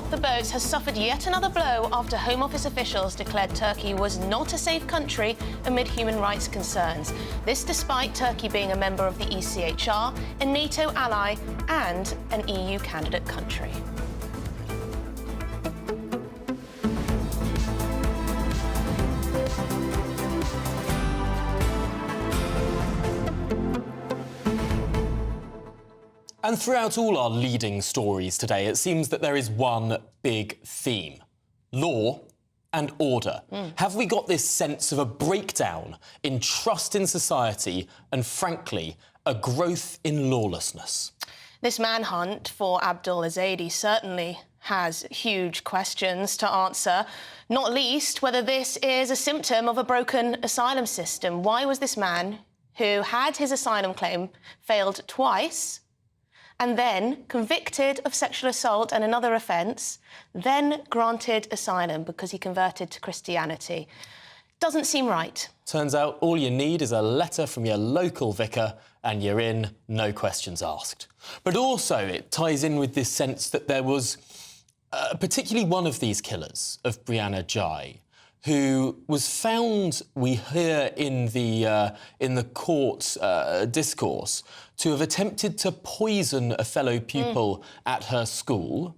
off the boats has suffered yet another blow after Home Office officials declared Turkey was not a safe country amid human rights concerns. This despite Turkey being a member of the ECHR, a NATO ally and an EU candidate country. And throughout all our leading stories today, it seems that there is one big theme: law and order. Have we got this sense of a breakdown in trust in society and, frankly, a growth in lawlessness? This manhunt for Abdul Ezedi certainly has huge questions to answer, not least whether this is a symptom of a broken asylum system. Why was this man, who had his asylum claim failed twice, and then convicted of sexual assault and another offence, then granted asylum because he converted to Christianity? Doesn't seem right. Turns out all you need is a letter from your local vicar and you're in, no questions asked. But also it ties in with this sense that there was particularly one of these killers of Brianna Ghey, who was found, we hear in the court discourse, to have attempted to poison a fellow pupil at her school,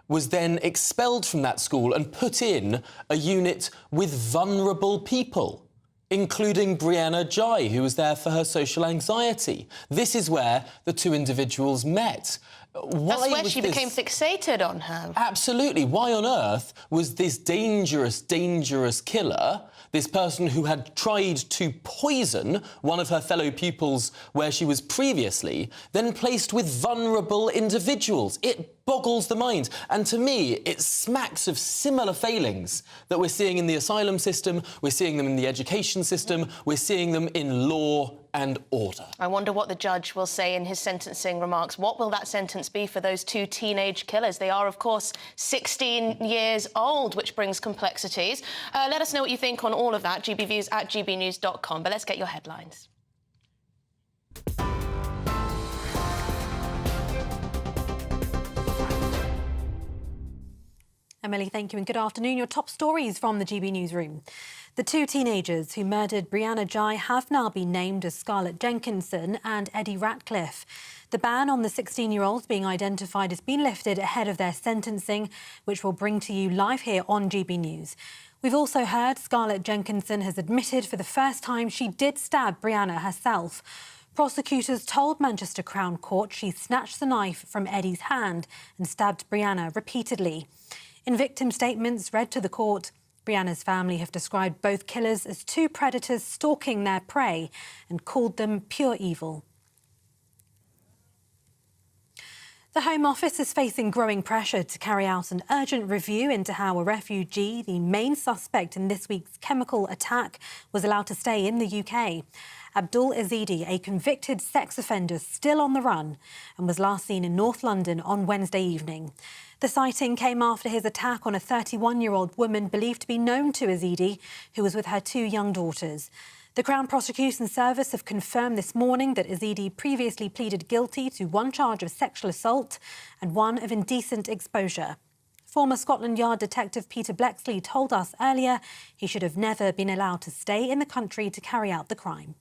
was then expelled from that school and put in a unit with vulnerable people, including Brianna Ghey, who was there for her social anxiety. This is where the two individuals met. That's where she became fixated on her. Absolutely. Why on earth was this dangerous, dangerous killer, this person who had tried to poison one of her fellow pupils where she was previously, then placed with vulnerable individuals? It boggles the mind. And to me, it smacks of similar failings that we're seeing in the asylum system, we're seeing them in the education system, we're seeing them in law and order. I wonder what the judge will say in his sentencing remarks. What will that sentence be for those two teenage killers? They are, of course, 16 years old, which brings complexities. Let us know what you think on all of that, gbviews@gbnews.com. But let's get your headlines. Emily, thank you and good afternoon. Your top stories from the GB newsroom. The two teenagers who murdered Brianna Ghey have now been named as Scarlett Jenkinson and Eddie Ratcliffe. The ban on the 16-year-olds being identified has been lifted ahead of their sentencing, which we'll bring to you live here on GB News. We've also heard Scarlett Jenkinson has admitted for the first time she did stab Brianna herself. Prosecutors told Manchester Crown Court she snatched the knife from Eddie's hand and stabbed Brianna repeatedly. In victim statements read to the court, Brianna's family have described both killers as two predators stalking their prey and called them pure evil. The Home Office is facing growing pressure to carry out an urgent review into how a refugee, the main suspect in this week's chemical attack, was allowed to stay in the UK. Abdul Ezedi, a convicted sex offender still on the run, and was last seen in North London on Wednesday evening. The sighting came after his attack on a 31-year-old woman believed to be known to Ezedi, who was with her two young daughters. The Crown Prosecution Service have confirmed this morning that Ezedi previously pleaded guilty to one charge of sexual assault and one of indecent exposure. Former Scotland Yard detective Peter Blexley told us earlier he should have never been allowed to stay in the country to carry out the crime.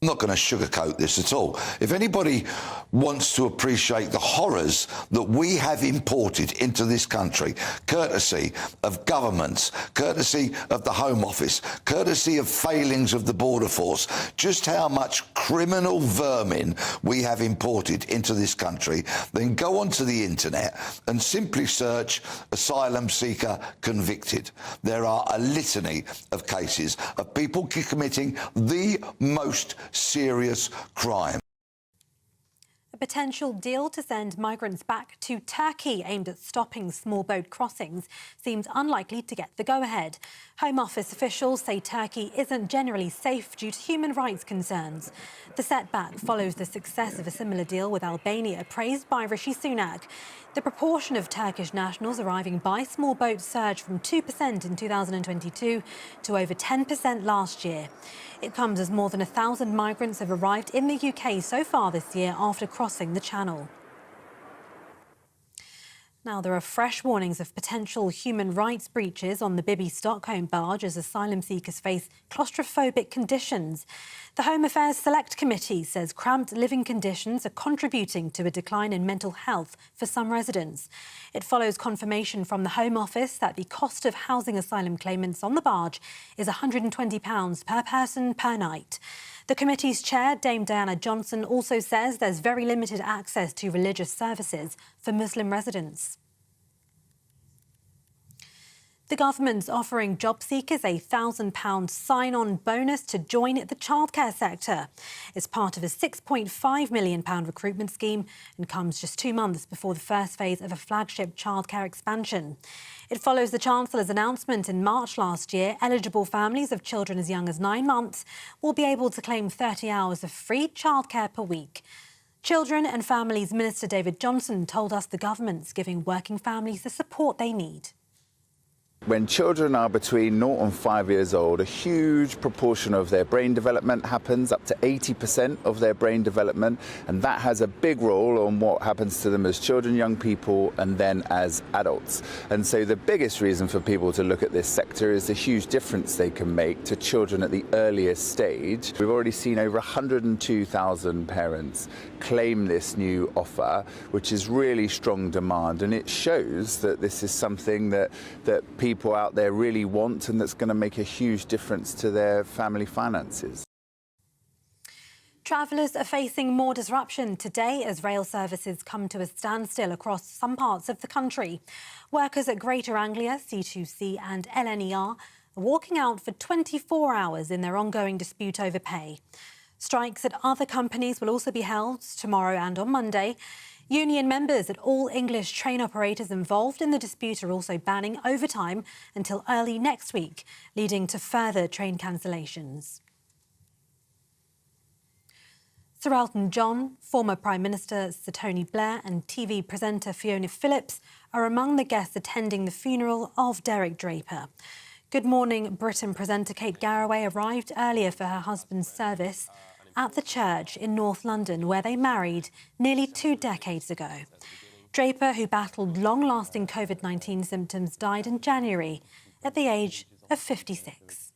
I'm not going to sugarcoat this at all. If anybody wants to appreciate the horrors that we have imported into this country, courtesy of governments, courtesy of the Home Office, courtesy of failings of the Border Force, just how much criminal vermin we have imported into this country, then go onto the internet and simply search asylum seeker convicted. There are a litany of cases of people committing the most serious crime. A potential deal to send migrants back to Turkey aimed at stopping small boat crossings seems unlikely to get the go-ahead. Home Office officials say Turkey isn't generally safe due to human rights concerns. The setback follows the success of a similar deal with Albania, praised by Rishi Sunak. The proportion of Turkish nationals arriving by small boats surged from 2% in 2022 to over 10% last year. It comes as more than 1,000 migrants have arrived in the UK so far this year after crossing the Channel. Now, there are fresh warnings of potential human rights breaches on the Bibi Stockholm barge as asylum seekers face claustrophobic conditions. The Home Affairs Select Committee says cramped living conditions are contributing to a decline in mental health for some residents. It follows confirmation from the Home Office that the cost of housing asylum claimants on the barge is £120 per person per night. The committee's chair, Dame Diana Johnson, also says there's very limited access to religious services for Muslim residents. The government's offering job seekers a £1,000 sign-on bonus to join the childcare sector. It's part of a £6.5 million recruitment scheme and comes just 2 months before the first phase of a flagship childcare expansion. It follows the Chancellor's announcement in March last year. Eligible families of children as young as 9 months will be able to claim 30 hours of free childcare per week. Children and Families Minister David Johnson told us the government's giving working families the support they need. When children are between 0 and 5 years old, a huge proportion of their brain development happens, up to 80% of their brain development, and that has a big role on what happens to them as children, young people, and then as adults. And so the biggest reason for people to look at this sector is the huge difference they can make to children at the earliest stage. We've already seen over 102,000 parents claim this new offer, which is really strong demand, and it shows that this is something that people out there really want and that's going to make a huge difference to their family finances. Travellers are facing more disruption today as rail services come to a standstill across some parts of the country. Workers at Greater Anglia, C2C and LNER are walking out for 24 hours in their ongoing dispute over pay. Strikes at other companies will also be held tomorrow and on Monday. Union members at all English train operators involved in the dispute are also banning overtime until early next week, leading to further train cancellations. Sir Elton John, former Prime Minister Sir Tony Blair and TV presenter Fiona Phillips are among the guests attending the funeral of Derek Draper. Good Morning Britain presenter Kate Garraway arrived earlier for her husband's service at the church in North London, where they married nearly 2 decades ago. Draper, who battled long-lasting COVID-19 symptoms, died in January at the age of 56.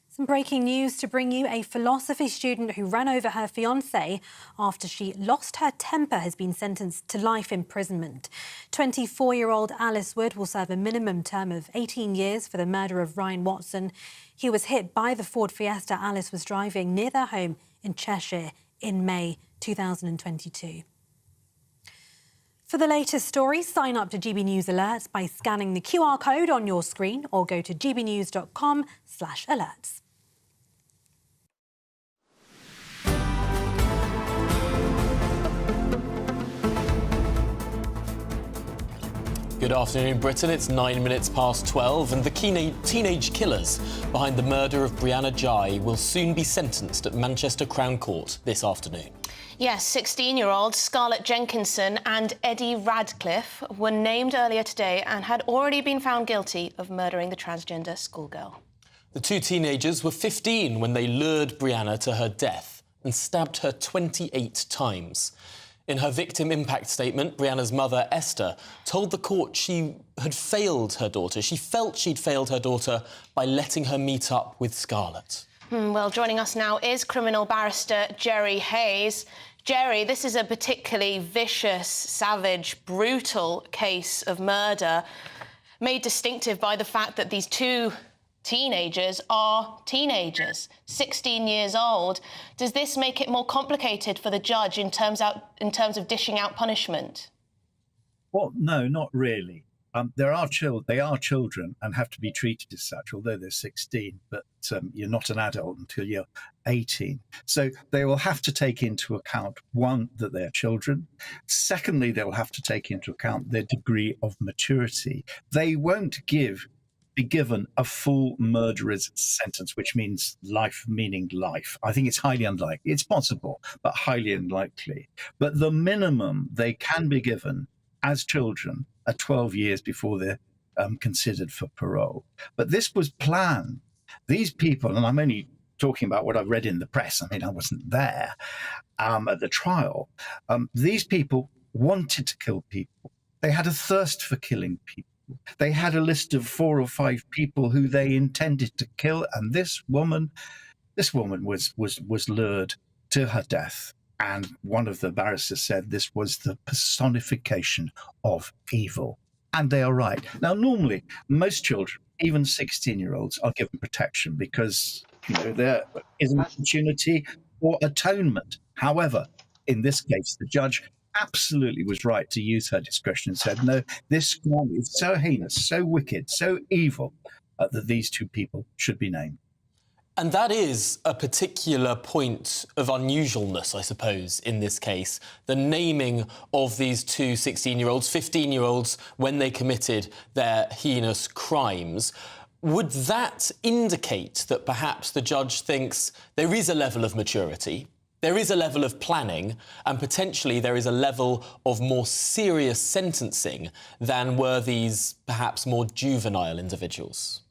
Some breaking news to bring you. A philosophy student who ran over her fiancé after she lost her temper has been sentenced to life imprisonment. 24-year-old Alice Wood will serve a minimum term of 18 years for the murder of Ryan Watson. He was hit by the Ford Fiesta Alice was driving near their home in Cheshire in May 2022. For the latest stories, sign up to GB News Alerts by scanning the QR code on your screen or go to gbnews.com/alerts. Good afternoon, Britain. It's 9 minutes past 12, and the teenage killers behind the murder of Brianna Ghey will soon be sentenced at Manchester Crown Court this afternoon. Yes, 16-year-olds Scarlett Jenkinson and Eddie Radcliffe were named earlier today and had already been found guilty of murdering the transgender schoolgirl. The two teenagers were 15 when they lured Brianna to her death and stabbed her 28 times. In her victim impact statement, Brianna's mother, Esther, told the court she had failed her daughter. She felt she'd failed her daughter by letting her meet up with Scarlett. Well, joining us now is criminal barrister Jerry Hayes. Jerry, this is a particularly vicious, savage, brutal case of murder, made distinctive by the fact that these two teenagers are teenagers, 16 years old. Does this make it more complicated for the judge in terms of dishing out punishment? Well, no, not really. They are children and have to be treated as such, although they're 16, but you're not an adult until you're 18. So they will have to take into account, one, that they're children. Secondly, they will have to take into account their degree of maturity. They won't be given a full murderer's sentence, which means life, meaning life. I think it's highly unlikely. It's possible, but highly unlikely. But the minimum they can be given as children are 12 years before they're considered for parole. But this was planned. These people, and I'm only talking about what I've read in the press. I mean, I wasn't there at the trial. These people wanted to kill people. They had a thirst for killing people. They had a list of 4 or 5 people who they intended to kill, and this woman was lured to her death. And one of the barristers said this was the personification of evil. And they are right. Now, normally, most children, even 16-year-olds, are given protection because there is an opportunity for atonement. However, in this case, the judge absolutely was right to use her discretion and said, no, this crime is so heinous, so wicked, so evil that these 2 people should be named. And that is a particular point of unusualness, I suppose, in this case. The naming of these 2 16-year-olds, 15-year-olds, when they committed their heinous crimes. Would that indicate that perhaps the judge thinks there is a level of maturity, there is a level of planning, and potentially there is a level of more serious sentencing than were these perhaps more juvenile individuals?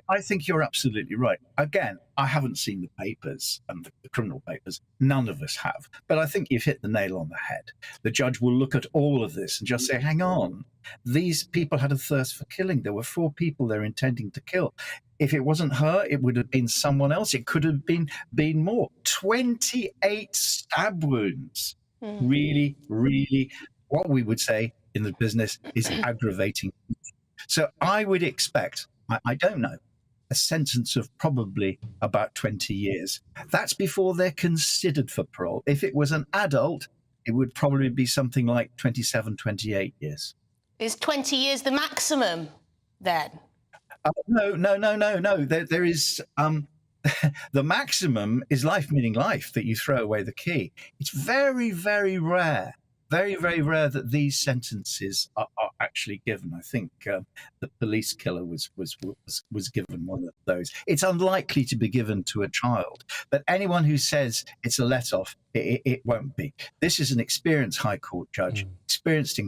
I think you're absolutely right. Again, I haven't seen the papers and the criminal papers. None of us have. But I think you've hit the nail on the head. The judge will look at all of this and just say, hang on, these people had a thirst for killing. There were 4 people they're intending to kill. If it wasn't her, it would have been someone else. It could have been more. 28 stab wounds. Really, really, what we would say in the business is aggravating. So I would expect, I don't know, a sentence of probably about 20 years. That's before they're considered for parole. If it was an adult, it would probably be something like 27, 28 years. Is 20 years the maximum then? No. There is the maximum is life, meaning life, that you throw away the key. It's very, very rare. Very, very rare that these sentences are actually given. I think the police killer was given one of those. It's unlikely to be given to a child, but anyone who says it's a let-off, it won't be. This is an experienced High Court judge, experienced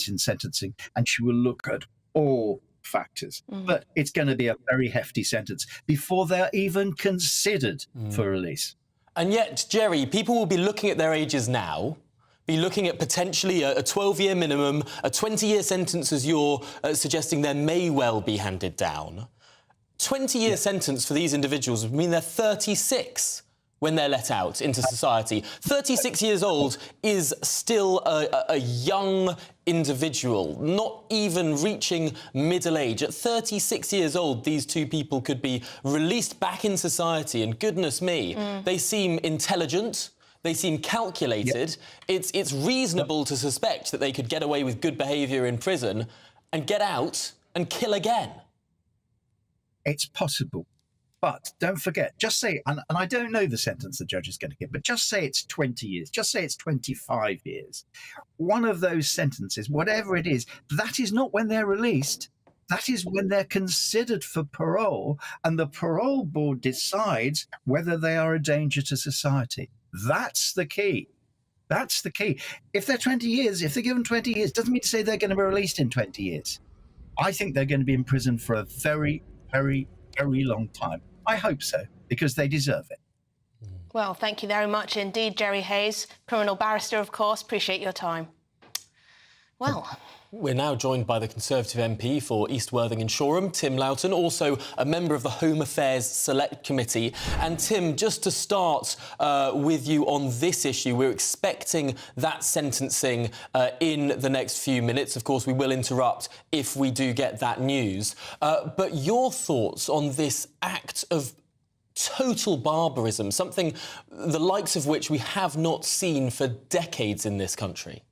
in sentencing, and she will look at all factors. But it's going to be a very hefty sentence before they're even considered for release. And yet, Jerry, people will be looking at their ages now, be looking at potentially a 12-year minimum, a 20-year sentence, as you're suggesting there may well be handed down. 20-year sentence for these individuals would mean they're 36 when they're let out into society. 36 years old is still a young individual, not even reaching middle age. At 36 years old, these 2 people could be released back in society, and goodness me, they seem intelligent. They seem calculated. It's reasonable to suspect that they could get away with good behaviour in prison and get out and kill again. It's possible. But don't forget, just say, and I don't know the sentence the judge is going to give, but just say it's 20 years, just say it's 25 years. One of those sentences, whatever it is, that is not when they're released. That is when they're considered for parole, and the parole board decides whether they are a danger to society. That's the key. That's the key. If they're 20 years, if they're given 20 years, doesn't mean to say they're going to be released in 20 years. I think they're going to be in prison for a very, very, very long time. I hope so, because they deserve it. Well, thank you very much indeed, Jerry Hayes, criminal barrister, of course. Appreciate your time. Well... We're now joined by the Conservative MP for East Worthing and Shoreham, Tim Loughton, also a member of the Home Affairs Select Committee. And Tim, just to start with you on this issue, we're expecting that sentencing in the next few minutes. Of course, we will interrupt if we do get that news. But your thoughts on this act of total barbarism, something the likes of which we have not seen for decades in this country?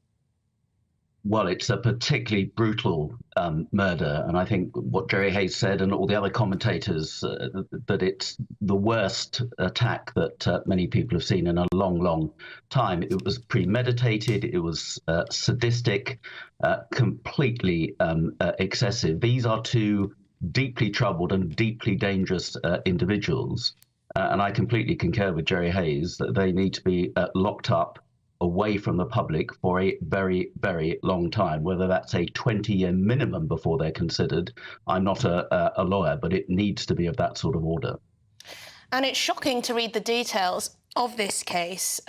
Well, it's a particularly brutal murder, and I think what Jerry Hayes said and all the other commentators, that it's the worst attack that many people have seen in a long, long time. It was premeditated, it was sadistic, completely excessive. These are 2 deeply troubled and deeply dangerous individuals, and I completely concur with Jerry Hayes that they need to be locked up away from the public for a very, very long time, whether that's a 20-year minimum before they're considered. I'm not a lawyer, but it needs to be of that sort of order. And it's shocking to read the details of this case.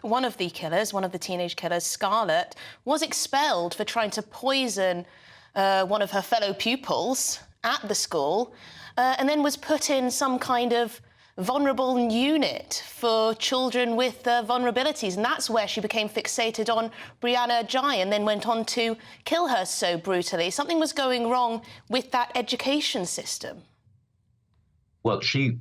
One of the killers, one of the teenage killers, Scarlett, was expelled for trying to poison one of her fellow pupils at the school, and then was put in some kind of vulnerable unit for children with vulnerabilities. And that's where she became fixated on Brianna Jai and then went on to kill her so brutally. Something was going wrong with that education system. Well, she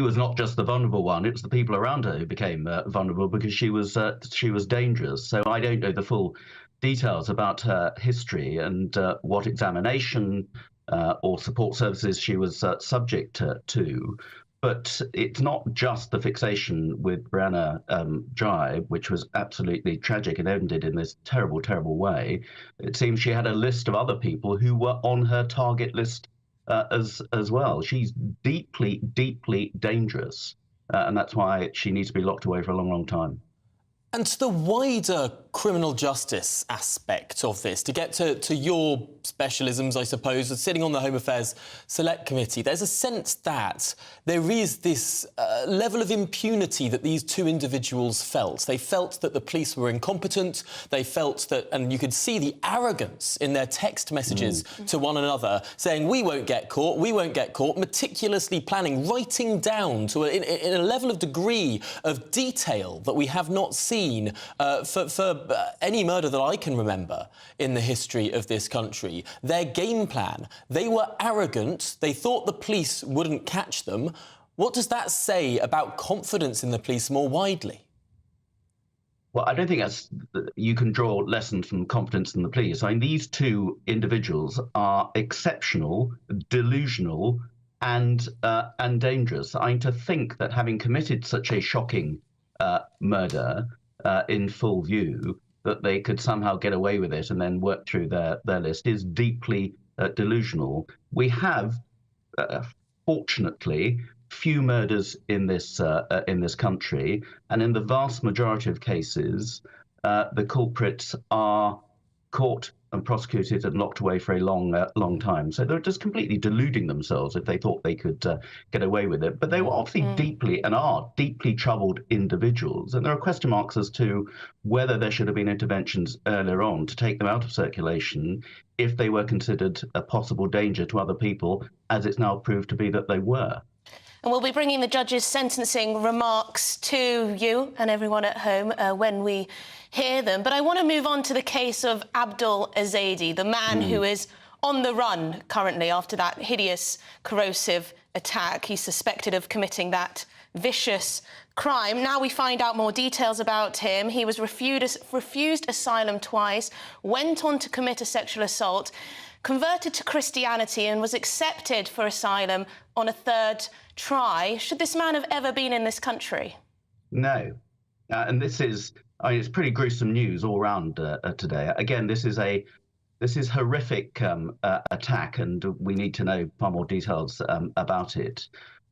was not just the vulnerable one. It was the people around her who became vulnerable because she was dangerous. So I don't know the full details about her history and what examination or support services she was subject to. But it's not just the fixation with Brianna Jai, which was absolutely tragic and ended in this terrible, terrible way. It seems she had a list of other people who were on her target list as well. She's deeply, deeply dangerous, and that's why she needs to be locked away for a long, long time. And to the wider criminal justice aspect of this, to get to your specialisms, I suppose, sitting on the Home Affairs Select Committee, there's a sense that there is this level of impunity that these two individuals felt. They felt that the police were incompetent. They felt that, and you could see the arrogance in their text messages to one another, saying, we won't get caught, meticulously planning, writing down to in a level of degree of detail that we have not seen for any murder that I can remember in the history of this country. Their game plan, they were arrogant, they thought the police wouldn't catch them. What does that say about confidence in the police more widely? Well, I don't think you can draw lessons from confidence in the police. I mean, these two individuals are exceptional, delusional, and dangerous. I mean, to think that having committed such a shocking murder in full view, that they could somehow get away with it and then work through their list is deeply delusional. We have, fortunately, few murders in this country, and in the vast majority of cases, the culprits are caught and prosecuted and locked away for a long time. So they're just completely deluding themselves if they thought they could get away with it. But they were obviously deeply and are deeply troubled individuals. And there are question marks as to whether there should have been interventions earlier on to take them out of circulation if they were considered a possible danger to other people, as it's now proved to be that they were. And we'll be bringing the judge's sentencing remarks to you and everyone at home when we hear them. But I want to move on to the case of Abdul Ezedi, the man who is on the run currently after that hideous, corrosive attack. He's suspected of committing that vicious crime. Now we find out more details about him. He was refused asylum twice, went on to commit a sexual assault, converted to Christianity and was accepted for asylum on a third try. Should this man have ever been in this country? No. And this is, I mean, it's pretty gruesome news all around today. Again, this is horrific attack, and we need to know far more details about it.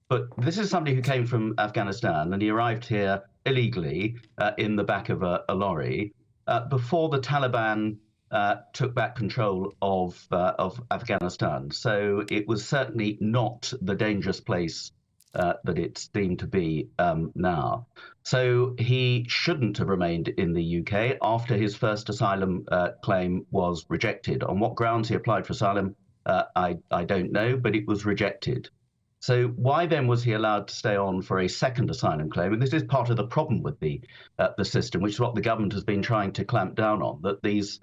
But this is somebody who came from Afghanistan, and he arrived here illegally in the back of a lorry before the Taliban took back control of Afghanistan. So it was certainly not the dangerous place that it's deemed to be now. So he shouldn't have remained in the UK after his first asylum claim was rejected. On what grounds he applied for asylum, I don't know, but it was rejected. So why then was he allowed to stay on for a second asylum claim? And this is part of the problem with the system, which is what the government has been trying to clamp down on, that these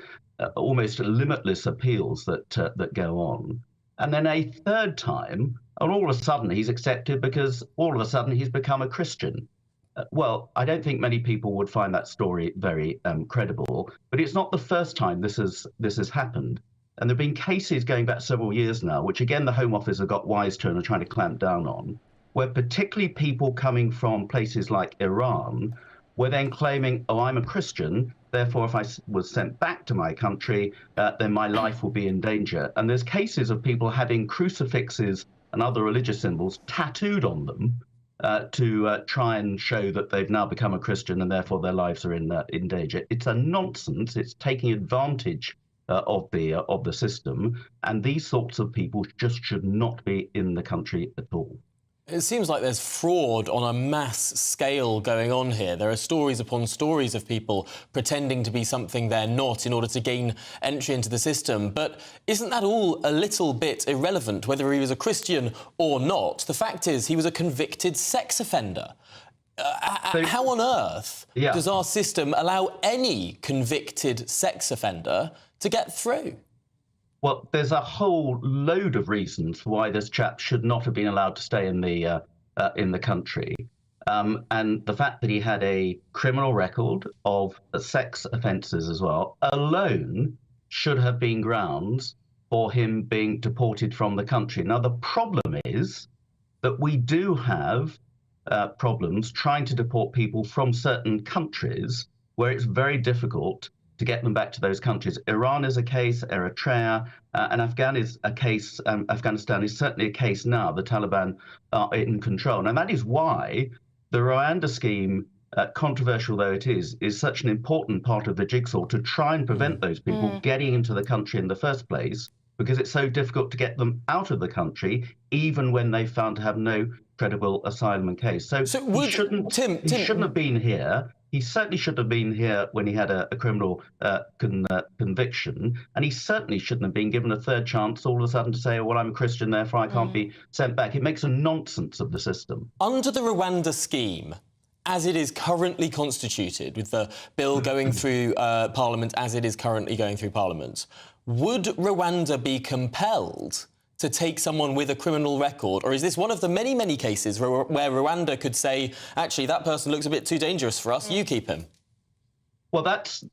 almost limitless appeals that go on. And then a third time, and all of a sudden he's accepted because all of a sudden he's become a Christian. Well, I don't think many people would find that story very credible, but it's not the first time this has happened. And there have been cases going back several years now, which again the Home Office have got wise to and are trying to clamp down on, where particularly people coming from places like Iran were then claiming, oh, I'm a Christian, therefore if I was sent back to my country, then my life will be in danger. And there's cases of people having crucifixes and other religious symbols tattooed on them to try and show that they've now become a Christian and therefore their lives are in danger. It's a nonsense. It's taking advantage of the system, and these sorts of people just should not be in the country at all. It seems like there's fraud on a mass scale going on here. There are stories upon stories of people pretending to be something they're not in order to gain entry into the system. But isn't that all a little bit irrelevant, whether he was a Christian or not? The fact is, he was a convicted sex offender. How on earth does our system allow any convicted sex offender to get through? Well, there's a whole load of reasons why this chap should not have been allowed to stay in the country. And the fact that he had a criminal record of sex offences as well alone should have been grounds for him being deported from the country. Now, the problem is that we do have problems trying to deport people from certain countries where it's very difficult to get them back to those countries. Iran is a case, Eritrea, and Afghanistan is certainly a case now. The Taliban are in control. And that is why the Rwanda scheme, controversial though it is such an important part of the jigsaw to try and prevent those people getting into the country in the first place, because it's so difficult to get them out of the country, even when they've found to have no credible asylum case. So he shouldn't have been here. He certainly shouldn't have been here when he had a criminal conviction, and he certainly shouldn't have been given a third chance all of a sudden to say, oh, well, I'm a Christian, therefore I can't be sent back. It makes a nonsense of the system. Under the Rwanda scheme, as it is currently constituted, with the bill going through Parliament as it is currently going through Parliament, would Rwanda be compelled to take someone with a criminal record? Or is this one of the many, many cases where Rwanda could say, actually, that person looks a bit too dangerous for us, you keep him? Well, that's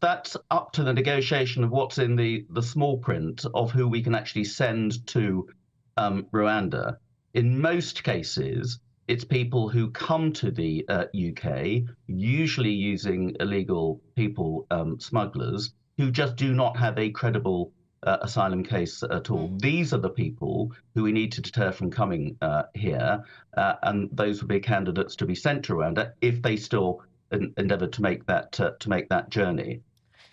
up to the negotiation of what's in the small print of who we can actually send to Rwanda. In most cases, it's people who come to the UK, usually using illegal people smugglers, who just do not have a credible asylum case at all. These are the people who we need to deter from coming here, and those would be candidates to be sent to Rwanda if they still endeavour to make that journey.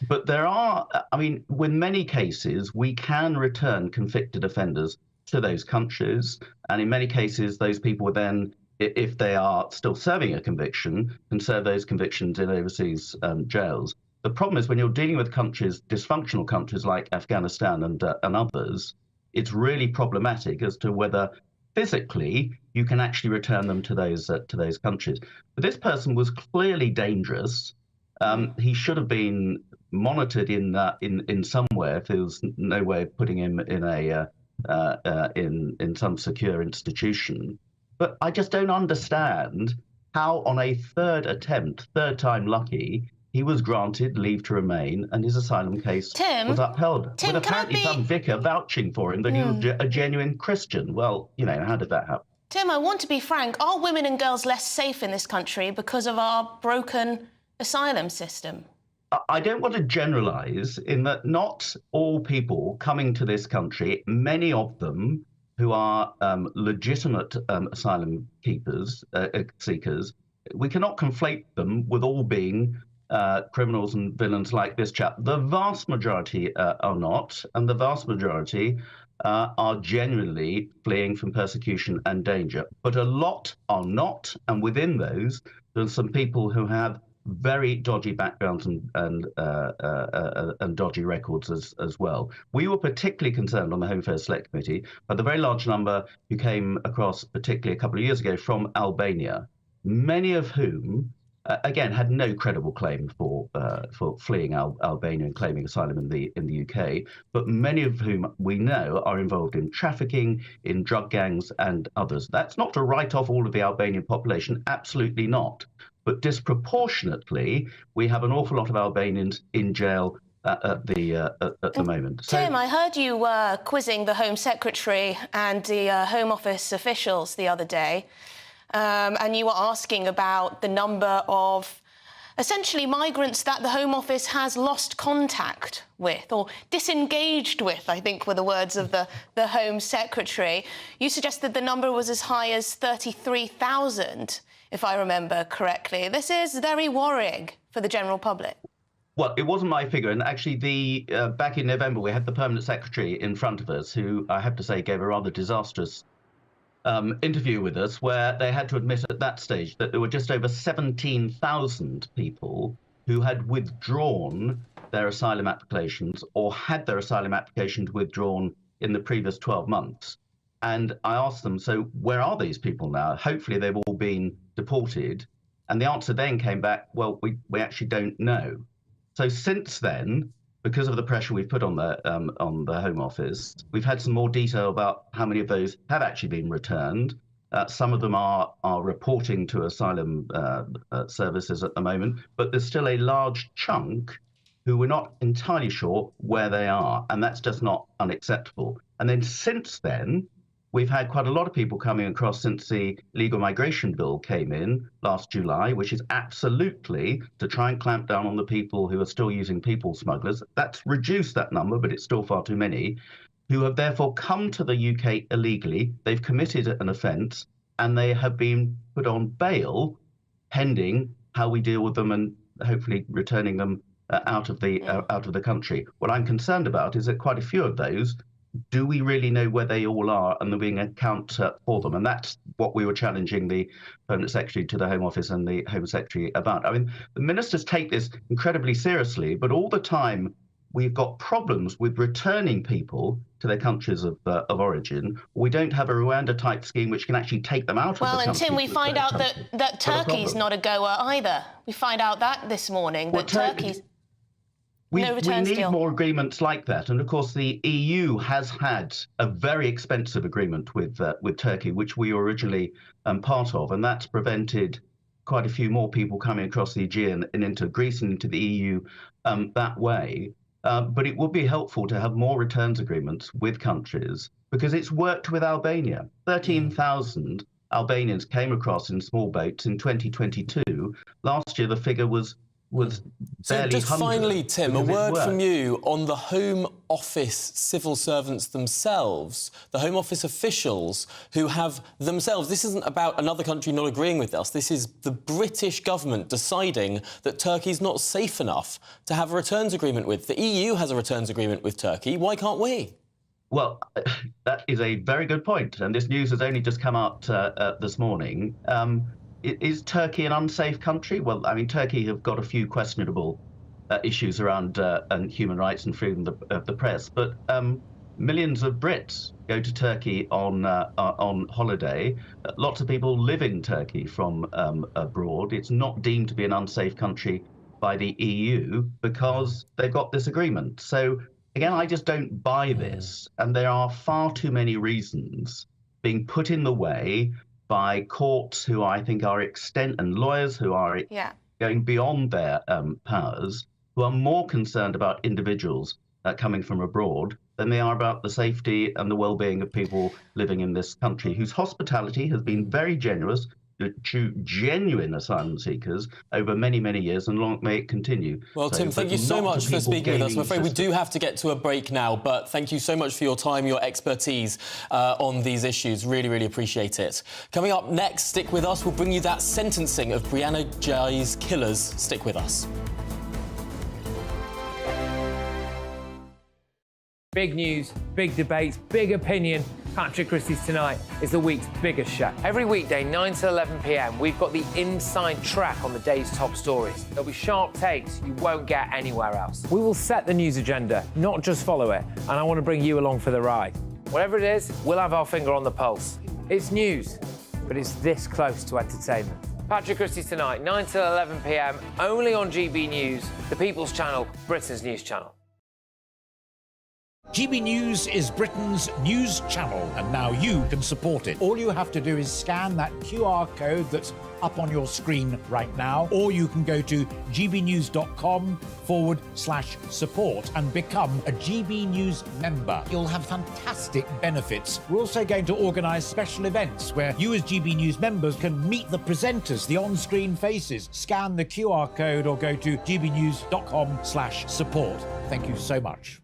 But there are, I mean, with many cases, we can return convicted offenders to those countries, and in many cases, those people would then, if they are still serving a conviction, can serve those convictions in overseas jails. The problem is when you're dealing with countries, dysfunctional countries like Afghanistan and others, it's really problematic as to whether physically you can actually return them to those countries. But this person was clearly dangerous. He should have been monitored in some way if there was no way of putting him in in some secure institution. But I just don't understand how on a third attempt, third time lucky, he was granted leave to remain and his asylum case was upheld. With apparently some vicar vouching for him that he was a genuine Christian. Well, you know, how did that happen? Tim, I want to be frank. Are women and girls less safe in this country because of our broken asylum system? I don't want to generalise in that not all people coming to this country, many of them who are legitimate asylum seekers, we cannot conflate them with all being criminals and villains like this chap. The vast majority are not, and the vast majority are genuinely fleeing from persecution and danger. But a lot are not, and within those, there's some people who have very dodgy backgrounds and dodgy records as well. We were particularly concerned on the Home Affairs Select Committee by the very large number who came across, particularly a couple of years ago, from Albania, many of whom again, had no credible claim for fleeing Albania and claiming asylum in the UK, but many of whom we know are involved in trafficking, in drug gangs, and others. That's not to write off all of the Albanian population, absolutely not. But disproportionately, we have an awful lot of Albanians in jail at the moment. Tim, I heard you were quizzing the Home Secretary and the Home Office officials the other day. And you were asking about the number of, essentially, migrants that the Home Office has lost contact with, or disengaged with, I think were the words of the Home Secretary. You suggested the number was as high as 33,000, if I remember correctly. This is very worrying for the general public. Well, it wasn't my figure, and actually back in November we had the Permanent Secretary in front of us who, I have to say, gave a rather disastrous interview with us where they had to admit at that stage that there were just over 17,000 people who had withdrawn their asylum applications or had their asylum applications withdrawn in the previous 12 months. And I asked them, so where are these people now? Hopefully they've all been deported. And the answer then came back, well, we actually don't know. So since then, because of the pressure we've put on the Home Office, we've had some more detail about how many of those have actually been returned. Some of them are reporting to asylum services at the moment, but there's still a large chunk who we're not entirely sure where they are, and that's just not unacceptable. And then since then, we've had quite a lot of people coming across since the Legal Migration Bill came in last July, which is absolutely to try and clamp down on the people who are still using people smugglers. That's reduced that number, but it's still far too many, who have therefore come to the UK illegally. They've committed an offence, and they have been put on bail pending how we deal with them and hopefully returning them out of the country. What I'm concerned about is that quite a few of those, do we really know where they all are and there being an account for them? And that's what we were challenging the Permanent Secretary to the Home Office and the Home Secretary about. I mean, the ministers take this incredibly seriously, but all the time we've got problems with returning people to their countries of origin. We don't have a Rwanda-type scheme which can actually take them out of the country. Well, and Tim, we find out that Turkey's not a goer either. We find out that this morning, that Turkey's... We need more agreements like that. And of course, the EU has had a very expensive agreement with Turkey, which we were originally part of. And that's prevented quite a few more people coming across the Aegean and into Greece and into the EU that way. But it would be helpful to have more returns agreements with countries, because it's worked with Albania. 13,000 Albanians came across in small boats in 2022. Last year, the figure was so just finally, Tim, a word from you on the Home Office civil servants themselves, the Home Office officials who have themselves... This isn't about another country not agreeing with us. This is the British government deciding that Turkey's not safe enough to have a returns agreement with. The EU has a returns agreement with Turkey. Why can't we? Well, that is a very good point. And this news has only just come out this morning. Is Turkey an unsafe country? Well, I mean, Turkey have got a few questionable issues around human rights and freedom of the press, but millions of Brits go to Turkey on holiday. Lots of people live in Turkey from abroad. It's not deemed to be an unsafe country by the EU because they've got this agreement. So, again, I just don't buy this, and there are far too many reasons being put in the way by courts who I think are extent, and lawyers who are going beyond their powers, who are more concerned about individuals coming from abroad than they are about the safety and the well-being of people living in this country, whose hospitality has been very generous to genuine asylum seekers over many, many years, and long may it continue. Well, Tim, thank you so much for speaking with us. I'm afraid we do have to get to a break now, but thank you so much for your time, your expertise on these issues. Really, really appreciate it. Coming up next, stick with us. We'll bring you that sentencing of Brianna Ghey's killers. Stick with us. Big news, big debates, big opinion. Patrick Christie's Tonight is the week's biggest show. Every weekday, 9 to 11 p.m, we've got the inside track on the day's top stories. There'll be sharp takes you won't get anywhere else. We will set the news agenda, not just follow it, and I want to bring you along for the ride. Whatever it is, we'll have our finger on the pulse. It's news, but it's this close to entertainment. Patrick Christie's Tonight, 9 to 11 p.m, only on GB News, the People's Channel, Britain's news channel. GB News is Britain's news channel, and now you can support it. All you have to do is scan that QR code that's up on your screen right now, or you can go to gbnews.com/support and become a GB News member. You'll have fantastic benefits. We're also going to organise special events where you as GB News members can meet the presenters, the on-screen faces. Scan the QR code or go to gbnews.com/support. Thank you so much.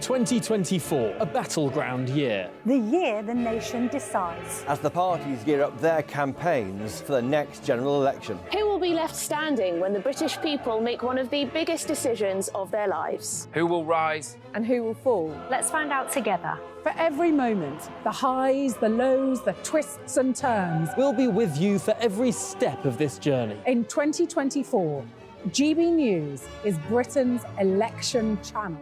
2024, a battleground year. The year the nation decides. As the parties gear up their campaigns for the next general election. Who will be left standing when the British people make one of the biggest decisions of their lives? Who will rise? And who will fall? Let's find out together. For every moment, the highs, the lows, the twists and turns. We'll be with you for every step of this journey. In 2024, GB News is Britain's election channel.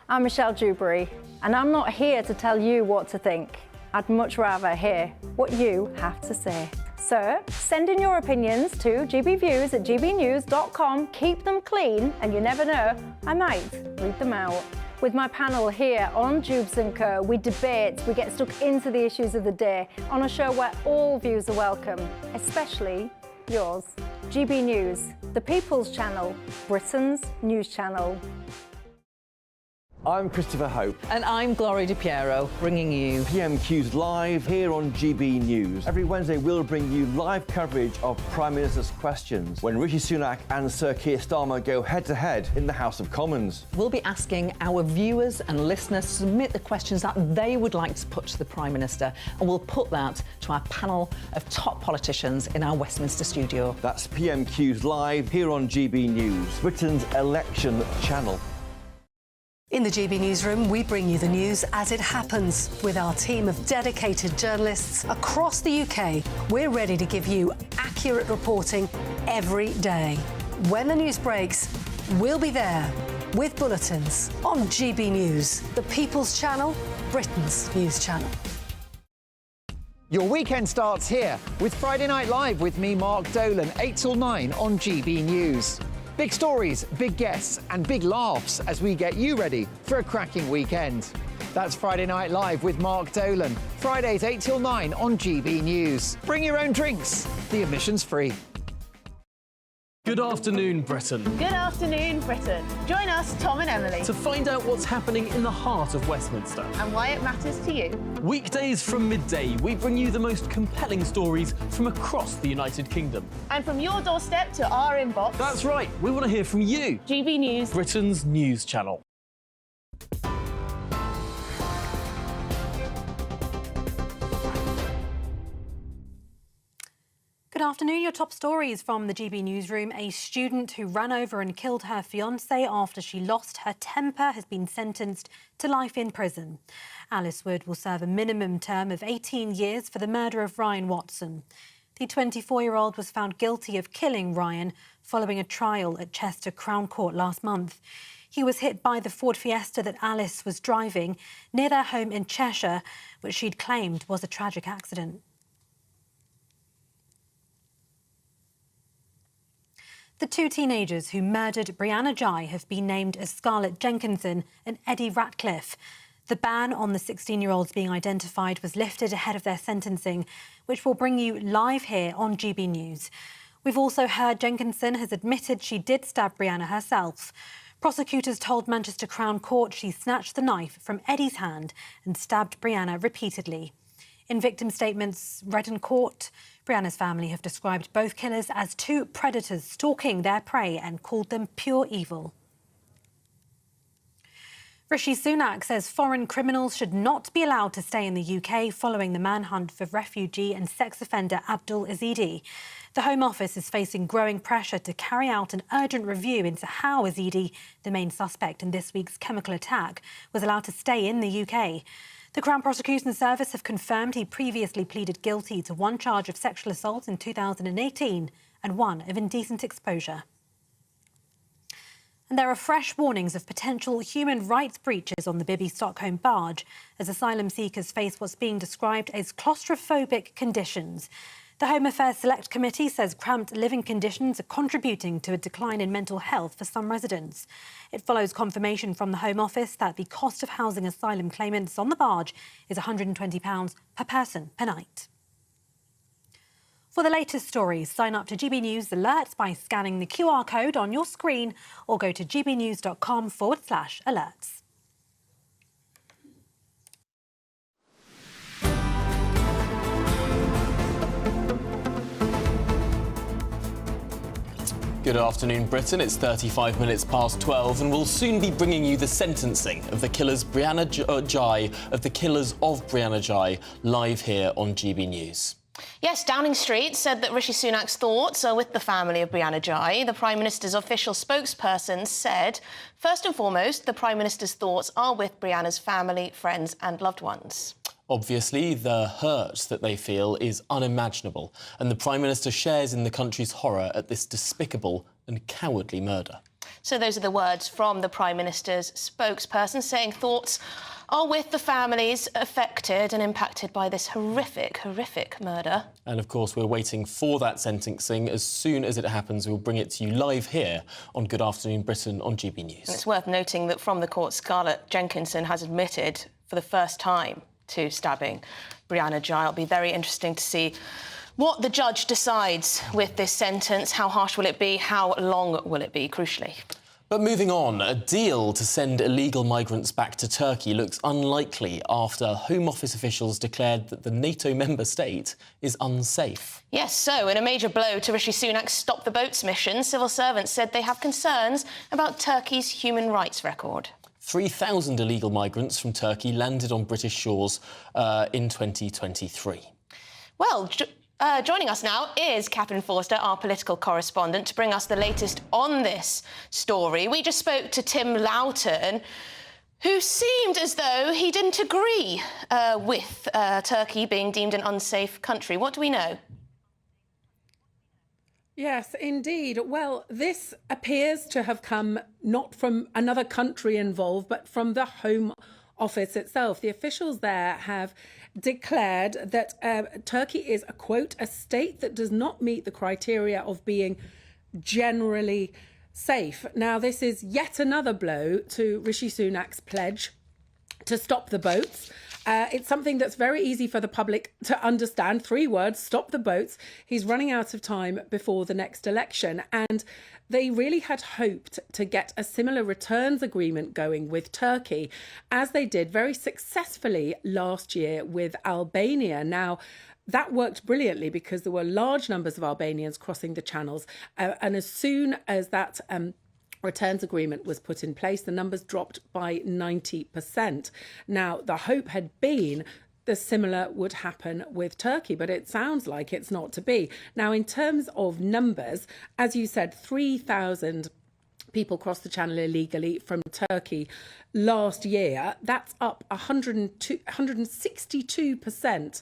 I'm Michelle Dewberry, and I'm not here to tell you what to think. I'd much rather hear what you have to say. So send in your opinions to gbviews@gbnews.com. Keep them clean, and you never know, I might read them out. With my panel here on Jubes & Co, we debate, we get stuck into the issues of the day on a show where all views are welcome, especially yours. GB News, the People's Channel, Britain's news channel. I'm Christopher Hope. And I'm Gloria Di Piero, bringing you PMQ's Live here on GB News. Every Wednesday, we'll bring you live coverage of Prime Minister's questions when Rishi Sunak and Sir Keir Starmer go head-to-head in the House of Commons. We'll be asking our viewers and listeners to submit the questions that they would like to put to the Prime Minister, and we'll put that to our panel of top politicians in our Westminster studio. That's PMQ's Live here on GB News, Britain's election channel. In the GB Newsroom, we bring you the news as it happens. With our team of dedicated journalists across the UK, we're ready to give you accurate reporting every day. When the news breaks, we'll be there with bulletins on GB News, the People's Channel, Britain's news channel. Your weekend starts here with Friday Night Live with me, Mark Dolan, 8 till 9 on GB News. Big stories, big guests and big laughs as we get you ready for a cracking weekend. That's Friday Night Live with Mark Dolan. Fridays 8 till 9 on GB News. Bring your own drinks. The admission's free. Good afternoon, Britain. Good afternoon, Britain. Join us, Tom and Emily, To find out what's happening in the heart of Westminster. and why it matters to you. Weekdays from midday, we bring you the most compelling stories from across the United Kingdom. And from your doorstep to our inbox. That's right, we want to hear from you. GB News, Britain's news channel. Good afternoon. Your top stories from the GB Newsroom. A student who ran over and killed her fiancé after she lost her temper has been sentenced to life in prison. Alice Wood will serve a minimum term of 18 years for the murder of Ryan Watson. The 24-year-old was found guilty of killing Ryan following a trial at Chester Crown Court last month. He was hit by the Ford Fiesta that Alice was driving near their home in Cheshire, which she'd claimed was a tragic accident. The two teenagers who murdered Brianna Ghey have been named as Scarlett Jenkinson and Eddie Ratcliffe. The ban on the 16-year-olds being identified was lifted ahead of their sentencing, which will bring you live here on GB News. We've also heard Jenkinson has admitted she did stab Brianna herself. Prosecutors told Manchester Crown Court she snatched the knife from Eddie's hand and stabbed Brianna repeatedly. In victim statements read in court, Brianna's family have described both killers as two predators stalking their prey and called them pure evil. Rishi Sunak says foreign criminals should not be allowed to stay in the UK following the manhunt for refugee and sex offender Abdul Ezedi. The Home Office is facing growing pressure to carry out an urgent review into how Ezedi, the main suspect in this week's chemical attack, was allowed to stay in the UK. The Crown Prosecution Service have confirmed he previously pleaded guilty to one charge of sexual assault in 2018 and one of indecent exposure. And there are fresh warnings of potential human rights breaches on the Bibby Stockholm barge as asylum seekers face what's being described as claustrophobic conditions. The Home Affairs Select Committee says cramped living conditions are contributing to a decline in mental health for some residents. It follows confirmation from the Home Office that the cost of housing asylum claimants on the barge is £120 per person per night. For the latest stories, sign up to GB News Alerts by scanning the QR code on your screen or go to gbnews.com/alerts. Good afternoon, Britain. It's 35 minutes past 12, and we'll soon be bringing you the sentencing of the killers of Brianna Ghey live here on GB News. Yes, Downing Street said that Rishi Sunak's thoughts are with the family of Brianna Ghey. The Prime Minister's official spokesperson said, first and foremost, the Prime Minister's thoughts are with Brianna's family, friends and loved ones. Obviously, the hurt that they feel is unimaginable, and the Prime Minister shares in the country's horror at this despicable and cowardly murder. So those are the words from the Prime Minister's spokesperson, saying thoughts are with the families affected and impacted by this horrific murder. And, of course, we're waiting for that sentencing. As soon as it happens, we'll bring it to you live here on Good Afternoon Britain on GB News. And it's worth noting that from the court, Scarlett Jenkinson has admitted for the first time to stabbing Brianna Ghey. It'll be very interesting to see what the judge decides with this sentence. How harsh will it be? How long will it be, crucially? But moving on, a deal to send illegal migrants back to Turkey looks unlikely after Home Office officials declared that the NATO member state is unsafe. Yes, so in a major blow to Rishi Sunak's Stop the Boats mission, civil servants said they have concerns about Turkey's human rights record. 3,000 illegal migrants from Turkey landed on British shores in 2023. Well, joining us now is Catherine Forster, our political correspondent, to bring us the latest on this story. We just spoke to Tim Loughton, who seemed as though he didn't agree with Turkey being deemed an unsafe country. What do we know? Yes, indeed. Well, this appears to have come not from another country involved, but from the Home Office itself. The officials there have declared that Turkey is, a quote, a state that does not meet the criteria of being generally safe. Now, this is yet another blow to Rishi Sunak's pledge to stop the boats. It's something that's very easy for the public to understand. 3 words, stop the boats. He's running out of time before the next election. And they really had hoped to get a similar returns agreement going with Turkey, as they did very successfully last year with Albania. Now, that worked brilliantly because there were large numbers of Albanians crossing the channels. And as soon as that returns agreement was put in place, the numbers dropped by 90%. Now, the hope had been the similar would happen with Turkey, but it sounds like it's not to be. Now, in terms of numbers, as you said, 3,000 people crossed the channel illegally from Turkey last year. That's up 162%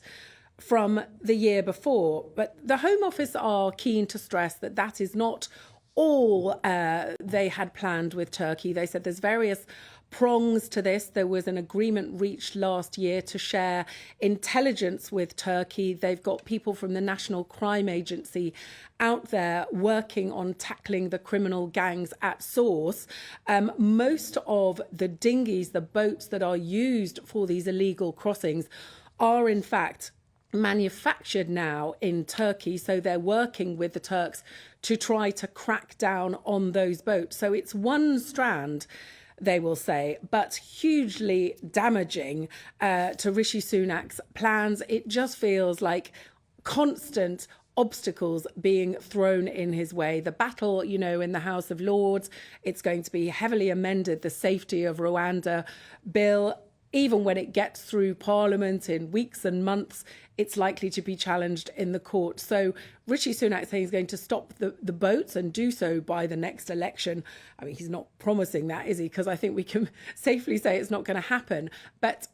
from the year before. But the Home Office are keen to stress that that is not all they had planned with Turkey. They said there's various prongs to this. There was an agreement reached last year to share intelligence with Turkey. They've got people from the National Crime Agency out there working on tackling the criminal gangs at source. Most of the dinghies, the boats that are used for these illegal crossings, are in fact manufactured now in Turkey. So they're working with the Turks to try to crack down on those boats. So it's one strand, they will say, but hugely damaging to Rishi Sunak's plans. It just feels like constant obstacles being thrown in his way. The battle, you know, in the House of Lords, it's going to be heavily amended, the Safety of Rwanda bill. Even when it gets through Parliament in weeks and months, it's likely to be challenged in the court. So Rishi Sunak saying he's going to stop the boats and do so by the next election. I mean, he's not promising that, is he? Because I think we can safely say it's not going to happen. But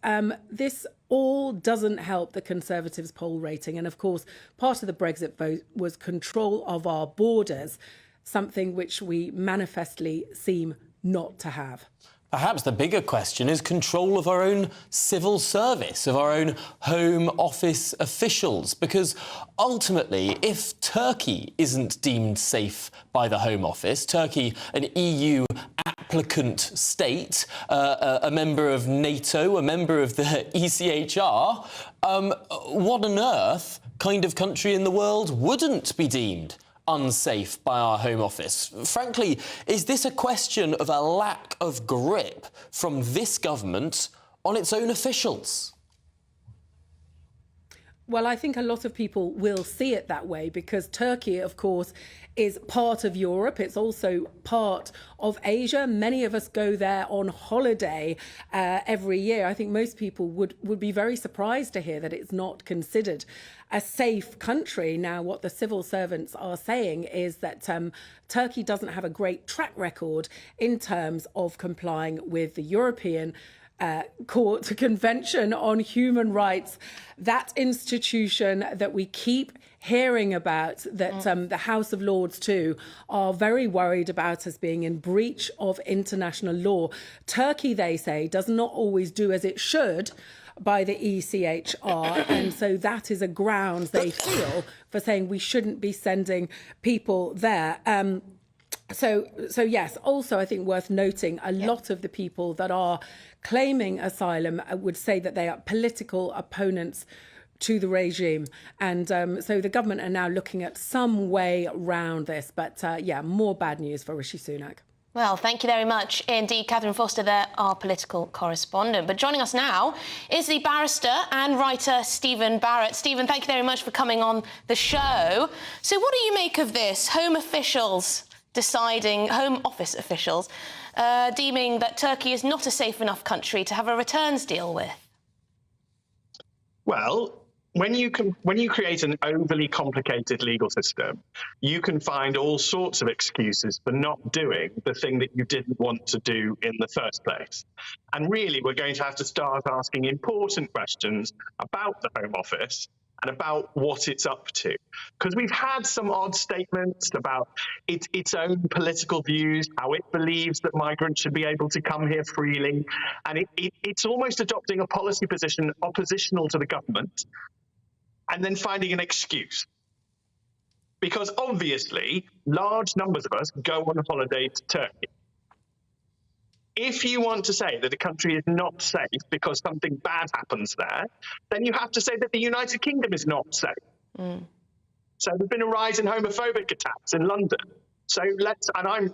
this all doesn't help the Conservatives' poll rating. And of course, part of the Brexit vote was control of our borders, something which we manifestly seem not to have. Perhaps the bigger question is control of our own civil service, of our own Home Office officials, because ultimately, if Turkey isn't deemed safe by the Home Office, Turkey, an EU applicant state, a member of NATO, a member of the ECHR, what on earth kind of country in the world wouldn't be deemed unsafe by our Home Office? Frankly, is this a question of a lack of grip from this government on its own officials? Well, I think a lot of people will see it that way because Turkey, of course, is part of Europe. It's also part of Asia. Many of us go there on holiday every year. I think most people would be very surprised to hear that it's not considered a safe country. Now, what the civil servants are saying is that Turkey doesn't have a great track record in terms of complying with the European Court Convention on Human Rights, that institution that we keep hearing about, that the House of Lords too are very worried about as being in breach of international law. Turkey, they say, does not always do as it should by the ECHR, and so that is a ground, they feel, for saying we shouldn't be sending people there. So yes, also I think worth noting, a lot of the people that are claiming asylum would say that they are political opponents to the regime. And so the government are now looking at some way around this. But yeah, more bad news for Rishi Sunak. Well, thank you very much indeed, Catherine Foster there, our political correspondent. But joining us now is the barrister and writer Stephen Barrett. Stephen, thank you very much for coming on the show. So what do you make of this? Home Office officials deeming that Turkey is not a safe enough country to have a returns deal with? Well, when you create an overly complicated legal system, you can find all sorts of excuses for not doing the thing that you didn't want to do in the first place. And really, we're going to have to start asking important questions about the Home Office and about what it's up to. Because we've had some odd statements about its own political views, how it believes that migrants should be able to come here freely. And it's almost adopting a policy position oppositional to the government and then finding an excuse. Because obviously, large numbers of us go on holiday to Turkey. If you want to say that a country is not safe because something bad happens there, then you have to say that the United Kingdom is not safe. So there's been a rise in homophobic attacks in London. So and I'm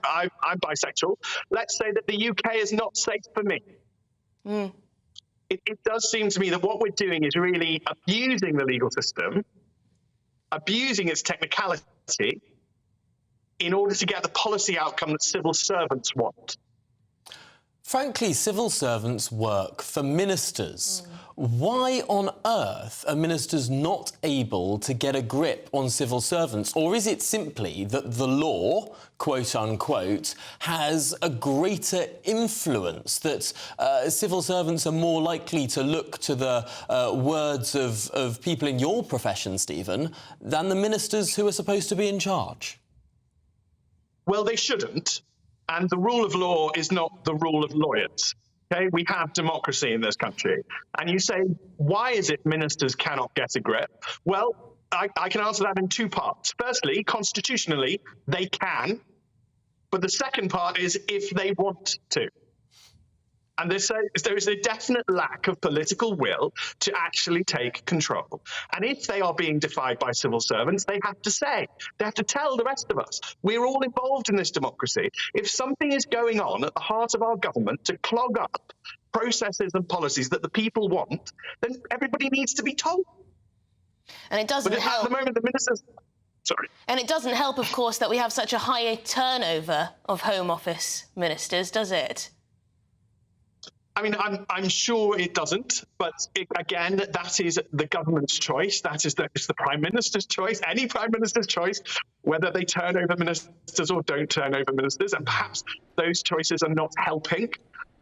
bisexual, let's say that the UK is not safe for me. It does seem to me that what we're doing is really abusing the legal system, abusing its technicality in order to get the policy outcome that civil servants want. Frankly, civil servants work for ministers. Why on earth are ministers not able to get a grip on civil servants? Or is it simply that the law, quote unquote, has a greater influence, that civil servants are more likely to look to the words of people in your profession, Stephen, than the ministers who are supposed to be in charge? Well, they shouldn't. And the rule of law is not the rule of lawyers. Okay, we have democracy in this country. And you say, why is it ministers cannot get a grip? Well, I can answer that in two parts. Firstly, constitutionally, they can. But the second part is if they want to. And there is a definite lack of political will to actually take control. And if they are being defied by civil servants, they have to tell the rest of us. We're all involved in this democracy. If something is going on at the heart of our government to clog up processes and policies that the people want, then everybody needs to be told. And it doesn't help. At the moment, the ministers... Sorry. And it doesn't help, of course, that we have such a high turnover of Home Office ministers, does it? I mean, I'm sure it doesn't, but again, that is the government's choice. It's the Prime Minister's choice, any Prime Minister's choice, whether they turn over ministers or don't turn over ministers. And perhaps those choices are not helping.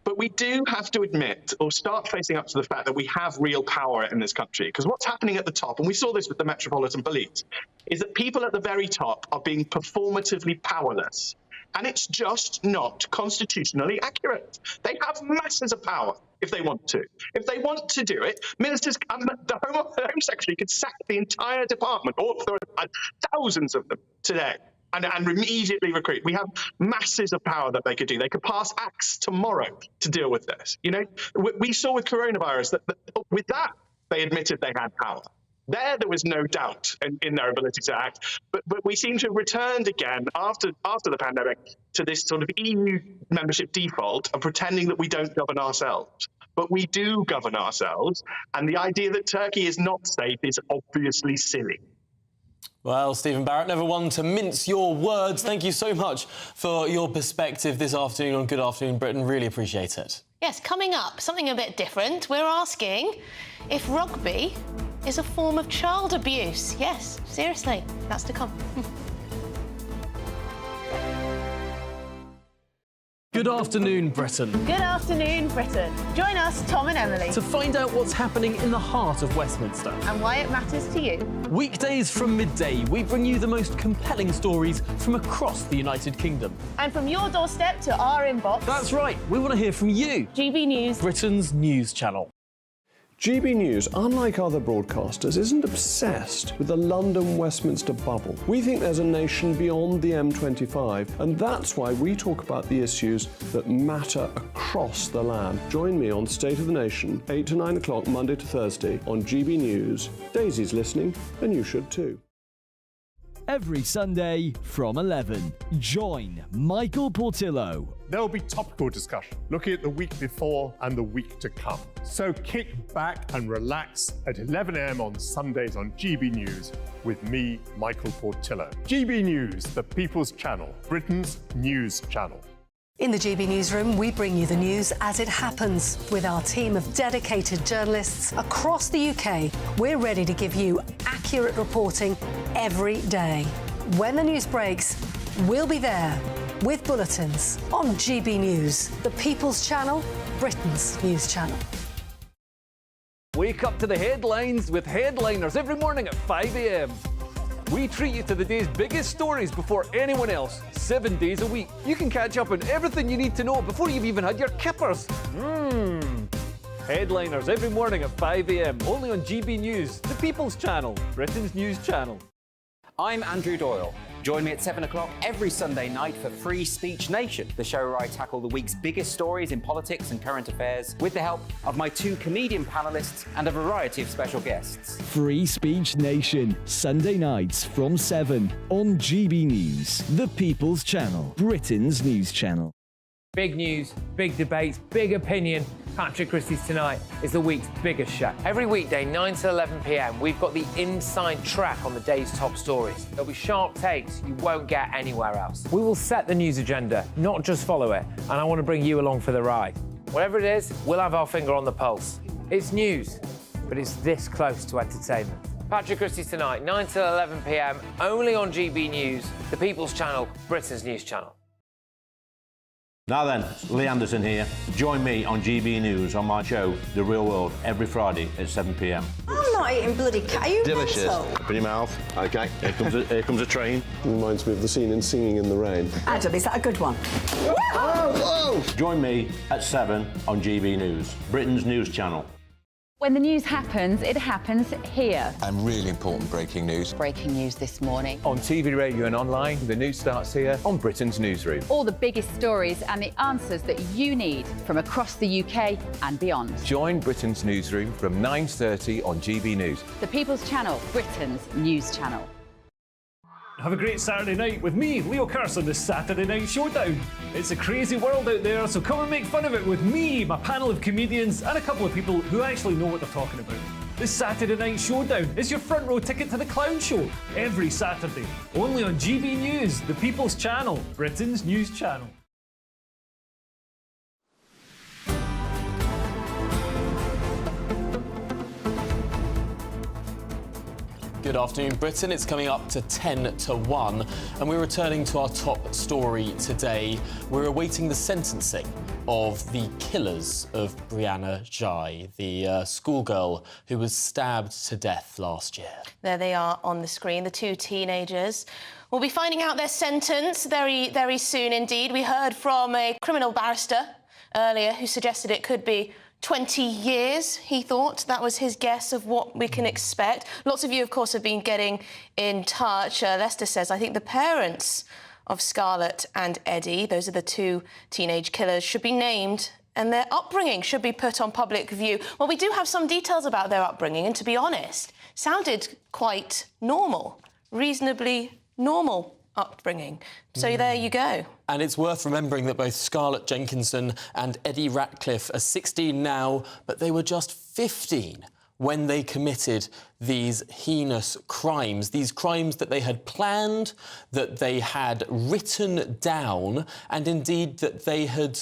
But we do have to admit, or start facing up to the fact that we have real power in this country. Because what's happening at the top, and we saw this with the Metropolitan Police, is that people at the very top are being performatively powerless. And it's just not constitutionally accurate. They have masses of power if they want to. If they want to do it, ministers, the Home Secretary could sack the entire department, or there are thousands of them today, and immediately recruit. We have masses of power that they could do. They could pass acts tomorrow to deal with this. You know, we saw with coronavirus that with that, they admitted they had power. There was no doubt in their ability to act, but we seem to have returned again after the pandemic to this sort of EU membership default of pretending that we don't govern ourselves. But we do govern ourselves, and the idea that Turkey is not safe is obviously silly. Well, Stephen Barrett, never one to mince your words. Thank you so much for your perspective this afternoon on Good Afternoon Britain. Really appreciate it. Yes, coming up, something a bit different. We're asking if rugby is a form of child abuse. Yes, seriously, that's to come. Good afternoon, Britain. Good afternoon, Britain. Join us, Tom and Emily, To find out what's happening in the heart of Westminster. and why it matters to you. Weekdays from midday, we bring you the most compelling stories from across the United Kingdom. And from your doorstep to our inbox. That's right, we want to hear from you. GB News, Britain's news channel. GB News, unlike other broadcasters, isn't obsessed with the London-Westminster bubble. We think there's a nation beyond the M25, and that's why we talk about the issues that matter across the land. Join me on State of the Nation, 8 to 9 o'clock, Monday to Thursday, on GB News. Daisy's listening, and you should too. Every Sunday from 11, join Michael Portillo. There will be topical discussion, looking at the week before and the week to come. So kick back and relax at 11 a.m. on Sundays on GB News with me, Michael Portillo. GB News, the People's Channel, Britain's news channel. In the GB Newsroom, we bring you the news as it happens. With our team of dedicated journalists across the UK, we're ready to give you accurate reporting every day. When the news breaks, we'll be there with bulletins on GB News, the People's Channel, Britain's news channel. Wake up to the headlines with Headliners every morning at 5 a.m. We treat you to the day's biggest stories before anyone else, 7 days a week. You can catch up on everything you need to know before you've even had your kippers. Headliners every morning at 5 a.m. only on GB News, the People's Channel, Britain's news channel. I'm Andrew Doyle. Join me at 7 o'clock every Sunday night for Free Speech Nation, the show where I tackle the week's biggest stories in politics and current affairs with the help of my 2 comedian panellists and a variety of special guests. Free Speech Nation, Sunday nights from 7 on GB News, the People's Channel, Britain's news channel. Big news, big debates, big opinion. Patrick Christie's Tonight is the week's biggest show. Every weekday, 9 to 11 p.m, we've got the inside track on the day's top stories. There'll be sharp takes you won't get anywhere else. We will set the news agenda, not just follow it, and I want to bring you along for the ride. Whatever it is, we'll have our finger on the pulse. It's news, but it's this close to entertainment. Patrick Christie's Tonight, 9 to 11 p.m, only on GB News, the People's Channel, Britain's news channel. Now then, Lee Anderson here. Join me on GB News on my show, The Real World, every Friday at 7 p.m. I'm not eating bloody cat. Are you Delicious. mental? Open your mouth. OK, here comes a train. Reminds me of the scene in Singing in the Rain. Adam, is that a good one? Whoa! Join me at 7 on GB News, Britain's news channel. When the news happens, it happens here. And really important breaking news. Breaking news this morning. On TV, radio and online, the news starts here on Britain's Newsroom. All the biggest stories and the answers that you need from across the UK and beyond. Join Britain's Newsroom from 9:30 on GB News. The People's Channel, Britain's news channel. Have a great Saturday night with me, Leo Curse, on the Saturday Night Showdown. It's a crazy world out there, so come and make fun of it with me, my panel of comedians, and a couple of people who actually know what they're talking about. This Saturday Night Showdown is your front row ticket to the clown show every Saturday, only on GB News, the People's Channel, Britain's news channel. Good afternoon, Britain. It's coming up to 10 to 1, and we're returning to our top story today. We're awaiting the sentencing of the killers of Brianna Ghey, the schoolgirl who was stabbed to death last year. There they are on the screen, the 2 teenagers. We'll be finding out their sentence very, very soon indeed. We heard from a criminal barrister earlier who suggested it could be 20 years, he thought. That was his guess of what we can expect. Lots of you, of course, have been getting in touch. Lester says, I think the parents of Scarlett and Eddie, those are the 2 teenage killers, should be named and their upbringing should be put on public view. Well, we do have some details about their upbringing, and to be honest, sounded quite normal, reasonably normal upbringing. So there you go. And it's worth remembering that both Scarlett Jenkinson and Eddie Ratcliffe are 16 now, but they were just 15 when they committed these heinous crimes, these crimes that they had planned, that they had written down, and indeed that they had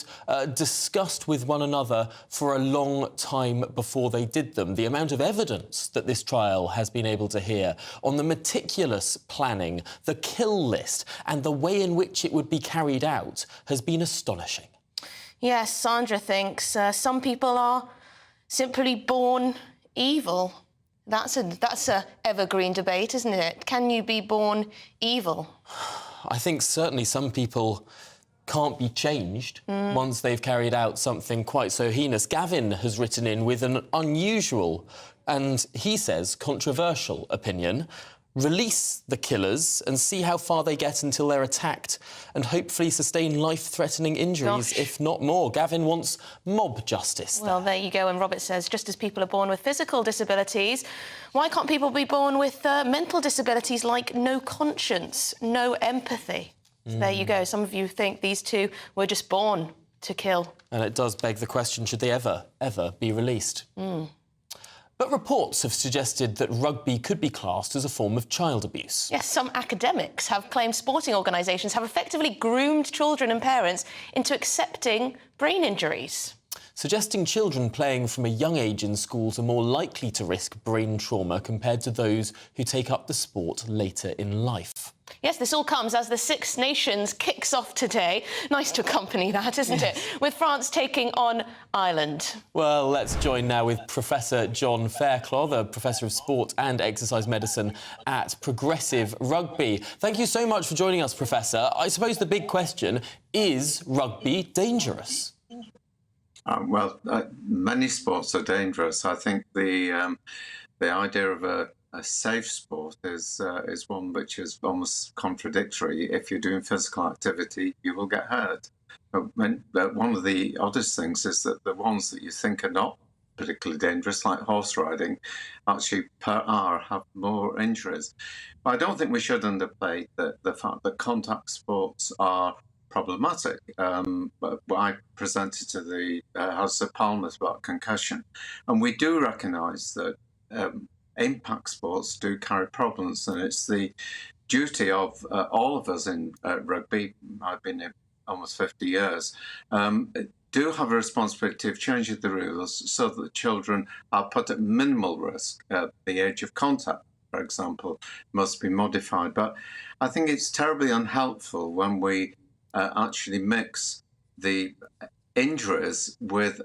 discussed with one another for a long time before they did them. The amount of evidence that this trial has been able to hear on the meticulous planning, the kill list, and the way in which it would be carried out has been astonishing. Yes, Sandra thinks some people are simply born evil. That's a evergreen debate, isn't it? Can you be born evil? I think certainly some people can't be changed once they've carried out something quite so heinous. Gavin has written in with an unusual and, he says, controversial opinion. Release the killers and see how far they get until they're attacked and hopefully sustain life-threatening injuries, if not more. Gavin wants mob justice. Well, there you go. And Robert says, just as people are born with physical disabilities, why can't people be born with mental disabilities like no conscience, no empathy? So there you go. Some of you think these two were just born to kill. And it does beg the question, should they ever be released? But reports have suggested that rugby could be classed as a form of child abuse. Yes, some academics have claimed sporting organisations have effectively groomed children and parents into accepting brain injuries. Suggesting children playing from a young age in schools are more likely to risk brain trauma compared to those who take up the sport later in life. Yes, this all comes as the Six Nations kicks off today. Nice to accompany that, isn't it? With France taking on Ireland. Well, let's join now with Professor John Fairclough, the Professor of Sport and Exercise Medicine at Progressive Rugby. Thank you so much for joining us, Professor. I suppose the big question, is rugby dangerous? Many sports are dangerous. I think the idea of a safe sport is one which is almost contradictory. If you're doing physical activity, you will get hurt. One of the oddest things is that the ones that you think are not particularly dangerous, like horse riding, actually per hour have more injuries. But I don't think we should underplay the fact that contact sports are problematic. I presented to the House of Parliament about concussion, and we do recognise that impact sports do carry problems, and it's the duty of all of us in rugby, I've been here almost 50 years, do have a responsibility of changing the rules so that children are put at minimal risk. The age of contact, for example, must be modified. But I think it's terribly unhelpful when we actually mix the injuries with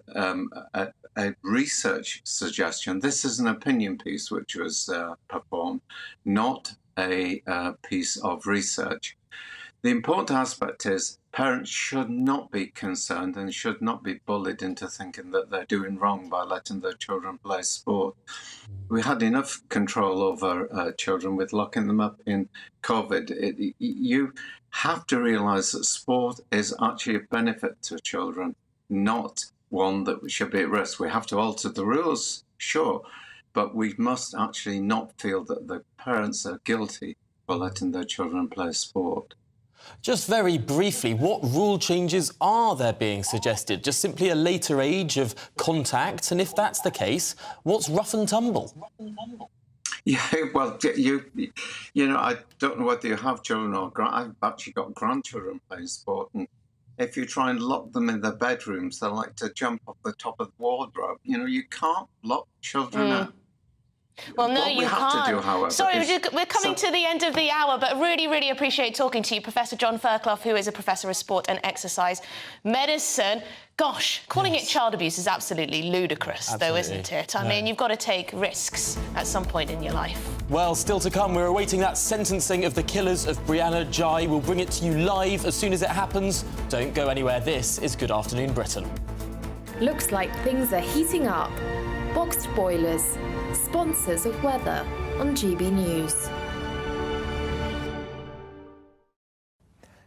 a research suggestion. This is an opinion piece which was performed, not a piece of research. The important aspect is parents should not be concerned and should not be bullied into thinking that they're doing wrong by letting their children play sport. We had enough control over children with locking them up in COVID. You have to realise that sport is actually a benefit to children, not one that should be at risk. We have to alter the rules, sure, but we must actually not feel that the parents are guilty for letting their children play sport. Just very briefly, what rule changes are there being suggested? Just simply a later age of contact? And if that's the case, what's rough and tumble? Yeah, well, you know, I don't know whether you have children or I've actually got grandchildren playing sport, and if you try and lock them in their bedrooms, they like to jump off the top of the wardrobe. You know, you can't lock children up. Well, no, What we you have can't. to do, however, Sorry, is we're coming to the end of the hour, but really appreciate talking to you, Professor John Fairclough, who is a Professor of Sport and Exercise Medicine. Gosh, calling it child abuse is absolutely ludicrous, though, isn't it? I mean, you've got to take risks at some point in your life. Well, still to come, we're awaiting that sentencing of the killers of Brianna Ghey. We'll bring it to you live as soon as it happens. Don't go anywhere. This is Good Afternoon Britain. Looks like things are heating up. Boxed boilers, sponsors of weather on GB News.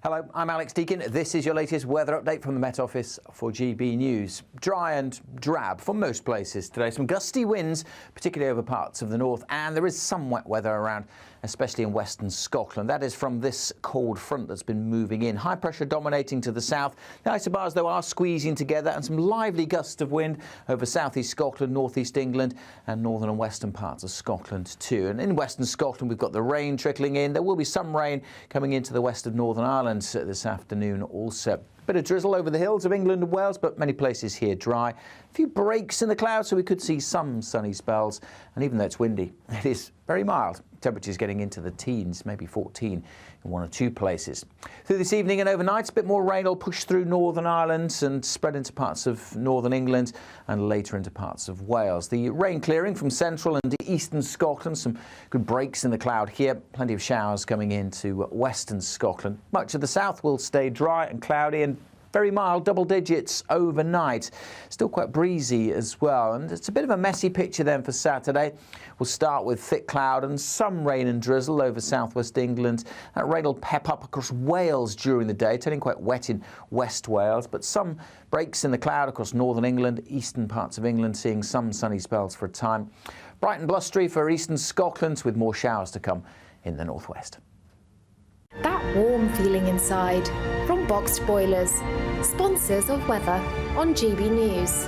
Hello, I'm Alex Deakin. This is your latest weather update from the Met Office for GB News. Dry and drab for most places today. Some gusty winds, particularly over parts of the north, and there is some wet weather around, especially in western Scotland. That is from this cold front that's been moving in. High pressure dominating to the south. The isobars, though, are squeezing together, and some lively gusts of wind over southeast Scotland, northeast England, and northern and western parts of Scotland too. And in western Scotland, we've got the rain trickling in. There will be some rain coming into the west of Northern Ireland this afternoon also. Bit of drizzle over the hills of England and Wales, but many places here dry. A few breaks in the clouds, so we could see some sunny spells. And even though it's windy, it is very mild. Temperatures getting into the teens, maybe 14 in one or two places. Through this evening and overnight, a bit more rain will push through Northern Ireland and spread into parts of northern England and later into parts of Wales. The rain clearing from central and eastern Scotland. Some good breaks in the cloud here. Plenty of showers coming into western Scotland. Much of the south will stay dry and cloudy and very mild, double digits overnight. Still quite breezy as well. And it's a bit of a messy picture then for Saturday. We'll start with thick cloud and some rain and drizzle over southwest England. That rain will pep up across Wales during the day, turning quite wet in West Wales, but some breaks in the cloud across northern England, eastern parts of England, seeing some sunny spells for a time. Bright and blustery for eastern Scotland, with more showers to come in the northwest. That warm feeling inside from Boxed Boilers, sponsors of weather on GB News.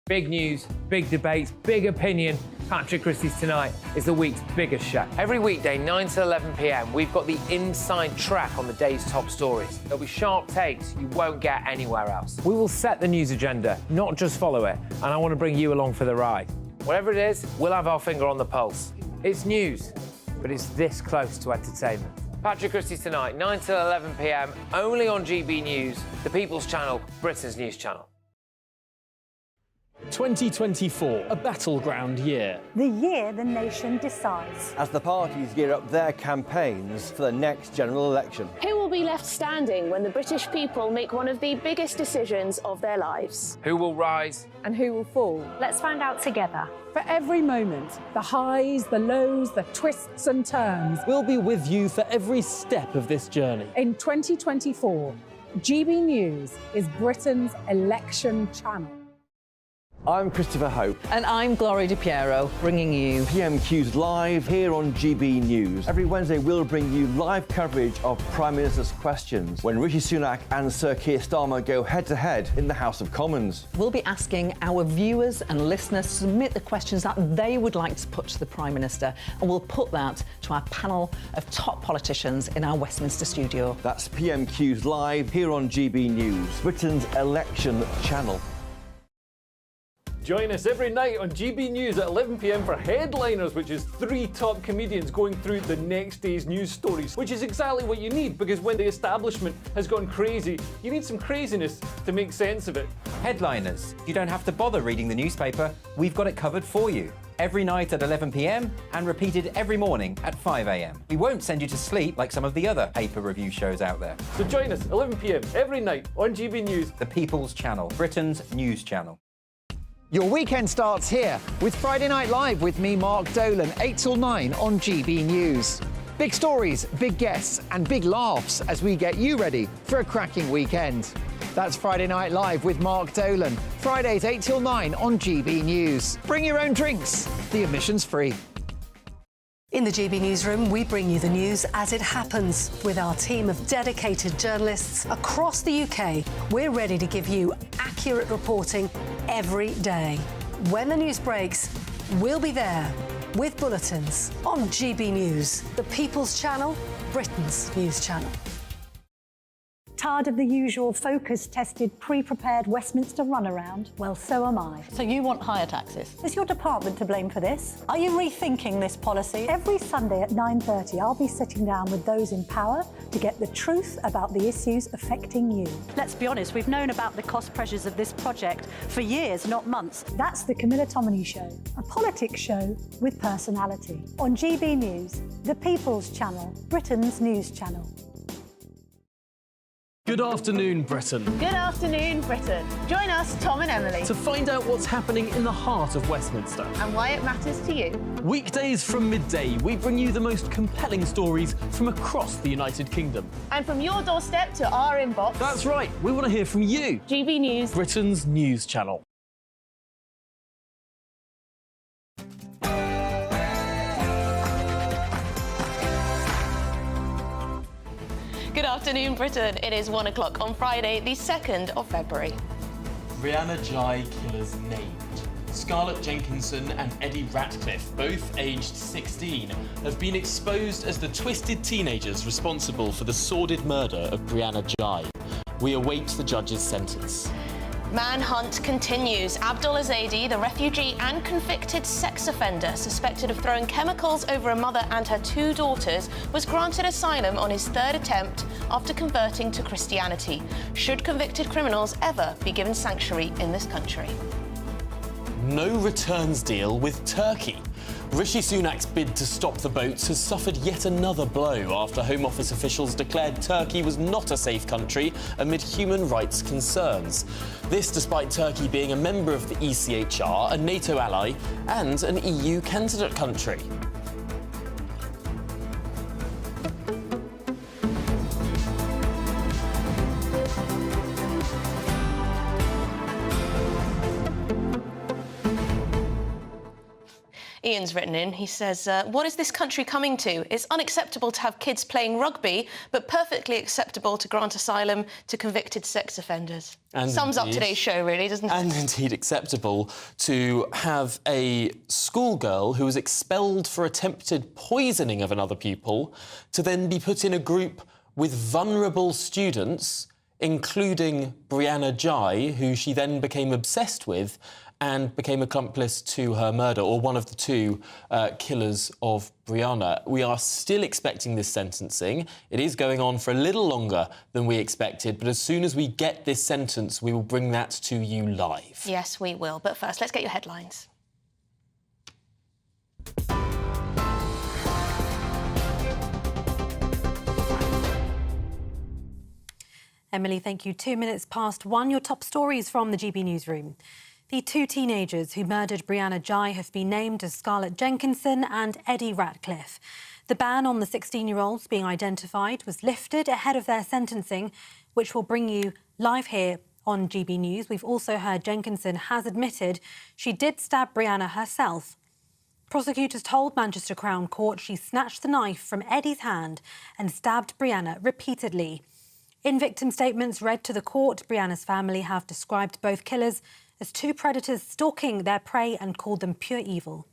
Big news, big debates, big opinion. Patrick Christie's Tonight is the week's biggest show. Every weekday, 9 to 11 p.m, we've got the inside track on the day's top stories. There'll be sharp takes you won't get anywhere else. We will set the news agenda, not just follow it, and I want to bring you along for the ride. Whatever it is, we'll have our finger on the pulse. It's news, but it's this close to entertainment. Patrick Christie's Tonight, 9 to 11 p.m, only on GB News, the People's Channel, Britain's news channel. 2024, a battleground year. The year the nation decides. As the parties gear up their campaigns for the next general election. Who will be left standing when the British people make one of the biggest decisions of their lives? Who will rise? And who will fall? Let's find out together. For every moment, the highs, the lows, the twists and turns. We'll be with you for every step of this journey. In 2024, GB News is Britain's election channel. I'm Christopher Hope. And I'm Gloria Di Piero, bringing you PMQ's Live here on GB News. Every Wednesday, we'll bring you live coverage of Prime Minister's questions when Rishi Sunak and Sir Keir Starmer go head-to-head in the House of Commons. We'll be asking our viewers and listeners to submit the questions that they would like to put to the Prime Minister, and we'll put that to our panel of top politicians in our Westminster studio. That's PMQ's Live here on GB News, Britain's election channel. Join us every night on GB News at 11 p.m. for Headliners, which is 3 top comedians going through the next day's news stories, which is exactly what you need, because when the establishment has gone crazy, you need some craziness to make sense of it. Headliners. You don't have to bother reading the newspaper. We've got it covered for you. Every night at 11 p.m. and repeated every morning at 5 a.m. We won't send you to sleep like some of the other paper review shows out there. So join us 11 p.m. every night on GB News, the People's Channel, Britain's news channel. Your weekend starts here with Friday Night Live with me, Mark Dolan, 8 till 9 on GB News. Big stories, big guests and big laughs as we get you ready for a cracking weekend. That's Friday Night Live with Mark Dolan, Fridays 8 till 9 on GB News. Bring your own drinks, the admission's free. In the GB Newsroom, we bring you the news as it happens. With our team of dedicated journalists across the UK, we're ready to give you accurate reporting every day. When the news breaks, we'll be there with bulletins on GB News, the People's Channel, Britain's news channel. Tired of the usual focus-tested, pre-prepared Westminster runaround? Well, so am I. So you want higher taxes? Is your department to blame for this? Are you rethinking this policy? Every Sunday at 9:30, I'll be sitting down with those in power to get the truth about the issues affecting you. Let's be honest, we've known about the cost pressures of this project for years, not months. That's the Camilla Tominey Show, a politics show with personality. On GB News, the People's Channel, Britain's news channel. Good afternoon, Britain. Good afternoon, Britain. Join us, Tom and Emily, To find out what's happening in the heart of Westminster. and why it matters to you. Weekdays from midday, we bring you the most compelling stories from across the United Kingdom. And from your doorstep to our inbox. That's right, we want to hear from you. GB News, Britain's news channel. Good afternoon, Britain. It is 1 o'clock on Friday, the 2nd of February. Brianna Ghey killers named. Scarlett Jenkinson and Eddie Ratcliffe, both aged 16, have been exposed as the twisted teenagers responsible for the sordid murder of Brianna Ghey. We await the judge's sentence. Manhunt continues. Abdul Ezedi, the refugee and convicted sex offender suspected of throwing chemicals over a mother and her 2 daughters, was granted asylum on his 3rd attempt after converting to Christianity. Should convicted criminals ever be given sanctuary in this country? No returns deal with Turkey. Rishi Sunak's bid to stop the boats has suffered yet another blow after Home Office officials declared Turkey was not a safe country amid human rights concerns. This despite Turkey being a member of the ECHR, a NATO ally, and an EU candidate country. Ian's written in. He says, what is this country coming to? It's unacceptable to have kids playing rugby, but perfectly acceptable to grant asylum to convicted sex offenders. And Sums up indeed- today's show, really, doesn't it? And indeed acceptable to have a schoolgirl who was expelled for attempted poisoning of another pupil to then be put in a group with vulnerable students, including Brianna Ghey, who she then became obsessed with and became accomplice to her murder, or one of the 2 killers of Brianna. We are still expecting this sentencing. It is going on for a little longer than we expected, but as soon as we get this sentence, we will bring that to you live. Yes, we will. But first, let's get your headlines. Emily, thank you. 2 minutes past 1. Your top stories from the GB Newsroom. The 2 teenagers who murdered Brianna Ghey have been named as Scarlett Jenkinson and Eddie Ratcliffe. The ban on the 16-year-olds being identified was lifted ahead of their sentencing, which will bring you live here on GB News. We've also heard Jenkinson has admitted she did stab Brianna herself. Prosecutors told Manchester Crown Court she snatched the knife from Eddie's hand and stabbed Brianna repeatedly. In victim statements read to the court, Brianna's family have described both killers as 2 predators stalking their prey and called them pure evil.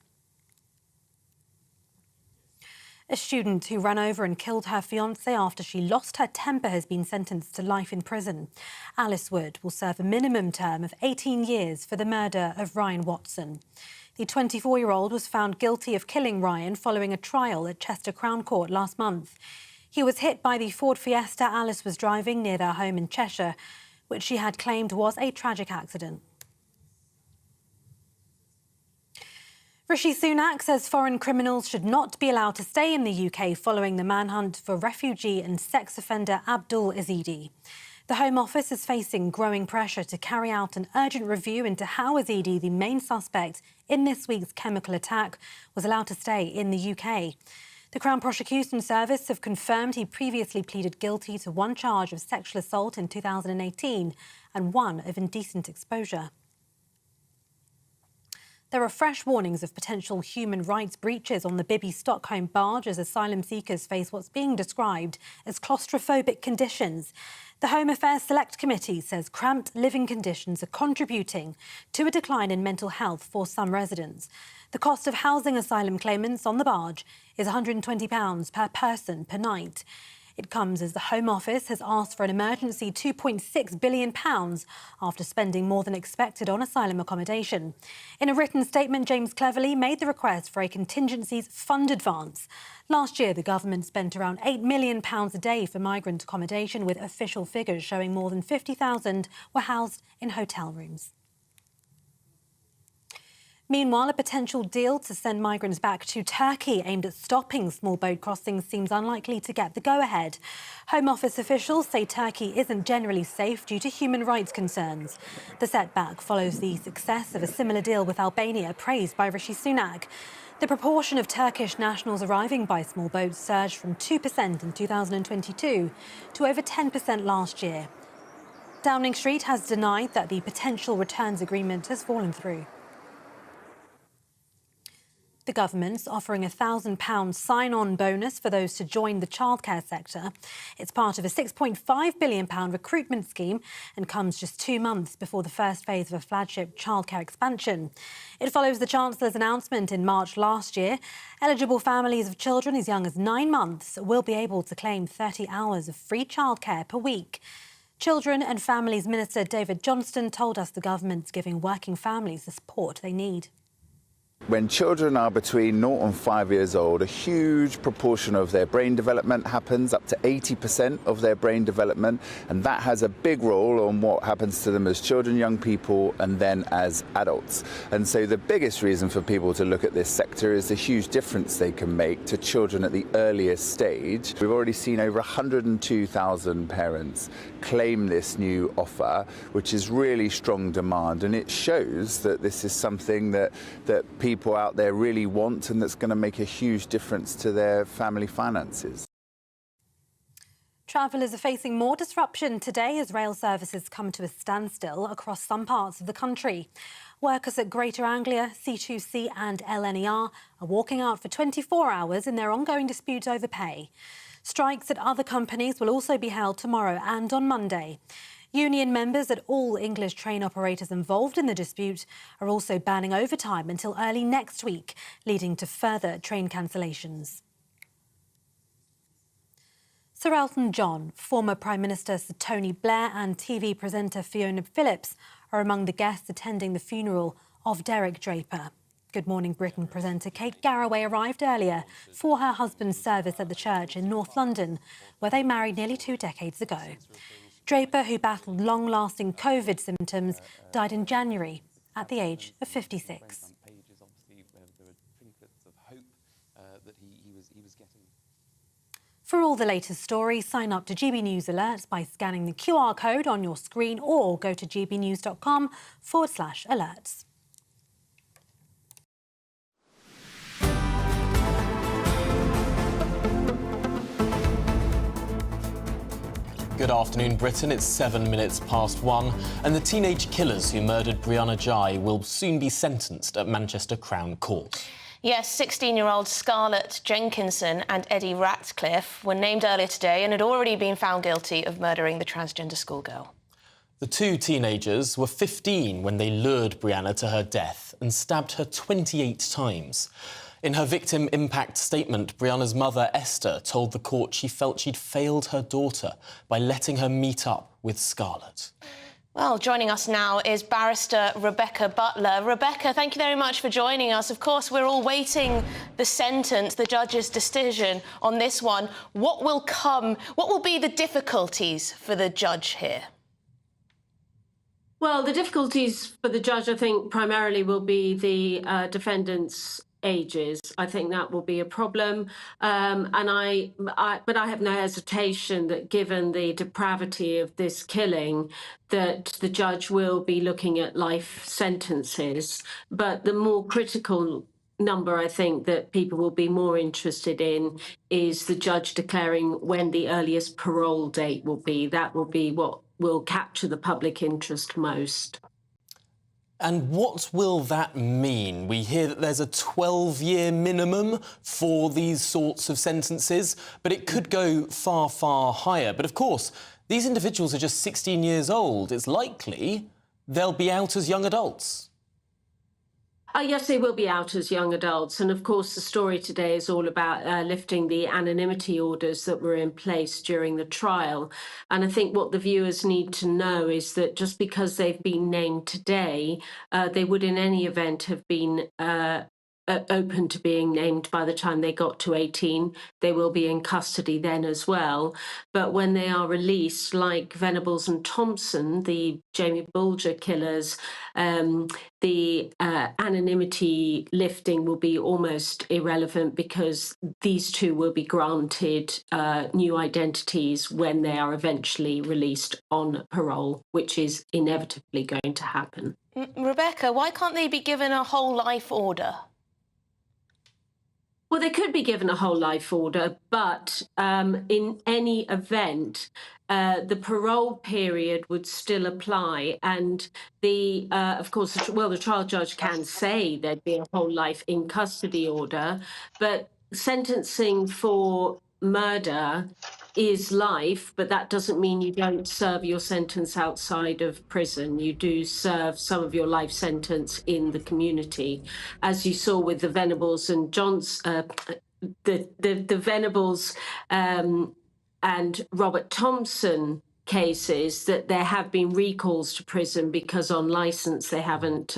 A student who ran over and killed her fiancé after she lost her temper has been sentenced to life in prison. Alice Wood will serve a minimum term of 18 years for the murder of Ryan Watson. The 24-year-old was found guilty of killing Ryan following a trial at Chester Crown Court last month. He was hit by the Ford Fiesta Alice was driving near their home in Cheshire, which she had claimed was a tragic accident. Rishi Sunak says foreign criminals should not be allowed to stay in the UK following the manhunt for refugee and sex offender Abdul Ezedi. The Home Office is facing growing pressure to carry out an urgent review into how Ezedi, the main suspect in this week's chemical attack, was allowed to stay in the UK. The Crown Prosecution Service have confirmed he previously pleaded guilty to 1 charge of sexual assault in 2018 and 1 of indecent exposure. There are fresh warnings of potential human rights breaches on the Bibby Stockholm barge as asylum seekers face what's being described as claustrophobic conditions. The Home Affairs Select Committee says cramped living conditions are contributing to a decline in mental health for some residents. The cost of housing asylum claimants on the barge is £120 per person per night. It comes as the Home Office has asked for an emergency £2.6 billion after spending more than expected on asylum accommodation. In a written statement, James Cleverly made the request for a contingencies fund advance. Last year, the government spent around £8 million a day for migrant accommodation, with official figures showing more than 50,000 were housed in hotel rooms. Meanwhile, a potential deal to send migrants back to Turkey aimed at stopping small boat crossings seems unlikely to get the go-ahead. Home Office officials say Turkey isn't generally safe due to human rights concerns. The setback follows the success of a similar deal with Albania, praised by Rishi Sunak. The proportion of Turkish nationals arriving by small boats surged from 2% in 2022 to over 10% last year. Downing Street has denied that the potential returns agreement has fallen through. The government's offering a £1,000 sign-on bonus for those to join the childcare sector. It's part of a £6.5 billion recruitment scheme and comes just 2 months before the first phase of a flagship childcare expansion. It follows the Chancellor's announcement in March last year. Eligible families of children as young as 9 months will be able to claim 30 hours of free childcare per week. Children and Families Minister David Johnston told us the government's giving working families the support they need. When children are between 0 and 5 years old, a huge proportion of their brain development happens, up to 80% of their brain development, and that has a big role on what happens to them as children, young people, and then as adults. And so the biggest reason for people to look at this sector is the huge difference they can make to children at the earliest stage. We've already seen over 102,000 parents claim this new offer, which is really strong demand, and it shows that this is something that people out there really want and that's going to make a huge difference to their family finances. Travellers are facing more disruption today as rail services come to a standstill across some parts of the country. Workers at Greater Anglia, C2C and LNER are walking out for 24 hours in their ongoing dispute over pay. Strikes at other companies will also be held tomorrow and on Monday. Union members at all English train operators involved in the dispute are also banning overtime until early next week, leading to further train cancellations. Sir Elton John, former Prime Minister Sir Tony Blair and TV presenter Fiona Phillips are among the guests attending the funeral of Derek Draper. Good Morning Britain presenter Kate Garraway arrived earlier for her husband's service at the church in North London, where they married nearly 2 decades ago. Draper, who battled long-lasting COVID symptoms, died in January at the age of 56. For all the latest stories, sign up to GB News Alerts by scanning the QR code on your screen or go to gbnews.com/alerts. Good afternoon, Britain. It's 7 minutes past 1, and the teenage killers who murdered Brianna Ghey will soon be sentenced at Manchester Crown Court. Yes, 16-year-old Scarlett Jenkinson and Eddie Ratcliffe were named earlier today and had already been found guilty of murdering the transgender schoolgirl. The two teenagers were 15 when they lured Brianna to her death and stabbed her 28 times. In her victim impact statement, Brianna's mother, Esther, told the court she felt she'd failed her daughter by letting her meet up with Scarlett. Well, joining us now is barrister Rebecca Butler. Rebecca, thank you very much for joining us. Of course, we're all waiting the sentence, the judge's decision on this one. What will be the difficulties for the judge here? Well, the difficulties for the judge, I think, primarily will be the defendant's ages. I think that will be a problem, but I have no hesitation that given the depravity of this killing, that the judge will be looking at life sentences. But the more critical number I think that people will be more interested in is the judge declaring when the earliest parole date will be. That will be what will capture the public interest most. And what will that mean? We hear that there's a 12-year minimum for these sorts of sentences, but it could go far, far higher. But of course, these individuals are just 16 years old. It's likely they'll be out as young adults. Yes, they will be out as young adults. And of course, the story today is all about lifting the anonymity orders that were in place during the trial. And I think what the viewers need to know is that just because they've been named today, they would in any event have been open to being named by the time they got to 18. They will be in custody then as well. But when they are released, like Venables and Thompson, the Jamie Bulger killers, the anonymity lifting will be almost irrelevant because these two will be granted new identities when they are eventually released on parole, which is inevitably going to happen. Rebecca, why can't they be given a whole life order? Well, they could be given a whole life order, but in any event, the parole period would still apply. And of course, the trial judge can say there'd be a whole life in custody order, but sentencing for murder is life, but that doesn't mean you don't serve your sentence outside of prison. You do serve some of your life sentence in the community, as you saw with the Venables and the Venables and Robert Thompson cases, that there have been recalls to prison because on licence they haven't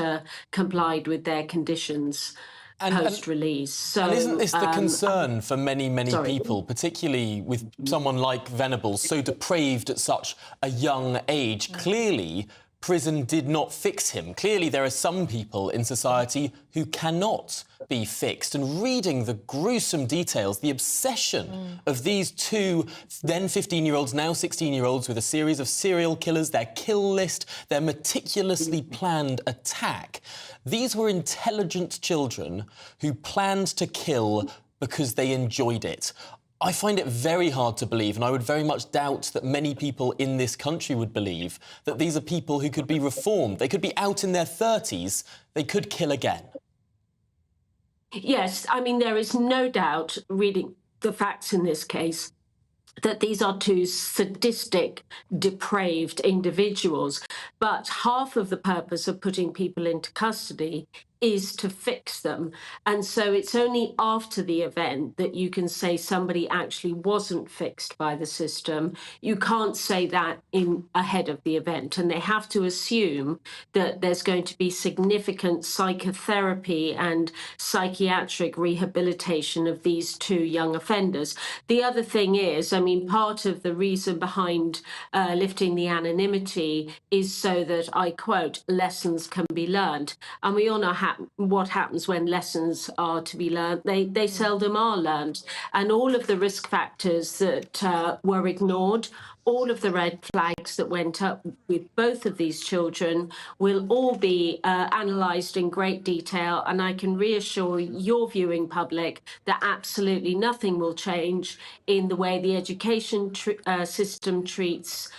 complied with their conditions. Post-release. So, and isn't this the concern for many people, particularly with someone like Venables, so depraved at such a young age? Clearly, prison did not fix him. Clearly, there are some people in society who cannot be fixed. And reading the gruesome details, the obsession of these two then 15-year-olds, now 16-year-olds, with a series of serial killers, their kill list, their meticulously planned attack. These were intelligent children who planned to kill because they enjoyed it. I find it very hard to believe, and I would very much doubt that many people in this country would believe, that these are people who could be reformed. They could be out in their 30s. They could kill again. Yes, I mean, there is no doubt, reading the facts in this case, that these are two sadistic, depraved individuals. But half of the purpose of putting people into custody is to fix them. And so it's only after the event that you can say somebody actually wasn't fixed by the system. You can't say that ahead of the event. And they have to assume that there's going to be significant psychotherapy and psychiatric rehabilitation of these two young offenders. The other thing is, I mean, part of the reason behind lifting the anonymity is so that, I quote, lessons can be learned. And we all know what happens when lessons are to be learned. They seldom are learned. And all of the risk factors that were ignored, all of the red flags that went up with both of these children will all be analysed in great detail. And I can reassure your viewing public that absolutely nothing will change in the way the education system treats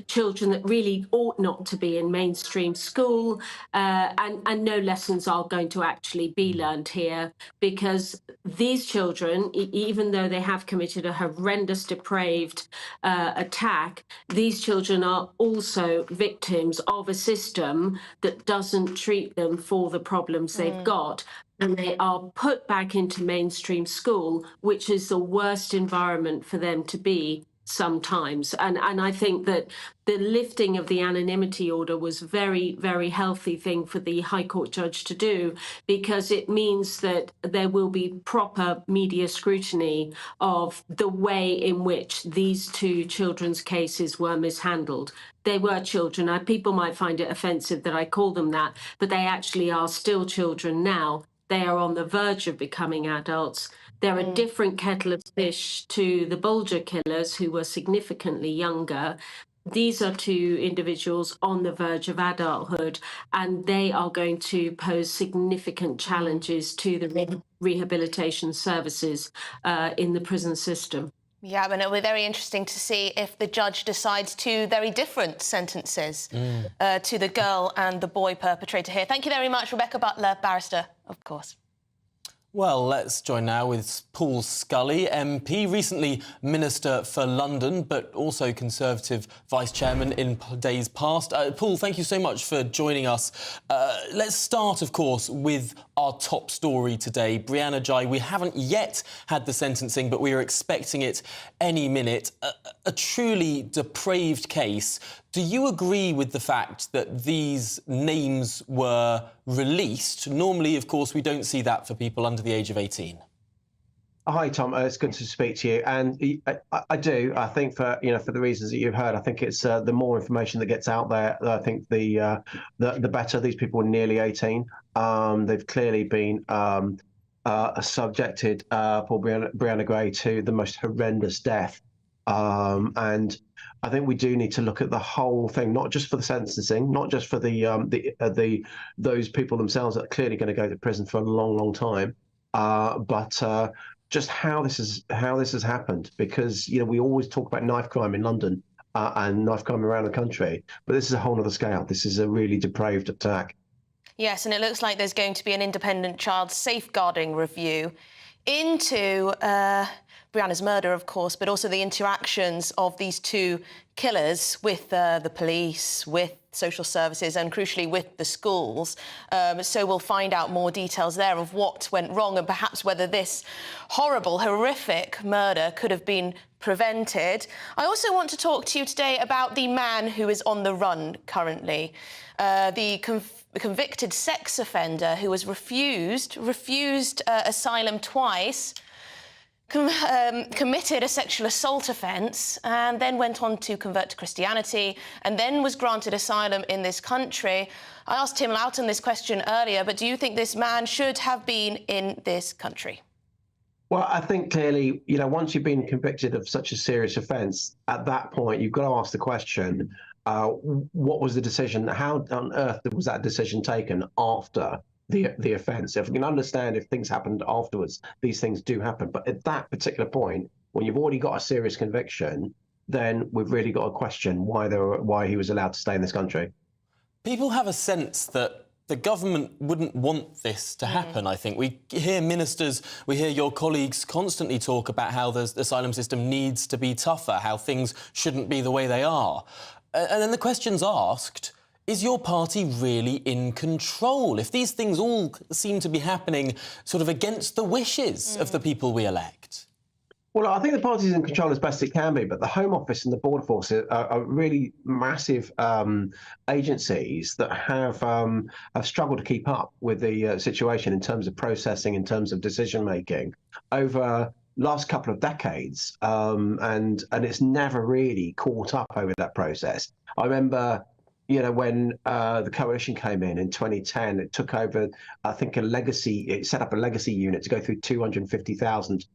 children that really ought not to be in mainstream school, and no lessons are going to actually be learned here, because these children, even though they have committed a horrendous, depraved attack, these children are also victims of a system that doesn't treat them for the problems they've got. And they are put back into mainstream school, which is the worst environment for them to be sometimes. And I think that the lifting of the anonymity order was very, very healthy thing for the High Court judge to do, because it means that there will be proper media scrutiny of the way in which these two children's cases were mishandled. They were children. People might find it offensive that I call them that, but they actually are still children now. They are on the verge of becoming adults. They're a different kettle of fish to the Bulger killers, who were significantly younger. These are two individuals on the verge of adulthood, and they are going to pose significant challenges to the rehabilitation services in the prison system. Yeah, and it'll be very interesting to see if the judge decides two very different sentences to the girl and the boy perpetrator here. Thank you very much, Rebecca Butler, barrister, of course. Well, let's join now with Paul Scully, MP, recently Minister for London, but also Conservative Vice Chairman in days past. Paul, thank you so much for joining us. Let's start, of course, with our top story today. Brianna Ghey, we haven't yet had the sentencing, but we are expecting it any minute. A truly depraved case. Do you agree with the fact that these names were released? Normally, of course, we don't see that for people under the age of 18. Hi, Tom. It's good to speak to you. And I do. I think for the reasons that you've heard, I think it's the more information that gets out there. I think the better. These people were nearly 18. They've clearly been subjected, Paul Brianna Gray, to the most horrendous death. And I think we do need to look at the whole thing, not just for the sentencing, not just for those people themselves that are clearly going to go to prison for a long, long time, but just how this has happened. Because we always talk about knife crime in London and knife crime around the country, but this is a whole other scale. This is a really depraved attack. Yes, and it looks like there's going to be an independent child safeguarding review into Brianna's murder, of course, but also the interactions of these two killers with the police, with social services and, crucially, with the schools. So we'll find out more details there of what went wrong and perhaps whether this horrible, horrific murder could have been prevented. I also want to talk to you today about the man who is on the run currently, the convicted sex offender who was refused asylum twice, committed a sexual assault offence and then went on to convert to Christianity and then was granted asylum in this country. I asked Tim Loughton this question earlier, but do you think this man should have been in this country? Well, I think clearly, once you've been convicted of such a serious offence, at that point, you've got to ask the question, what was the decision? How on earth was that decision taken after the offence? If we can understand if things happened afterwards, these things do happen. But at that particular point, when you've already got a serious conviction, then we've really got to question why he was allowed to stay in this country. People have a sense that the government wouldn't want this to happen, I think. We hear ministers, we hear your colleagues constantly talk about how the asylum system needs to be tougher, how things shouldn't be the way they are. And then the question's asked, is your party really in control if these things all seem to be happening sort of against the wishes of the people we elect? Well, I think the party's in control as best it can be, but the Home Office and the Border Force are really massive agencies that have struggled to keep up with the situation in terms of processing, in terms of decision-making over last couple of decades, and it's never really caught up over that process. I remember when the coalition came in 2010, it took over, I think, it set up a legacy unit to go through 250,000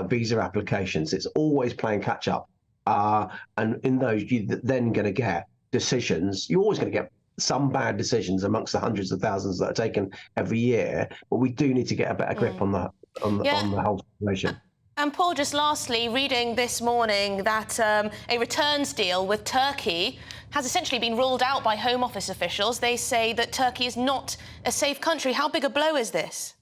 visa applications. It's always playing catch up. And in those, you're then going to get decisions. You're always going to get some bad decisions amongst the hundreds of thousands that are taken every year. But we do need to get a better grip on the whole situation. And Paul, just lastly, reading this morning that a returns deal with Turkey has essentially been ruled out by Home Office officials. They say that Turkey is not a safe country. How big a blow is this?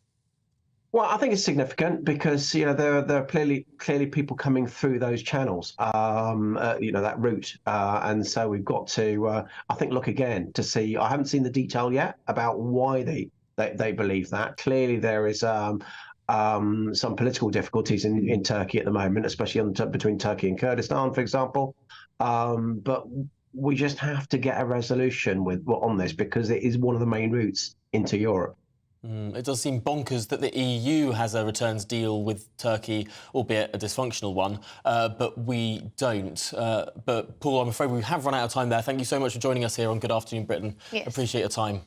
Well, I think it's significant because there are clearly people coming through those channels, that route, and so we've got to I think look again to see. I haven't seen the detail yet about why they believe that. Clearly, there is some political difficulties in Turkey at the moment, especially between Turkey and Kurdistan, for example. But we just have to get a resolution on this because it is one of the main routes into Europe. It does seem bonkers that the EU has a returns deal with Turkey, albeit a dysfunctional one, but we don't. But, Paul, I'm afraid we have run out of time there. Thank you so much for joining us here on Good Afternoon Britain. Yes. Appreciate your time.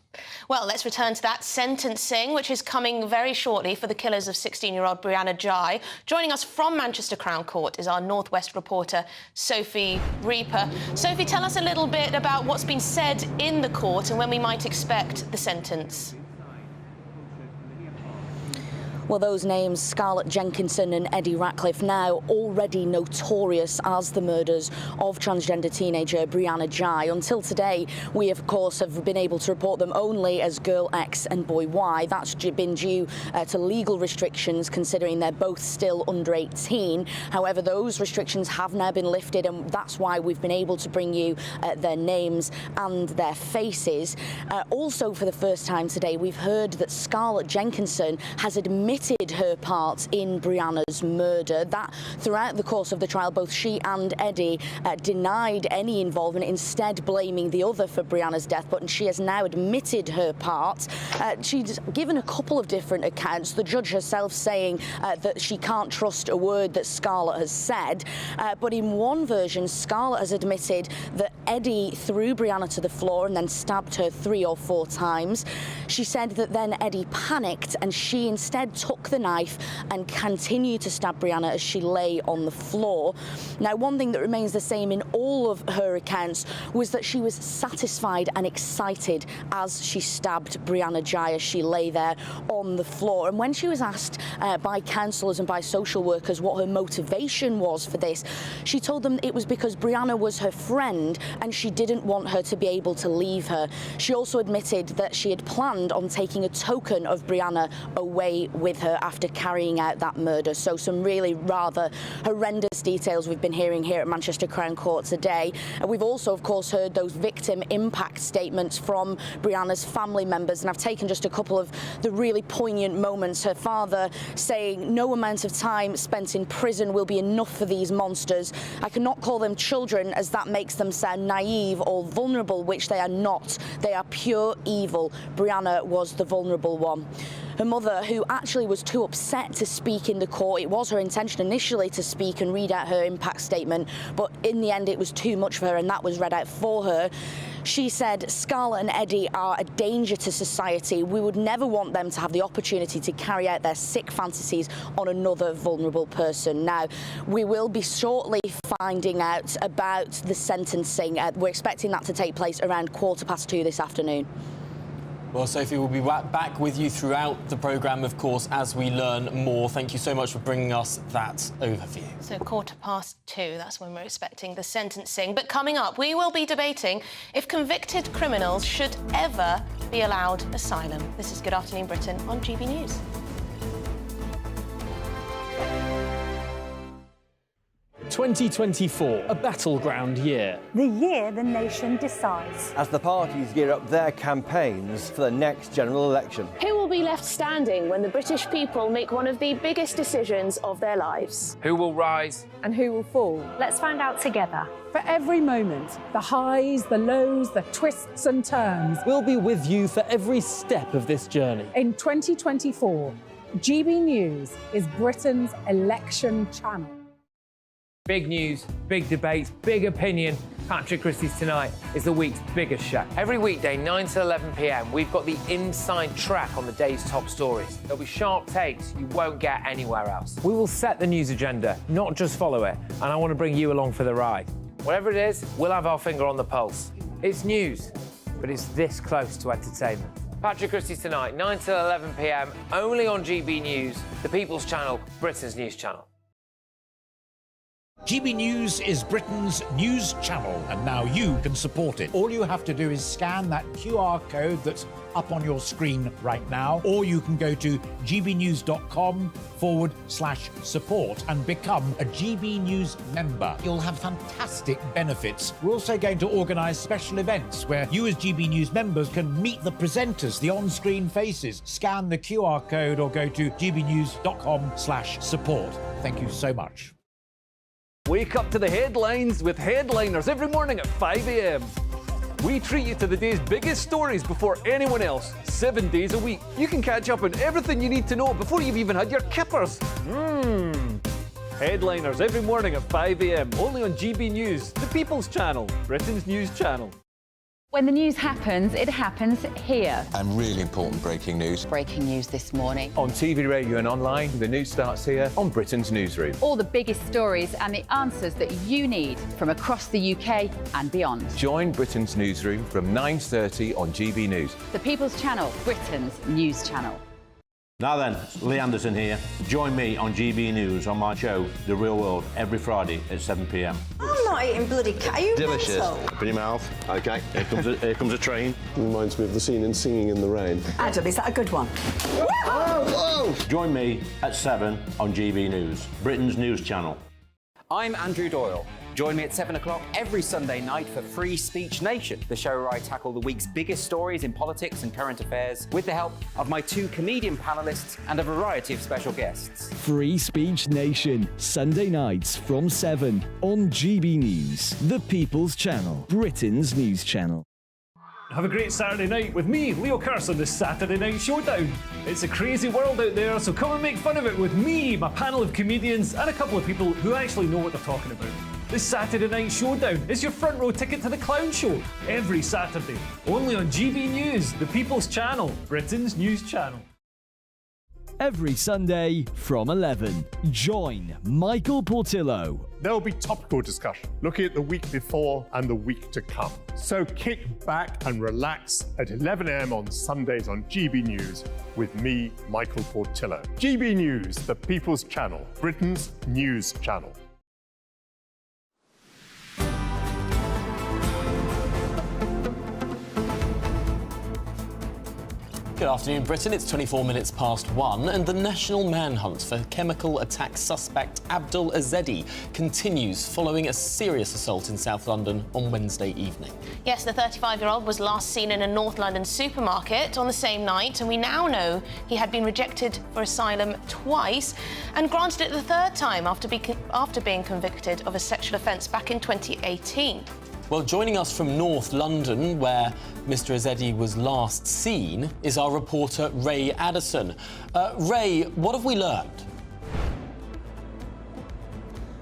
Well, let's return to that sentencing, which is coming very shortly for the killers of 16-year-old Brianna Ghey. Joining us from Manchester Crown Court is our North West reporter, Sophie Reaper. Sophie, tell us a little bit about what's been said in the court and when we might expect the sentence. Well, those names, Scarlett Jenkinson and Eddie Ratcliffe, now already notorious as the murders of transgender teenager Brianna Ghey. Until today, we, of course, have been able to report them only as Girl X and Boy Y. That's been due to legal restrictions, considering they're both still under 18. However, those restrictions have now been lifted, and that's why we've been able to bring you their names and their faces. Also, for the first time today, we've heard that Scarlett Jenkinson has admitted admitted her part in Brianna's murder. That throughout the course of the trial, both she and Eddie denied any involvement, instead blaming the other for Brianna's death, but she has now admitted her part. She's given a couple of different accounts, the judge herself saying that she can't trust a word that Scarlett has said, but in one version, Scarlett has admitted that Eddie threw Brianna to the floor and then stabbed her 3 or 4 times. She said that then Eddie panicked and she instead took the knife and continued to stab Brianna as she lay on the floor. Now, one thing that remains the same in all of her accounts was that she was satisfied and excited as she stabbed Brianna Jai as she lay there on the floor. And when she was asked by counsellors and by social workers what her motivation was for this, she told them it was because Brianna was her friend and she didn't want her to be able to leave her. She also admitted that she had planned on taking a token of Brianna away with her after carrying out that murder. So some really rather horrendous details we've been hearing here at Manchester Crown Court today. And we've also, of course, heard those victim impact statements from Brianna's family members, and I've taken just a couple of the really poignant moments. Her father saying, "No amount of time spent in prison will be enough for these monsters. I cannot call them children as that makes them sound naive or vulnerable, which they are not. They are pure evil. Brianna was the vulnerable one." Her mother, who actually was too upset to speak in the court, it was her intention initially to speak and read out her impact statement, but in the end it was too much for her and that was read out for her. She said, "Scarlett and Eddie are a danger to society. We would never want them to have the opportunity to carry out their sick fantasies on another vulnerable person." Now, we will be shortly finding out about the sentencing. We're expecting that to take place around 2:15 this afternoon. Well, Sophie, we'll be back with you throughout the programme, of course, as we learn more. Thank you so much for bringing us that overview. So 2:15, that's when we're expecting the sentencing. But coming up, we will be debating if convicted criminals should ever be allowed asylum. This is Good Afternoon Britain on GB News. ...2024, a battleground year. The year the nation decides. As the parties gear up their campaigns for the next general election. Who will be left standing when the British people make one of the biggest decisions of their lives? Who will rise? And who will fall? Let's find out together. For every moment, the highs, the lows, the twists and turns. We'll be with you for every step of this journey. In 2024, GB News is Britain's election channel. Big news, big debates, big opinion. Patrick Christie's Tonight is the week's biggest show. Every weekday, 9 to 11 p.m, we've got the inside track on the day's top stories. There'll be sharp takes you won't get anywhere else. We will set the news agenda, not just follow it, and I want to bring you along for the ride. Whatever it is, we'll have our finger on the pulse. It's news, but it's this close to entertainment. Patrick Christie's Tonight, 9 to 11 p.m, only on GB News, the People's Channel, Britain's news channel. GB News is Britain's news channel, and now you can support it. All you have to do is scan that QR code that's up on your screen right now, or you can go to gbnews.com/support and become a GB News member. You'll have fantastic benefits. We're also going to organise special events where you as GB News members can meet the presenters, the on-screen faces. Scan the QR code or go to gbnews.com/support. Thank you so much. Wake up to the headlines with Headliners every morning at 5 a.m. We treat you to the day's biggest stories before anyone else, 7 days a week. You can catch up on everything you need to know before you've even had your kippers. Headliners every morning at 5 a.m, only on GB News, the People's Channel, Britain's news channel. When the news happens, it happens here. And really important breaking news. Breaking news this morning. On TV, radio and online, the news starts here on Britain's Newsroom. All the biggest stories and the answers that you need from across the UK and beyond. Join Britain's Newsroom from 9:30 on GB News. The People's Channel, Britain's news channel. Now then, Lee Anderson here. Join me on GB News on my show, The Real World, every Friday at 7 p.m. I'm not eating bloody cat. Are you Delicious. mental? Open your mouth. OK, here comes a train. Reminds me of the scene in Singing in the Rain. Adam, is that a good one? Whoa! Join me at 7 on GB News, Britain's news channel. I'm Andrew Doyle. Join me at 7 o'clock every Sunday night for Free Speech Nation, the show where I tackle the week's biggest stories in politics and current affairs with the help of my 2 comedian panellists and a variety of special guests. Free Speech Nation, Sunday nights from 7 on GB News, the People's Channel, Britain's news channel. Have a great Saturday night with me, Leo Curse, on the Saturday Night Showdown. It's a crazy world out there, so come and make fun of it with me, my panel of comedians, and a couple of people who actually know what they're talking about. This Saturday Night Showdown is your front row ticket to the clown show every Saturday, only on GB News, the People's Channel, Britain's news channel. Every Sunday from 11, join Michael Portillo. There will be topical discussion, looking at the week before and the week to come. So kick back and relax at 11 a.m. on Sundays on GB News with me, Michael Portillo. GB News, the People's Channel, Britain's news channel. Good afternoon, Britain. It's 24 minutes past 1, and the national manhunt for chemical attack suspect Abdul Ezedi continues following a serious assault in South London on Wednesday evening. Yes, the 35-year-old was last seen in a North London supermarket on the same night, and we now know he had been rejected for asylum twice and granted it the third time after being convicted of a sexual offence back in 2018. Well, joining us from North London, where Mr. Ezedi was last seen, is our reporter Ray Addison. Ray, what have we learned?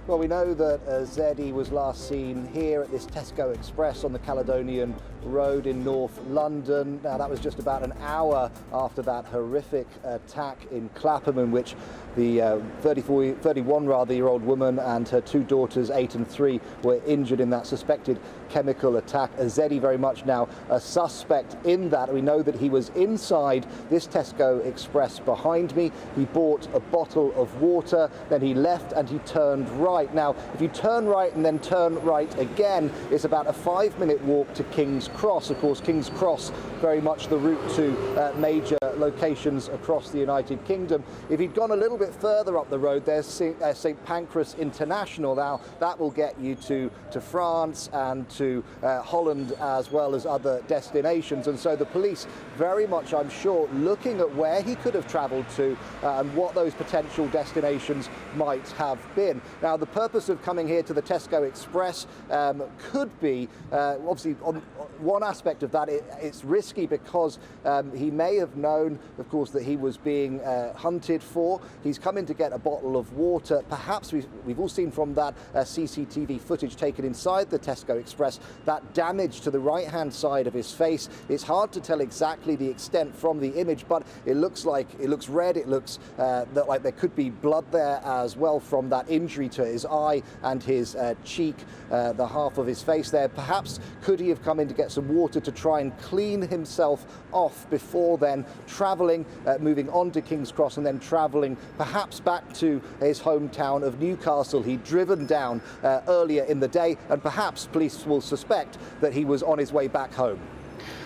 Well, we know that Ezedi was last seen here at this Tesco Express on the Caledonian Road in North London. Now, that was just about an hour after that horrific attack in Clapham, in which the 31-year-old woman and her 2 daughters, 8 and 3, were injured in that suspected chemical attack. Ezedi very much now a suspect in that. We know that he was inside this Tesco Express behind me. He bought a bottle of water, then he left and he turned right. Now, if you turn right and then turn right again, it's about a 5-minute walk to King's Cross. Of course, King's Cross, very much the route to major locations across the United Kingdom. If he'd gone a little bit further up the road, there's St Pancras International. Now, that will get you to France and to Holland, as well as other destinations. And so the police very much, I'm sure, looking at where he could have travelled to and what those potential destinations might have been. Now, the purpose of coming here to the Tesco Express could be, obviously, on one aspect of that, it's risky because he may have known, of course, that he was being hunted for. He's come in to get a bottle of water. Perhaps we've all seen from that CCTV footage taken inside the Tesco Express that damage to the right-hand side of his face. It's hard to tell exactly the extent from the image, but it looks red. It looks like there could be blood there as well from that injury to his eye and his cheek, the half of his face there. Perhaps could he have come in to get some water to try and clean himself off before then travelling, moving on to King's Cross and then travelling perhaps back to his hometown of Newcastle. He'd driven down earlier in the day, and perhaps police will suspect that he was on his way back home.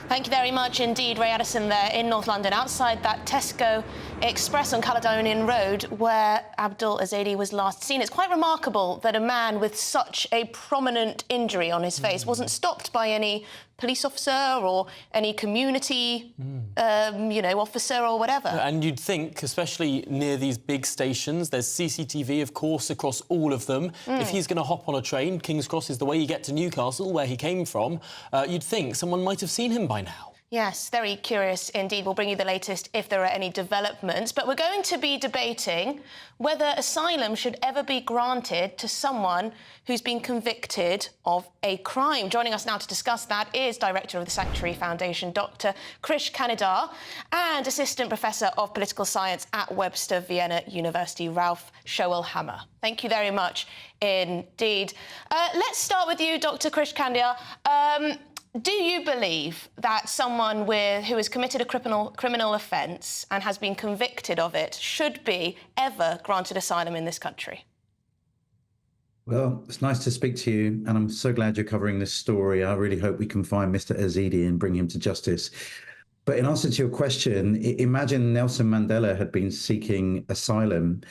Thank you very much indeed, Ray Addison, there in North London, outside that Tesco Express on Caledonian Road, where Abdul Ezedi was last seen. It's quite remarkable that a man with such a prominent injury on his face wasn't stopped by any police officer or any community, officer or whatever. And you'd think, especially near these big stations, there's CCTV, of course, across all of them. If he's going to hop on a train, King's Cross is the way you get to Newcastle, where he came from, you'd think someone might have seen him by now. Yes, very curious indeed. We'll bring you the latest if there are any developments. But we're going to be debating whether asylum should ever be granted to someone who's been convicted of a crime. Joining us now to discuss that is Director of the Sanctuary Foundation, Dr. Krish Kanidar, and Assistant Professor of Political Science at Webster Vienna University, Ralph Schoelhammer. Thank you very much indeed. Let's start with you, Dr. Krish Kanidar. Do you believe that someone who has committed a criminal offence and has been convicted of it should be ever granted asylum in this country? Well, it's nice to speak to you, and I'm so glad you're covering this story. I really hope we can find Mr. Ezedi and bring him to justice. But in answer to your question, imagine Nelson Mandela had been seeking asylum.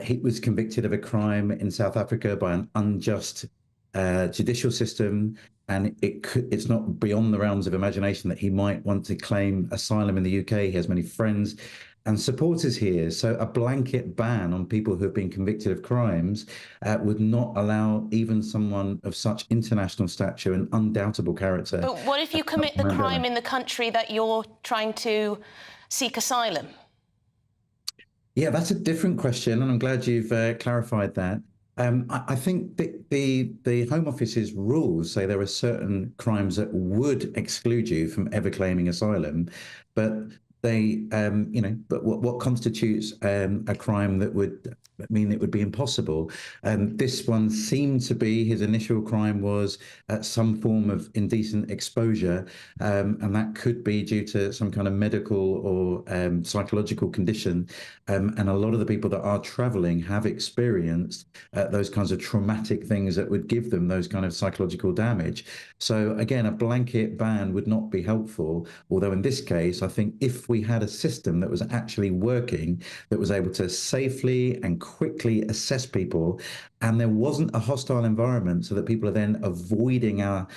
He was convicted of a crime in South Africa by an unjust judicial system, and it's not beyond the realms of imagination that he might want to claim asylum in the UK. He has many friends and supporters here. So a blanket ban on people who have been convicted of crimes would not allow even someone of such international stature and undoubtable character. But what if you commit the crime in the country that you're trying to seek asylum? Yeah, that's a different question, and I'm glad you've clarified that. I think the Home Office's rules say there are certain crimes that would exclude you from ever claiming asylum, but they, but what constitutes a crime that would mean it would be impossible? This one seemed to be, his initial crime was some form of indecent exposure, and that could be due to some kind of medical or psychological condition. And a lot of the people that are traveling have experienced those kinds of traumatic things that would give them those kind of psychological damage. So again, a blanket ban would not be helpful, although in this case, I think if we had a system that was actually working, that was able to safely and quickly assess people, and there wasn't a hostile environment so that people are then avoiding our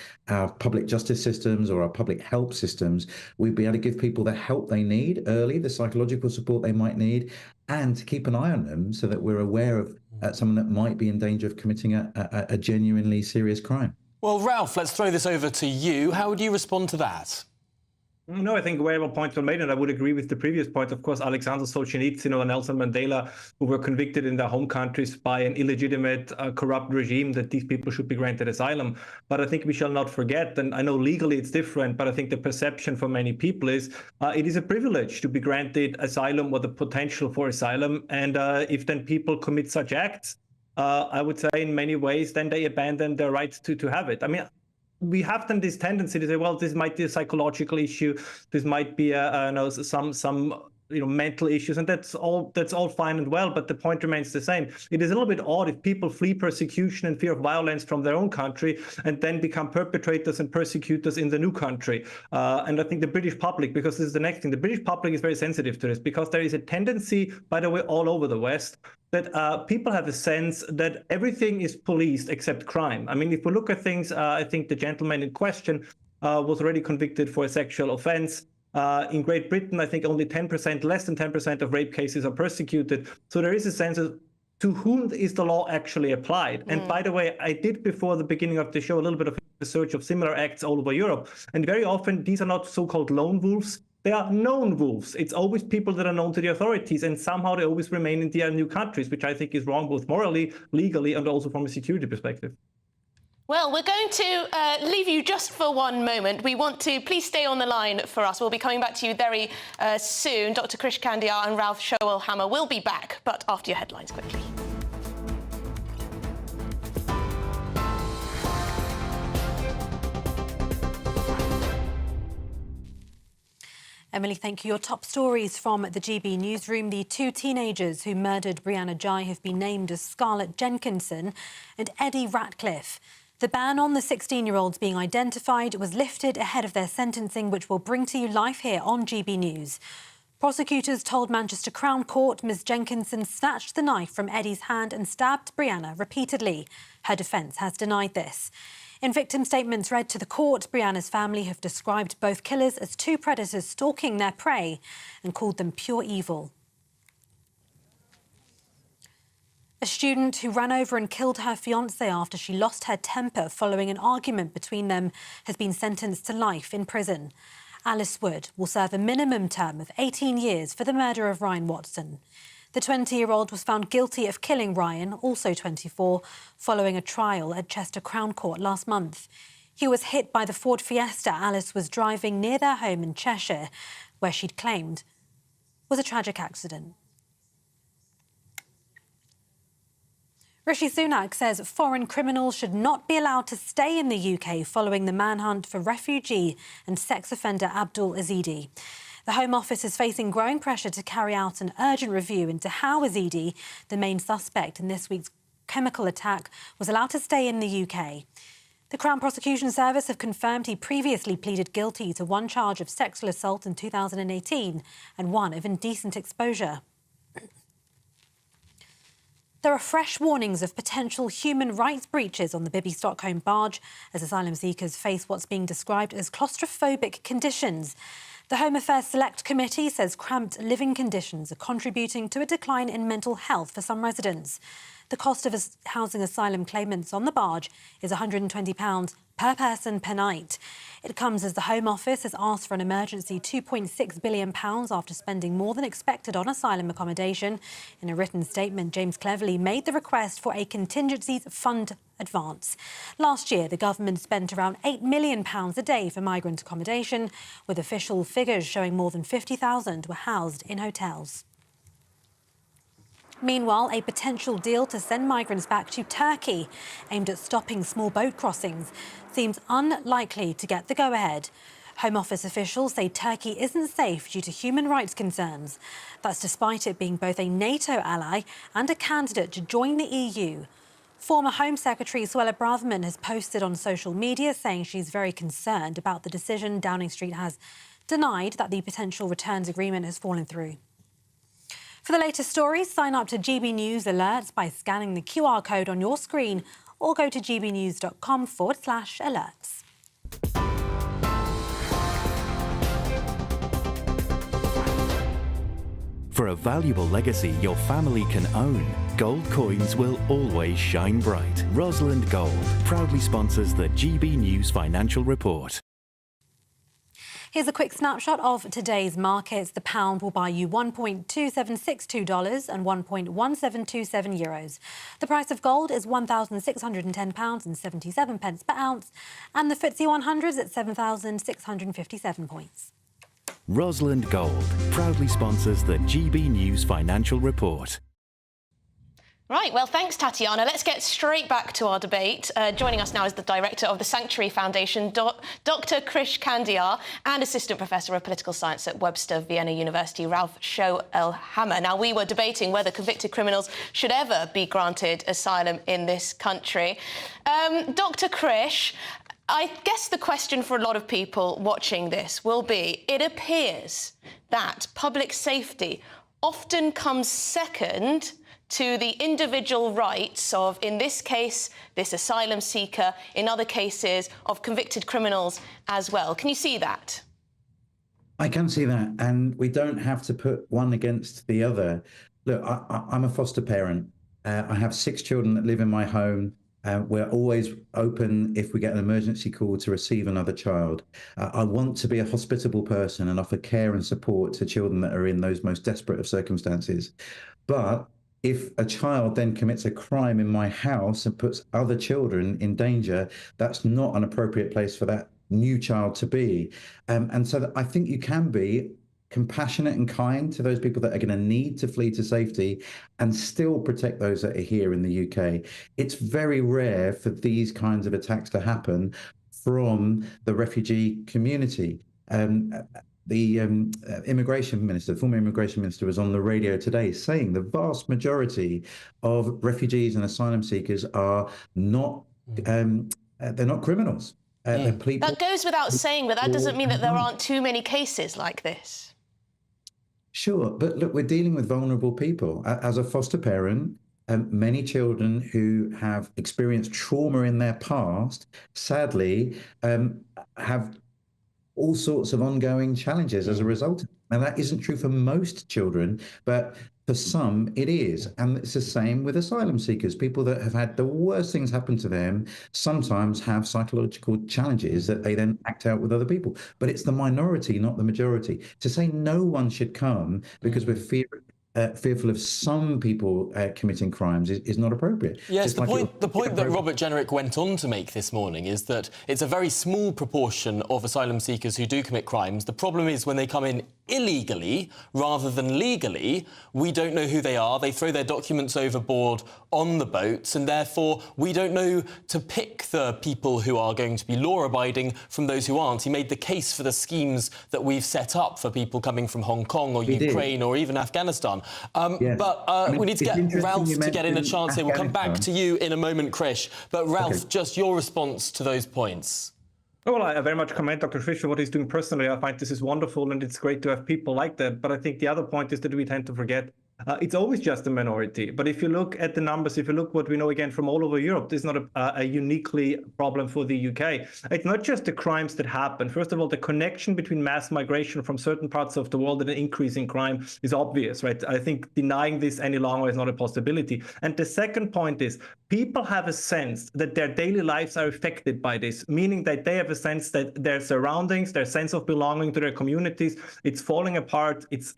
public justice systems or our public help systems, we'd be able to give people the help they need early, the psychological support they might need, and to keep an eye on them so that we're aware of someone that might be in danger of committing a genuinely serious crime. Well, Ralph, let's throw this over to you. How would you respond to that? No, I think very well points were made, and I would agree with the previous point. Of course, Alexander Solzhenitsyn or Nelson Mandela, who were convicted in their home countries by an illegitimate, corrupt regime, that these people should be granted asylum. But I think we shall not forget, and I know legally it's different, but I think the perception for many people is it is a privilege to be granted asylum or the potential for asylum. And if then people commit such acts, I would say in many ways, then they abandon their right to have it. I mean, we have then this tendency to say, well, this might be a psychological issue, this might be some mental issues, and that's all fine and well, but the point remains the same. It is a little bit odd if people flee persecution and fear of violence from their own country and then become perpetrators and persecutors in the new country. And I think the British public, because this is the next thing, the British public is very sensitive to this, because there is a tendency, by the way, all over the West, that people have a sense that everything is policed except crime. I mean, if we look at things, I think the gentleman in question was already convicted for a sexual offense. In Great Britain, I think only 10%, less than 10% of rape cases are persecuted. So there is a sense of to whom is the law actually applied? And by the way, I did before the beginning of the show a little bit of research of similar acts all over Europe. And very often these are not so-called lone wolves. They are known wolves. It's always people that are known to the authorities, and somehow they always remain in their new countries, which I think is wrong both morally, legally, and also from a security perspective. Well, we're going to leave you just for one moment. We want to please stay on the line for us. We'll be coming back to you very soon. Dr. Krish Kandiar and Ralph Schoelhammer will be back, but after your headlines quickly. Emily, thank you. Your top stories from the GB newsroom. The two teenagers who murdered Brianna Ghey have been named as Scarlett Jenkinson and Eddie Ratcliffe. The ban on the 16-year-olds being identified was lifted ahead of their sentencing, which we'll bring to you live here on GB News. Prosecutors told Manchester Crown Court Ms Jenkinson snatched the knife from Eddie's hand and stabbed Brianna repeatedly. Her defence has denied this. In victim statements read to the court, Brianna's family have described both killers as two predators stalking their prey and called them pure evil. A student who ran over and killed her fiancé after she lost her temper following an argument between them has been sentenced to life in prison. Alice Wood will serve a minimum term of 18 years for the murder of Ryan Watson. The 20-year-old was found guilty of killing Ryan, also 24, following a trial at Chester Crown Court last month. He was hit by the Ford Fiesta Alice was driving near their home in Cheshire, where she'd claimed was a tragic accident. Rishi Sunak says foreign criminals should not be allowed to stay in the UK following the manhunt for refugee and sex offender Abdul Ezedi. The Home Office is facing growing pressure to carry out an urgent review into how Ezedi, the main suspect in this week's chemical attack, was allowed to stay in the UK. The Crown Prosecution Service have confirmed he previously pleaded guilty to one charge of sexual assault in 2018 and one of indecent exposure. There are fresh warnings of potential human rights breaches on the Bibi Stockholm barge as asylum seekers face what's being described as claustrophobic conditions. The Home Affairs Select Committee says cramped living conditions are contributing to a decline in mental health for some residents. The cost of housing asylum claimants on the barge is £120 per person per night. It comes as the Home Office has asked for an emergency £2.6 billion after spending more than expected on asylum accommodation. In a written statement, James Cleverly made the request for a contingencies fund advance. Last year, the government spent around £8 million a day for migrant accommodation, with official figures showing more than 50,000 were housed in hotels. Meanwhile, a potential deal to send migrants back to Turkey, aimed at stopping small boat crossings, seems unlikely to get the go-ahead. Home Office officials say Turkey isn't safe due to human rights concerns. That's despite it being both a NATO ally and a candidate to join the EU. Former Home Secretary Suella Braverman has posted on social media saying she's very concerned about the decision. Downing Street has denied that the potential returns agreement has fallen through. For the latest stories, sign up to GB News alerts by scanning the QR code on your screen or go to gbnews.com/alerts. For a valuable legacy your family can own, gold coins will always shine bright. Rosalind Gold proudly sponsors the GB News Financial Report. Here's a quick snapshot of today's markets. The pound will buy you $1.2762 and €1.1727. The price of gold is £1,610.77 per ounce, and the FTSE 100 is at 7,657 points. Rosalind Gold proudly sponsors the GB News Financial Report. Right, well, thanks, Tatiana. Let's get straight back to our debate. Joining us now is the director of the Sanctuary Foundation, Dr. Krish Kandiar, and Assistant Professor of Political Science at Webster Vienna University, Ralph Sho-El-Hammer. Now, we were debating whether convicted criminals should ever be granted asylum in this country. Dr. Krish, I guess the question for a lot of people watching this will be, it appears that public safety often comes second to the individual rights of, in this case, this asylum seeker, in other cases, of convicted criminals as well. Can you see that? I can see that, and we don't have to put one against the other. Look, I'm a foster parent. I have 6 children that live in my home. We're always open if we get an emergency call to receive another child. I want to be a hospitable person and offer care and support to children that are in those most desperate of circumstances. But if a child then commits a crime in my house and puts other children in danger, that's not an appropriate place for that new child to be. And so I think you can be compassionate and kind to those people that are going to need to flee to safety and still protect those that are here in the UK. It's very rare for these kinds of attacks to happen from the refugee community. The immigration minister, former immigration minister, was on the radio today saying the vast majority of refugees and asylum seekers are not, they're not criminals. They're people. That goes without saying, but that doesn't mean that there aren't too many cases like this. Sure, but look, we're dealing with vulnerable people. As a foster parent, many children who have experienced trauma in their past, sadly, have all sorts of ongoing challenges as a result. Now, that isn't true for most children, but for some it is. And it's the same with asylum seekers. People that have had the worst things happen to them sometimes have psychological challenges that they then act out with other people. But it's the minority, not the majority. To say no one should come because we're fearful of some people committing crimes is not appropriate. Yes, the point that Robert Jenrick went on to make this morning is that it's a very small proportion of asylum seekers who do commit crimes. The problem is when they come in illegally rather than legally, we don't know who they are. They throw their documents overboard on the boats, and therefore we don't know to pick the people who are going to be law-abiding from those who aren't. He made the case for the schemes that we've set up for people coming from Hong Kong or Ukraine or even Afghanistan. But we need to get Ralph to get in a chance here. We'll come back to you in a moment, Krish. But Ralph, just your response to those points. Well, I very much commend Dr. Krish for what he's doing personally. I find this is wonderful and it's great to have people like that. But I think the other point is that we tend to forget It's always just a minority. But if you look at the numbers, if you look what we know again from all over Europe, this is not a uniquely problem for the UK. It's not just the crimes that happen. First of all, the connection between mass migration from certain parts of the world and an increase in crime is obvious, right? I think denying this any longer is not a possibility. And the second point is people have a sense that their daily lives are affected by this, meaning that they have a sense that their surroundings, their sense of belonging to their communities, it's falling apart, it's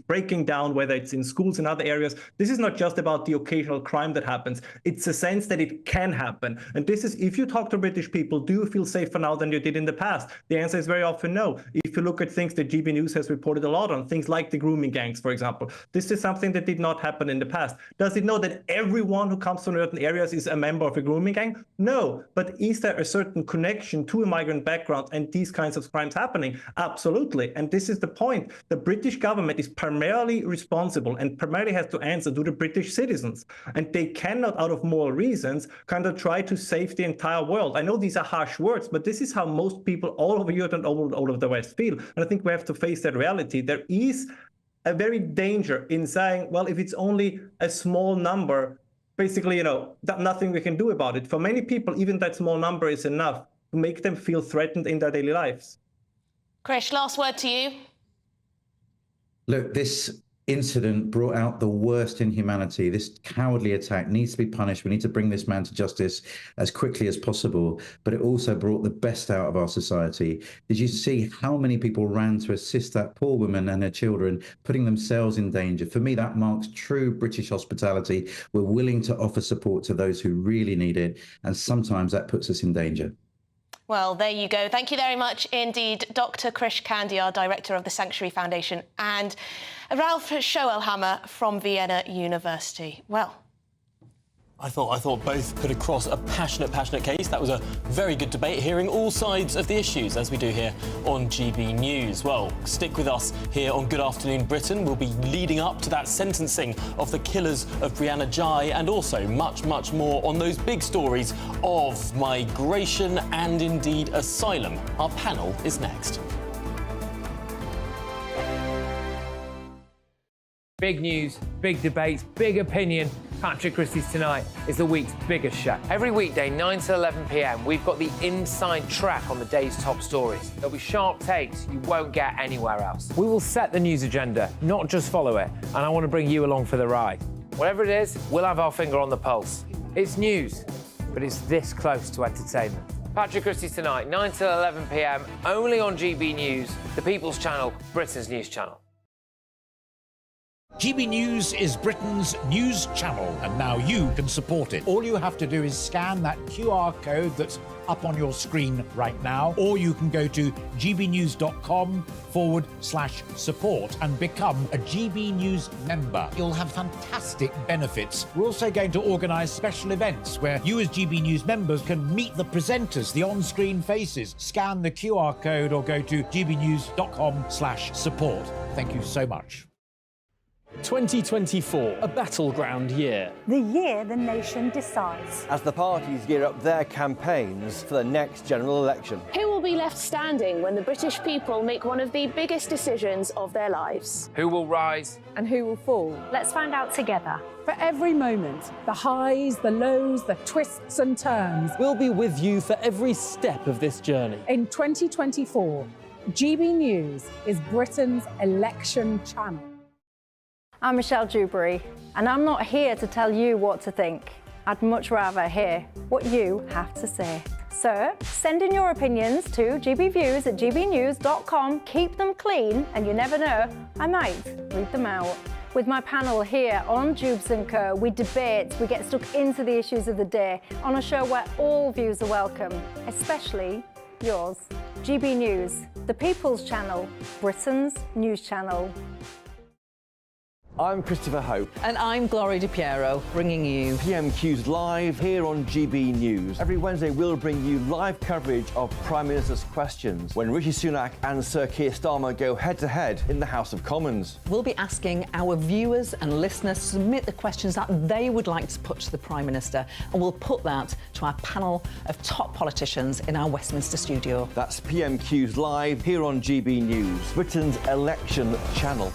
breaking down, whether it's in schools and other areas. This is not just about the occasional crime that happens. It's a sense that it can happen. And this is, if you talk to British people, do you feel safer now than you did in the past? The answer is very often no. If you look at things that GB News has reported a lot on, things like the grooming gangs, for example, this is something that did not happen in the past. Does it know that everyone who comes from certain areas is a member of a grooming gang? No. But is there a certain connection to a migrant background and these kinds of crimes happening? Absolutely. And this is the point. The British government is primarily responsible and primarily has to answer to the British citizens. And they cannot, out of moral reasons, kind of try to save the entire world. I know these are harsh words, but this is how most people all over Europe and all over the West feel. And I think we have to face that reality. There is a very danger in saying, well, if it's only a small number, basically, nothing we can do about it. For many people, even that small number is enough to make them feel threatened in their daily lives. Krish, last word to you. Look, this incident brought out the worst in humanity. This cowardly attack needs to be punished. We need to bring this man to justice as quickly as possible. But it also brought the best out of our society. Did you see how many people ran to assist that poor woman and her children, putting themselves in danger? For me, that marks true British hospitality. We're willing to offer support to those who really need it. And sometimes that puts us in danger. Well, there you go. Thank you very much indeed, Dr. Krish Kandiar, Director of the Sanctuary Foundation, and Ralph Schoelhammer from Vienna University. Well, I thought both put across a passionate case. That was a very good debate, hearing all sides of the issues, as we do here on GB News. Well, stick with us here on Good Afternoon Britain. We'll be leading up to that sentencing of the killers of Brianna Ghey, and also much more on those big stories of migration and indeed asylum. Our panel is next. Big news, big debates, big opinion. Patrick Christie's Tonight is the week's biggest show. Every weekday, 9 to 11 p.m, we've got the inside track on the day's top stories. There'll be sharp takes you won't get anywhere else. We will set the news agenda, not just follow it, and I want to bring you along for the ride. Whatever it is, we'll have our finger on the pulse. It's news, but it's this close to entertainment. Patrick Christie's Tonight, 9 to 11 p.m, only on GB News, the People's Channel, Britain's news channel. GB News is Britain's news channel, and now you can support it. All you have to do is scan that QR code that's up on your screen right now, or you can go to gbnews.com/support and become a GB News member. You'll have fantastic benefits. We're also going to organise special events where you as GB News members can meet the presenters, the on-screen faces. Scan the QR code or go to gbnews.com/support. Thank you so much. 2024, a battleground year. The year the nation decides. As the parties gear up their campaigns for the next general election. Who will be left standing when the British people make one of the biggest decisions of their lives? Who will rise? And who will fall? Let's find out together. For every moment, the highs, the lows, the twists and turns. We'll be with you for every step of this journey. In 2024, GB News is Britain's election channel. I'm Michelle Dewberry, and I'm not here to tell you what to think. I'd much rather hear what you have to say. So send in your opinions to gbviews@gbnews.com. Keep them clean, and you never know, I might read them out. With my panel here on Jubes & Co, we debate, we get stuck into the issues of the day on a show where all views are welcome, especially yours. GB News, the People's Channel, Britain's news channel. I'm Christopher Hope. And I'm Gloria Di Piero, bringing you PMQ's Live here on GB News. Every Wednesday, we'll bring you live coverage of Prime Minister's questions when Rishi Sunak and Sir Keir Starmer go head-to-head in the House of Commons. We'll be asking our viewers and listeners to submit the questions that they would like to put to the Prime Minister, and we'll put that to our panel of top politicians in our Westminster studio. That's PMQ's Live here on GB News, Britain's election channel.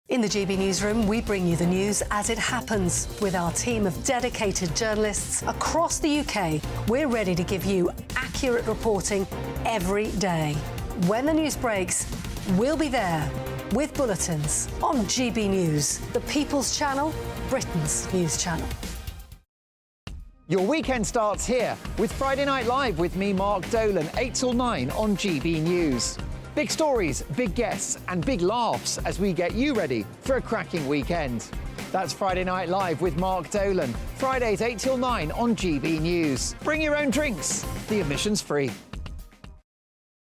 In the GB Newsroom, we bring you the news as it happens. With our team of dedicated journalists across the UK, we're ready to give you accurate reporting every day. When the news breaks, we'll be there with bulletins on GB News, the People's Channel, Britain's news channel. Your weekend starts here with Friday Night Live with me, Mark Dolan, 8 till 9 on GB News. Big stories, big guests and big laughs as we get you ready for a cracking weekend. That's Friday Night Live with Mark Dolan, Fridays 8 till 9 on GB News. Bring your own drinks, the admission's free.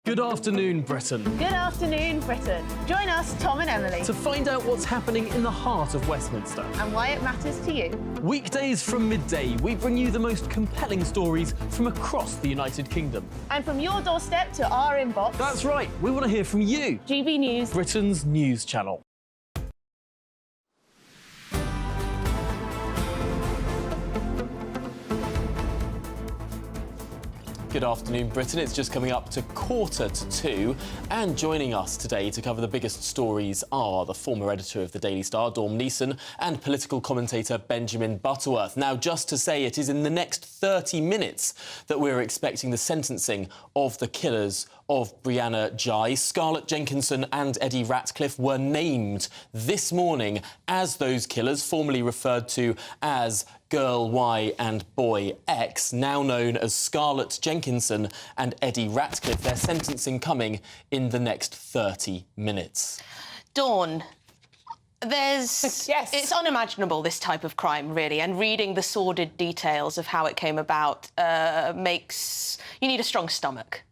Good afternoon, Britain. Good afternoon, Britain. Join us, Tom and Emily, To find out what's happening in the heart of Westminster. and why it matters to you. Weekdays from midday, we bring you the most compelling stories from across the United Kingdom. And from your doorstep to our inbox. That's right, we want to hear from you. GB News, Britain's news channel. Good afternoon, Britain. It's just coming up to 1:45, and joining us today to cover the biggest stories are the former editor of the Daily Star, Dawn Neeson, and political commentator Benjamin Butterworth. Now, just to say, it is in the next 30 minutes that we're expecting the sentencing of the killers of Brianna Ghey. Scarlett Jenkinson and Eddie Ratcliffe were named this morning as those killers, formerly referred to as Girl Y and Boy X, now known as Scarlett Jenkinson and Eddie Ratcliffe. Their sentencing coming in the next 30 minutes. Dawn, it's unimaginable, this type of crime, really, and reading the sordid details of how it came about you need a strong stomach.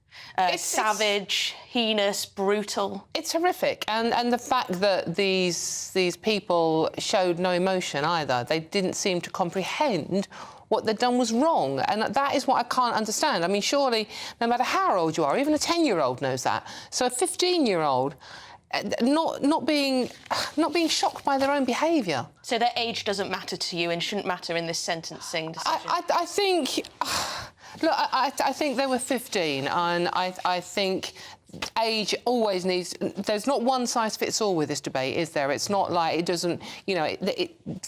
It's savage, heinous, brutal. It's horrific, and the fact that these people showed no emotion either. They didn't seem to comprehend what they'd done was wrong, and that is what I can't understand. I mean, surely, no matter how old you are, even a 10-year-old knows that. So a 15-year-old not being shocked by their own behaviour. So their age doesn't matter to you and shouldn't matter in this sentencing decision? I think... Look, I think they were 15, and I think age always needs... There's not one size fits all with this debate, is there? It's not like it doesn't... You know,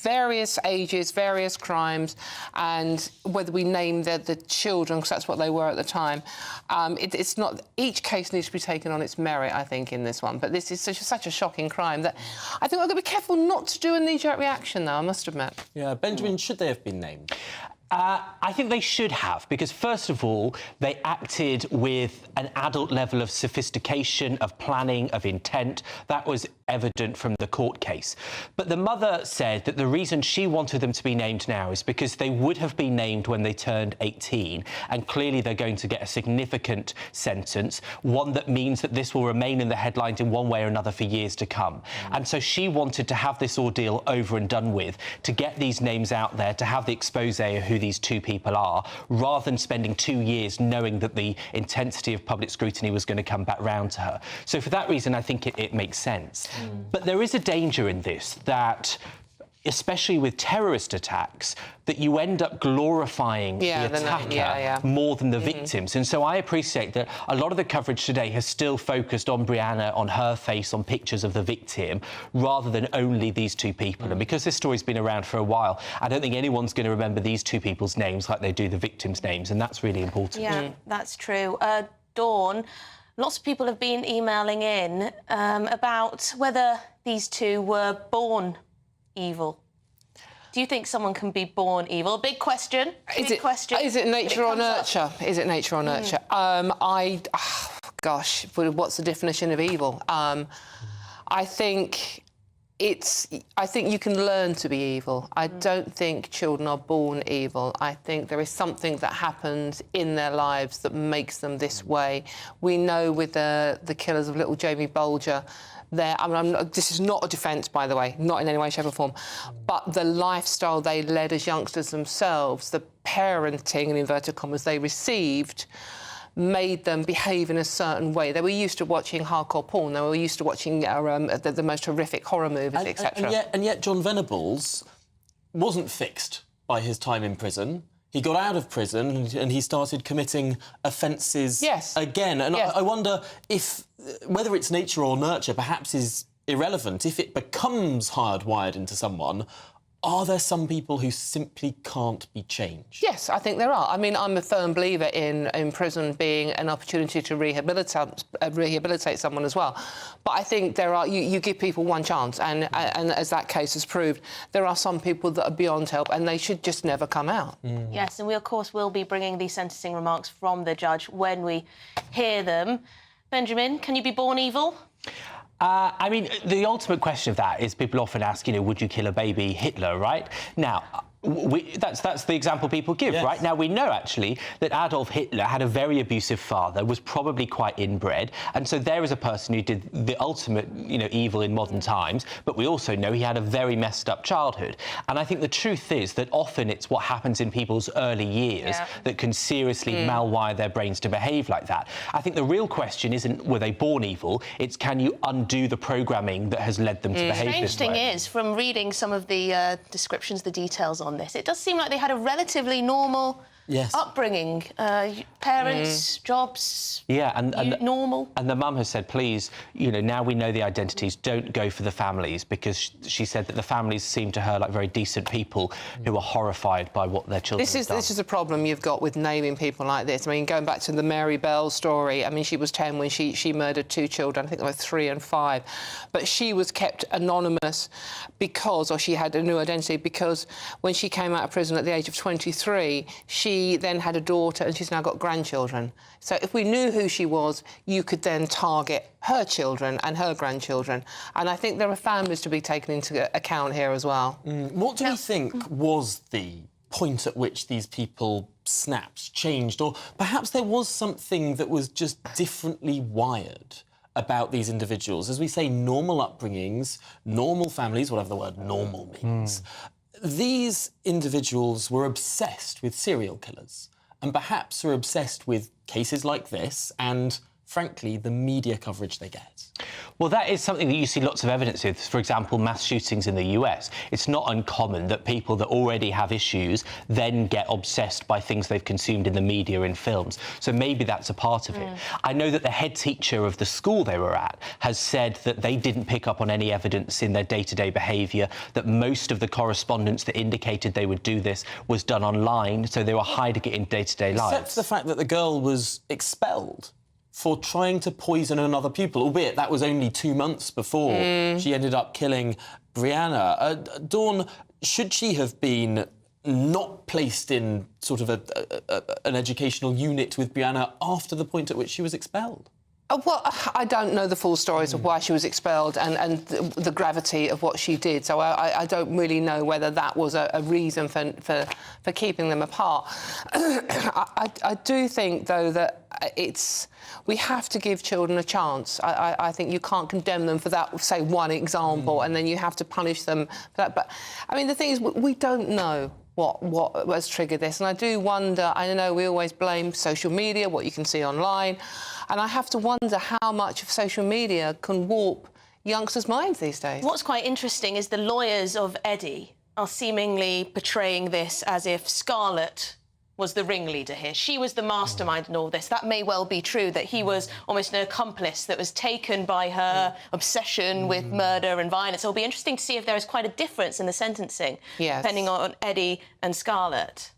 various ages, various crimes, and whether we name the children, because that's what they were at the time, it's not... Each case needs to be taken on its merit, I think, in this one. But this is such a shocking crime that I think we've got to be careful not to do a knee-jerk reaction, though, I must admit. Yeah, Benjamin, should they have been named? I think they should have, because first of all, they acted with an adult level of sophistication, of planning, of intent. That was evident from the court case. But the mother said that the reason she wanted them to be named now is because they would have been named when they turned 18, and clearly they're going to get a significant sentence, one that means that this will remain in the headlines in one way or another for years to come. And so she wanted to have this ordeal over and done with, to get these names out there, to have the expose of who these two people are, rather than spending 2 years knowing that the intensity of public scrutiny was going to come back round to her. So for that reason, I think it makes sense. But there is a danger in this that, especially with terrorist attacks, that you end up glorifying the attacker more than the victims. And so I appreciate that a lot of the coverage today has still focused on Brianna, on her face, on pictures of the victim, rather than only these two people. And because this story's been around for a while, I don't think anyone's going to remember these two people's names like they do the victims' names, and that's really important. Yeah, that's true. Dawn, lots of people have been emailing in about whether these two were born evil. Do you think someone can be born evil? Big question. Is it nature or nurture? Is it nature or nurture? Gosh, what's the definition of evil? I think you can learn to be evil. I don't think children are born evil. I think there is something that happens in their lives that makes them this way. We know with the killers of little Jamie Bolger, this is not a defence, by the way, not in any way, shape or form, but the lifestyle they led as youngsters themselves, the parenting, in inverted commas, they received, made them behave in a certain way. They were used to watching hardcore porn. They were used to watching the most horrific horror movies, etc. And yet John Venables wasn't fixed by his time in prison. He got out of prison and he started committing offences again. And I wonder whether it's nature or nurture, perhaps his irrelevant, if it becomes hardwired into someone, are there some people who simply can't be changed? Yes, I think there are. I mean, I'm a firm believer in prison being an opportunity to rehabilitate someone as well. But I think there are, you give people one chance, and as that case has proved, there are some people that are beyond help and they should just never come out. Yes, and we, of course, will be bringing these sentencing remarks from the judge when we hear them. Benjamin, can you be born evil? I mean, the ultimate question of that is people often ask, you know, would you kill a baby Hitler, right? Now, that's the example people give, right? Now, we know, actually, that Adolf Hitler had a very abusive father, was probably quite inbred, and so there is a person who did the ultimate, you know, evil in modern times, but we also know he had a very messed up childhood. And I think the truth is that often it's what happens in people's early years that can seriously malwire their brains to behave like that. I think the real question isn't were they born evil, it's can you undo the programming that has led them to behave this way. The strange thing is, from reading some of the descriptions, the details on this, it does seem like they had a relatively normal upbringing. Parents, jobs, normal. And the mum has said, please, you know, now we know the identities, don't go for the families, because she said that the families seem to her like very decent people who are horrified by what their children have done. This is a problem you've got with naming people like this. I mean, going back to the Mary Bell story, I mean, she was 10 when she murdered 2 children. I think they were 3 and 5. But she was kept anonymous because, or she had a new identity because when she came out of prison at the age of 23, she then had a daughter and she's now got grandchildren. So if we knew who she was, you could then target her children and her grandchildren. And I think there are families to be taken into account here as well. What do we think was the point at which these people snapped, changed, or perhaps there was something that was just differently wired about these individuals? As we say, normal upbringings, normal families, whatever the word normal means. These individuals were obsessed with serial killers and perhaps are obsessed with cases like this and, frankly, the media coverage they get. Well, that is something that you see lots of evidence with. For example, mass shootings in the US. It's not uncommon that people that already have issues then get obsessed by things they've consumed in the media and films. So maybe that's a part of it. I know that the head teacher of the school they were at has said that they didn't pick up on any evidence in their day-to-day behaviour, that most of the correspondence that indicated they would do this was done online, so they were hiding it in day-to-day lives. Except for the fact that the girl was expelled for trying to poison another pupil, albeit that was only 2 months before she ended up killing Brianna. Dawn, should she have been not placed in sort of an educational unit with Brianna after the point at which she was expelled? Well, I don't know the full stories of why she was expelled and the gravity of what she did, so I don't really know whether that was a reason for keeping them apart. I do think, though, that we have to give children a chance. I think you can't condemn them for that, say, one example, and then you have to punish them for that. But, I mean, the thing is, we don't know what has triggered this, and I do wonder, I know we always blame social media, what you can see online, and I have to wonder how much of social media can warp youngsters' minds these days. What's quite interesting is the lawyers of Ezedi are seemingly portraying this as if Scarlett was the ringleader here. She was the mastermind in all this. That may well be true, that he was almost an accomplice that was taken by her obsession with murder and violence. It'll be interesting to see if there is quite a difference in the sentencing, depending on Ezedi and Scarlett.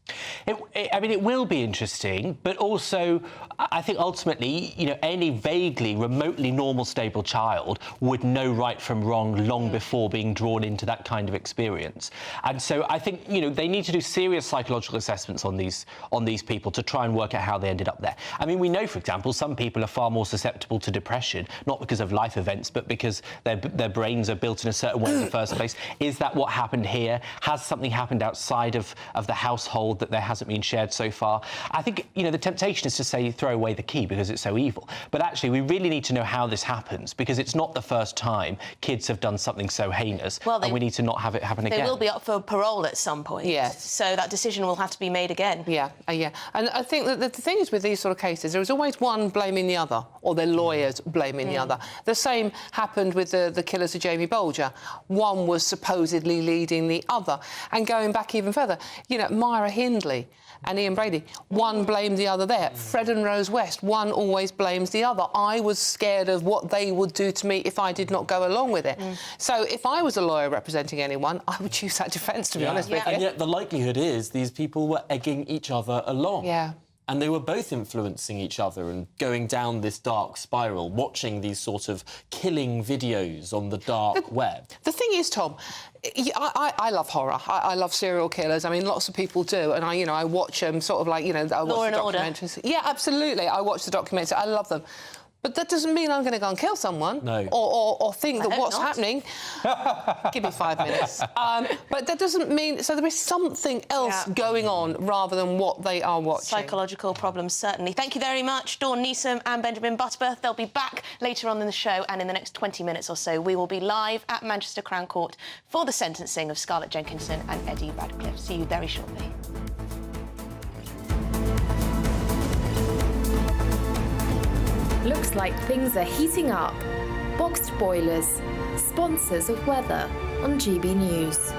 I mean, it will be interesting, but also, I think ultimately, you know, any vaguely, remotely normal, stable child would know right from wrong long before being drawn into that kind of experience. And so I think, you know, they need to do serious psychological assessments on these people to try and work out how they ended up there. I mean, we know, for example, some people are far more susceptible to depression, not because of life events, but because their brains are built in a certain way in the first place. Is that what happened here? Has something happened outside of the household that there hasn't been shared so far? I think, you know, the temptation is to say throw away the key because it's so evil. But actually, we really need to know how this happens, because it's not the first time kids have done something so heinous, and we need to not have it happen again. They will be up for parole at some point. Yes. So that decision will have to be made again. Yeah. Yeah. And I think that the thing is with these sort of cases, there is always one blaming the other, or their lawyers blaming the other. The same happened with the killers of Jamie Bolger. One was supposedly leading the other. And going back even further, you know, Myra Hindley and Ian Brady, one blamed the other there. Fred and Rose West, one always blames the other. I was scared of what they would do to me if I did not go along with it. So if I was a lawyer representing anyone, I would choose that defence, to be honest with you. And yet the likelihood is these people were egging each other along. Yeah. And they were both influencing each other and going down this dark spiral, watching these sort of killing videos on the dark web. The thing is, Tom, I love horror. I love serial killers. I mean, lots of people do, and I watch them sort of like, you know, I watch the documentaries. Yeah, absolutely. I watch the documentaries. I love them. But that doesn't mean I'm going to go and kill someone. No. Or think that what's happening... Give me 5 minutes. But that doesn't mean... So there is something else going on rather than what they are watching. Psychological problems, certainly. Thank you very much, Dawn Neeson and Benjamin Butterworth. They'll be back later on in the show, and in the next 20 minutes or so, we will be live at Manchester Crown Court for the sentencing of Scarlett Jenkinson and Eddie Radcliffe. See you very shortly. Looks like things are heating up. Boxed boilers, sponsors of weather on GB News.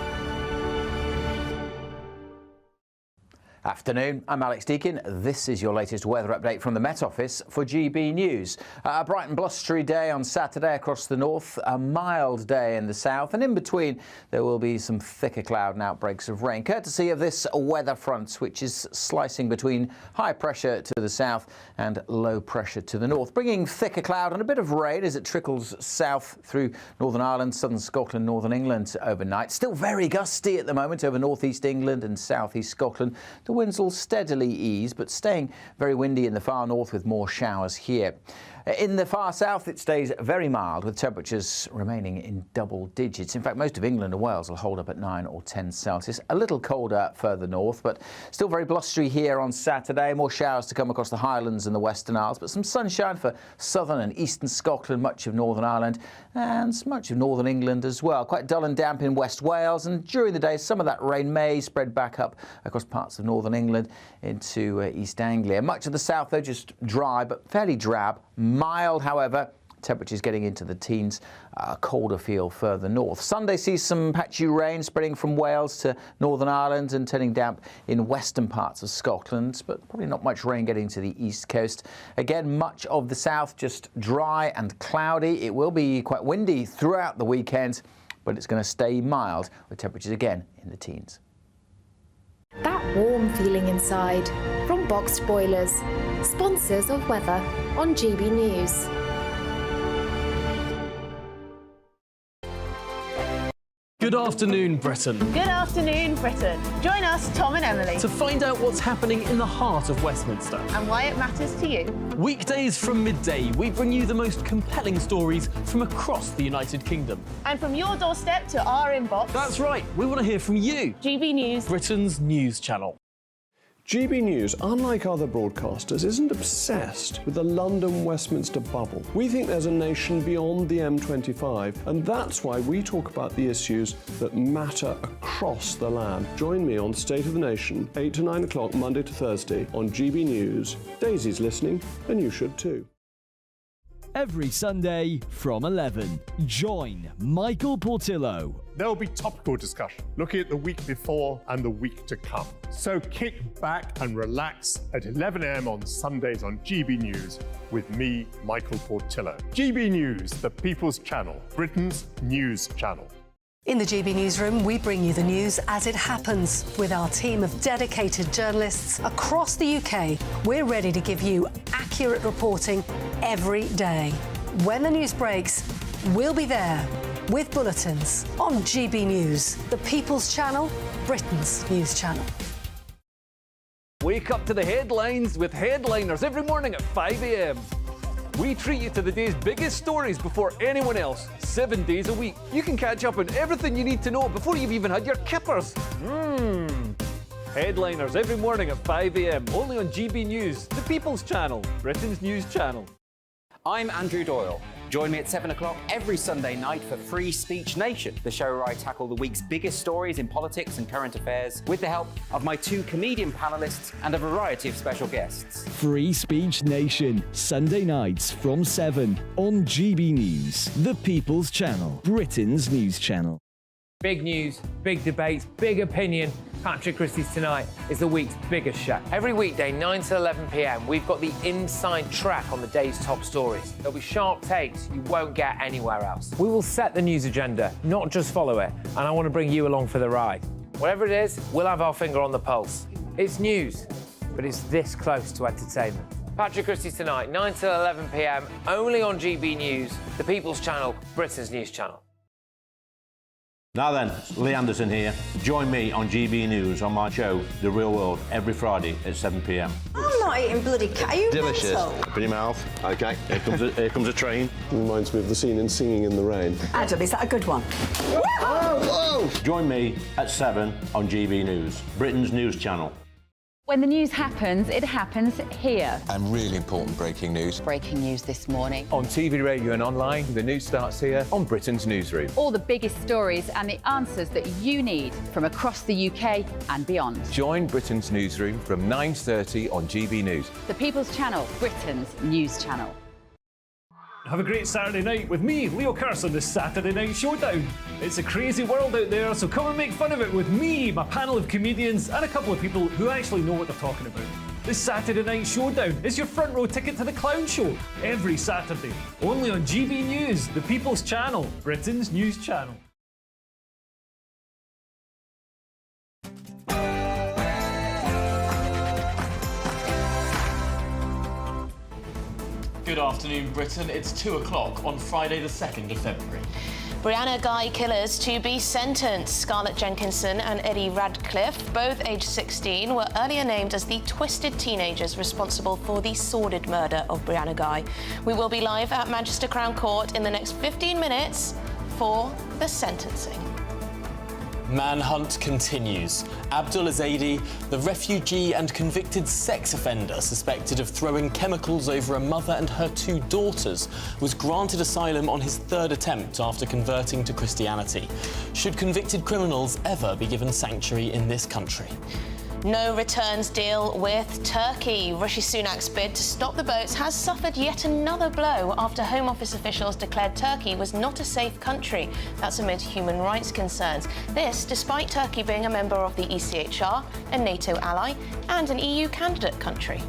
Afternoon, I'm Alex Deakin. This is your latest weather update from the Met Office for GB News. A bright and blustery day on Saturday across the north, a mild day in the south, and in between there will be some thicker cloud and outbreaks of rain, courtesy of this weather front, which is slicing between high pressure to the south and low pressure to the north, bringing thicker cloud and a bit of rain as it trickles south through Northern Ireland, southern Scotland, northern England overnight. Still very gusty at the moment over northeast England and southeast Scotland. The winds will steadily ease, but staying very windy in the far north with more showers here. In the far south, it stays very mild, with temperatures remaining in double digits. In fact, most of England and Wales will hold up at 9 or 10 Celsius. A little colder further north, but still very blustery here on Saturday. More showers to come across the Highlands and the Western Isles, but some sunshine for southern and eastern Scotland, much of Northern Ireland, and much of northern England as well. Quite dull and damp in West Wales, and during the day, some of that rain may spread back up across parts of northern England into East Anglia. Much of the south, though, just dry, but fairly drab. Mild, however, temperatures getting into the teens, colder feel further north. Sunday sees some patchy rain spreading from Wales to Northern Ireland and turning damp in western parts of Scotland, but probably not much rain getting to the east coast. Again, much of the south just dry and cloudy. It will be quite windy throughout the weekend, but it's going to stay mild with temperatures again in the teens. That warm feeling inside from Boxed Boilers, sponsors of weather on GB News. Good afternoon, Britain. Good afternoon, Britain. Join us, Tom and Emily, To find out what's happening in the heart of Westminster. and why it matters to you. Weekdays from midday, we bring you the most compelling stories from across the United Kingdom. And from your doorstep to our inbox, That's right, we want to hear from you, GB News. Britain's news channel. GB News, unlike other broadcasters, isn't obsessed with the London-Westminster bubble. We think there's a nation beyond the M25, and that's why we talk about the issues that matter across the land. Join me on State of the Nation, 8 to 9 o'clock Monday to Thursday on GB News. Daisy's listening, and you should too. Every Sunday from 11, join Michael Portillo. There'll be topical discussion, looking at the week before and the week to come. So kick back and relax at 11 a.m. on Sundays on GB News with me, Michael Portillo. GB News, the People's Channel, Britain's news channel. In the GB Newsroom, we bring you the news as it happens. With our team of dedicated journalists across the UK, we're ready to give you accurate reporting every day. When the news breaks, we'll be there with bulletins on GB News, the People's Channel, Britain's news channel. Wake up to the headlines with Headliners every morning at 5 a.m. We treat you to the day's biggest stories before anyone else, 7 days a week. You can catch up on everything you need to know before you've even had your kippers. Headliners every morning at 5 a.m. only on GB News, the People's Channel, Britain's news channel. I'm Andrew Doyle. Join me at 7 o'clock every Sunday night for Free Speech Nation, the show where I tackle the week's biggest stories in politics and current affairs with the help of my 2 comedian panellists and a variety of special guests. Free Speech Nation, Sunday nights from 7 on GB News, the People's Channel, Britain's news channel. Big news, big debates, big opinion. Patrick Christie's Tonight is the week's biggest show. Every weekday, 9 to 11 p.m, we've got the inside track on the day's top stories. There'll be sharp takes you won't get anywhere else. We will set the news agenda, not just follow it, and I want to bring you along for the ride. Whatever it is, we'll have our finger on the pulse. It's news, but it's this close to entertainment. Patrick Christie's Tonight, 9 to 11 p.m, only on GB News, the People's Channel, Britain's news channel. Now then, Lee Anderson here. Join me on GB News on my show, The Real World, every Friday at 7 p.m. I'm not eating bloody cat. Are you Delicious. mental? Open your mouth. OK, here comes a train. Reminds me of the scene in Singing in the Rain. Adam, is that a good one? Whoa! Join me at 7 on GB News, Britain's news channel. When the news happens, it happens here. And really important breaking news. Breaking news this morning. On TV, radio and online, the news starts here on Britain's newsroom. All the biggest stories and the answers that you need from across the UK and beyond. Join Britain's newsroom from 9:30 on GB News. The People's Channel, Britain's news channel. Have a great Saturday night with me, Leo Curse, on the Saturday Night Showdown. It's a crazy world out there, so come and make fun of it with me, my panel of comedians, and a couple of people who actually know what they're talking about. This Saturday Night Showdown is your front row ticket to the clown show, every Saturday, only on GB News, the People's Channel, Britain's news channel. Good afternoon, Britain. It's 2 o'clock on Friday, the 2nd of February. Brianna Guy killers to be sentenced. Scarlett Jenkinson and Eddie Radcliffe, both aged 16, were earlier named as the twisted teenagers responsible for the sordid murder of Brianna Guy. We will be live at Manchester Crown Court in the next 15 minutes for the sentencing. Manhunt continues. Abdul Ezedi, the refugee and convicted sex offender suspected of throwing chemicals over a mother and her 2 daughters, was granted asylum on his 3rd attempt after converting to Christianity. Should convicted criminals ever be given sanctuary in this country? No returns deal with Turkey. Rishi Sunak's bid to stop the boats has suffered yet another blow after Home Office officials declared Turkey was not a safe country. That's amid human rights concerns. This despite Turkey being a member of the ECHR, a NATO ally, and an EU candidate country.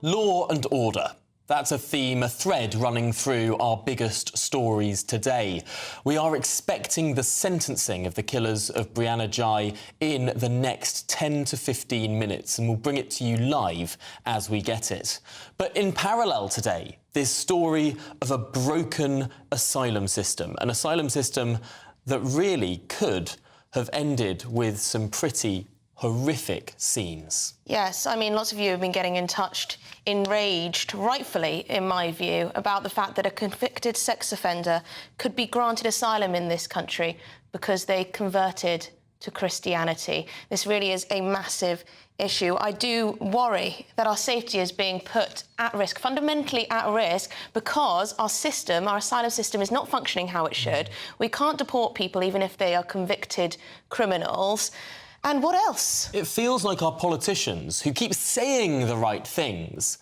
Law and order. That's a theme, a thread running through our biggest stories today. We are expecting the sentencing of the killers of Brianna Ghey in the next 10 to 15 minutes, and we'll bring it to you live as we get it. But in parallel today, this story of a broken asylum system, an asylum system that really could have ended with some pretty horrific scenes. Yes, I mean, lots of you have been getting in touch, enraged, rightfully, in my view, about the fact that a convicted sex offender could be granted asylum in this country because they converted to Christianity. This really is a massive issue. I do worry that our safety is being put at risk, fundamentally at risk, because our system, our asylum system, is not functioning how it should. We can't deport people even if they are convicted criminals. And what else? It feels like our politicians, who keep saying the right things,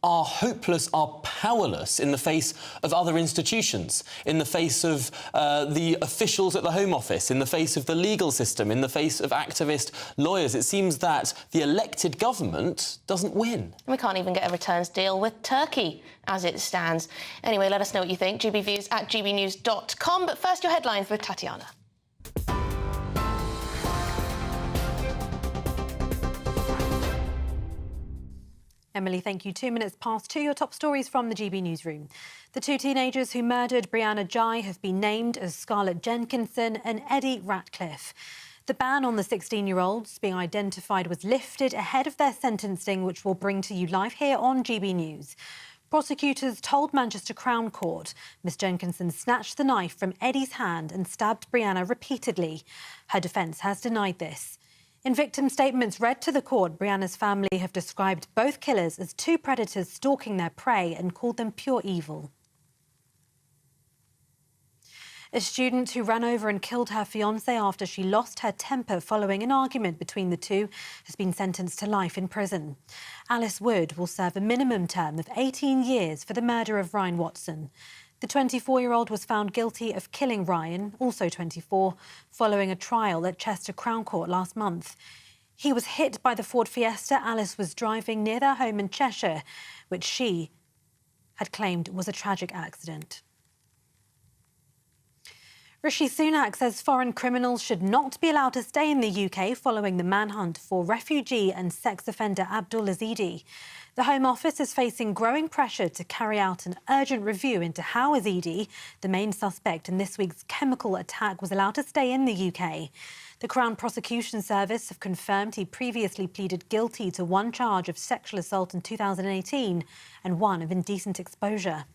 are hopeless, are powerless in the face of other institutions, in the face of the officials at the Home Office, in the face of the legal system, in the face of activist lawyers. It seems that the elected government doesn't win. We can't even get a returns deal with Turkey as it stands. Anyway, let us know what you think. GBViews at gbnews.com. But first, your headlines with Tatiana. Emily, thank you. 2 minutes past 2, your top stories from the GB newsroom. The 2 teenagers who murdered Brianna Ghey have been named as Scarlett Jenkinson and Eddie Radcliffe. The ban on the 16-year-olds being identified was lifted ahead of their sentencing, which we'll bring to you live here on GB News. Prosecutors told Manchester Crown Court Miss Jenkinson snatched the knife from Eddie's hand and stabbed Brianna repeatedly. Her defence has denied this. In victim statements read to the court, Brianna's family have described both killers as two predators stalking their prey and called them pure evil. A student who ran over and killed her fiancé after she lost her temper following an argument between the two has been sentenced to life in prison. Alice Wood will serve a minimum term of 18 years for the murder of Ryan Watson. The 24-year-old was found guilty of killing Ryan, also 24, following a trial at Chester Crown Court last month. He was hit by the Ford Fiesta Alice was driving near their home in Cheshire, which she had claimed was a tragic accident. Rishi Sunak says foreign criminals should not be allowed to stay in the UK following the manhunt for refugee and sex offender Abdul Ezedi. The Home Office is facing growing pressure to carry out an urgent review into how Ezedi, the main suspect in this week's chemical attack, was allowed to stay in the UK. The Crown Prosecution Service have confirmed he previously pleaded guilty to one charge of sexual assault in 2018 and one of indecent exposure.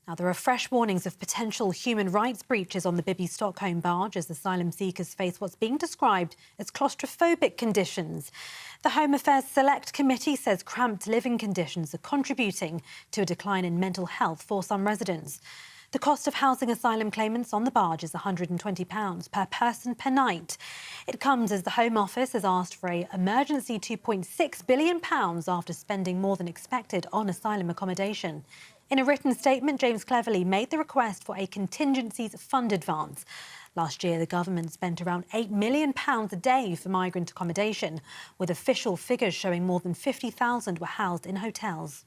Now, there are fresh warnings of potential human rights breaches on the Bibby Stockholm barge as asylum seekers face what's being described as claustrophobic conditions. The Home Affairs Select Committee says cramped living conditions are contributing to a decline in mental health for some residents. The cost of housing asylum claimants on the barge is £120 per person per night. It comes as the Home Office has asked for an emergency £2.6 billion after spending more than expected on asylum accommodation. In a written statement, James Cleverly made the request for a contingencies fund advance. Last year, the government spent around £8 million a day for migrant accommodation, with official figures showing more than 50,000 were housed in hotels.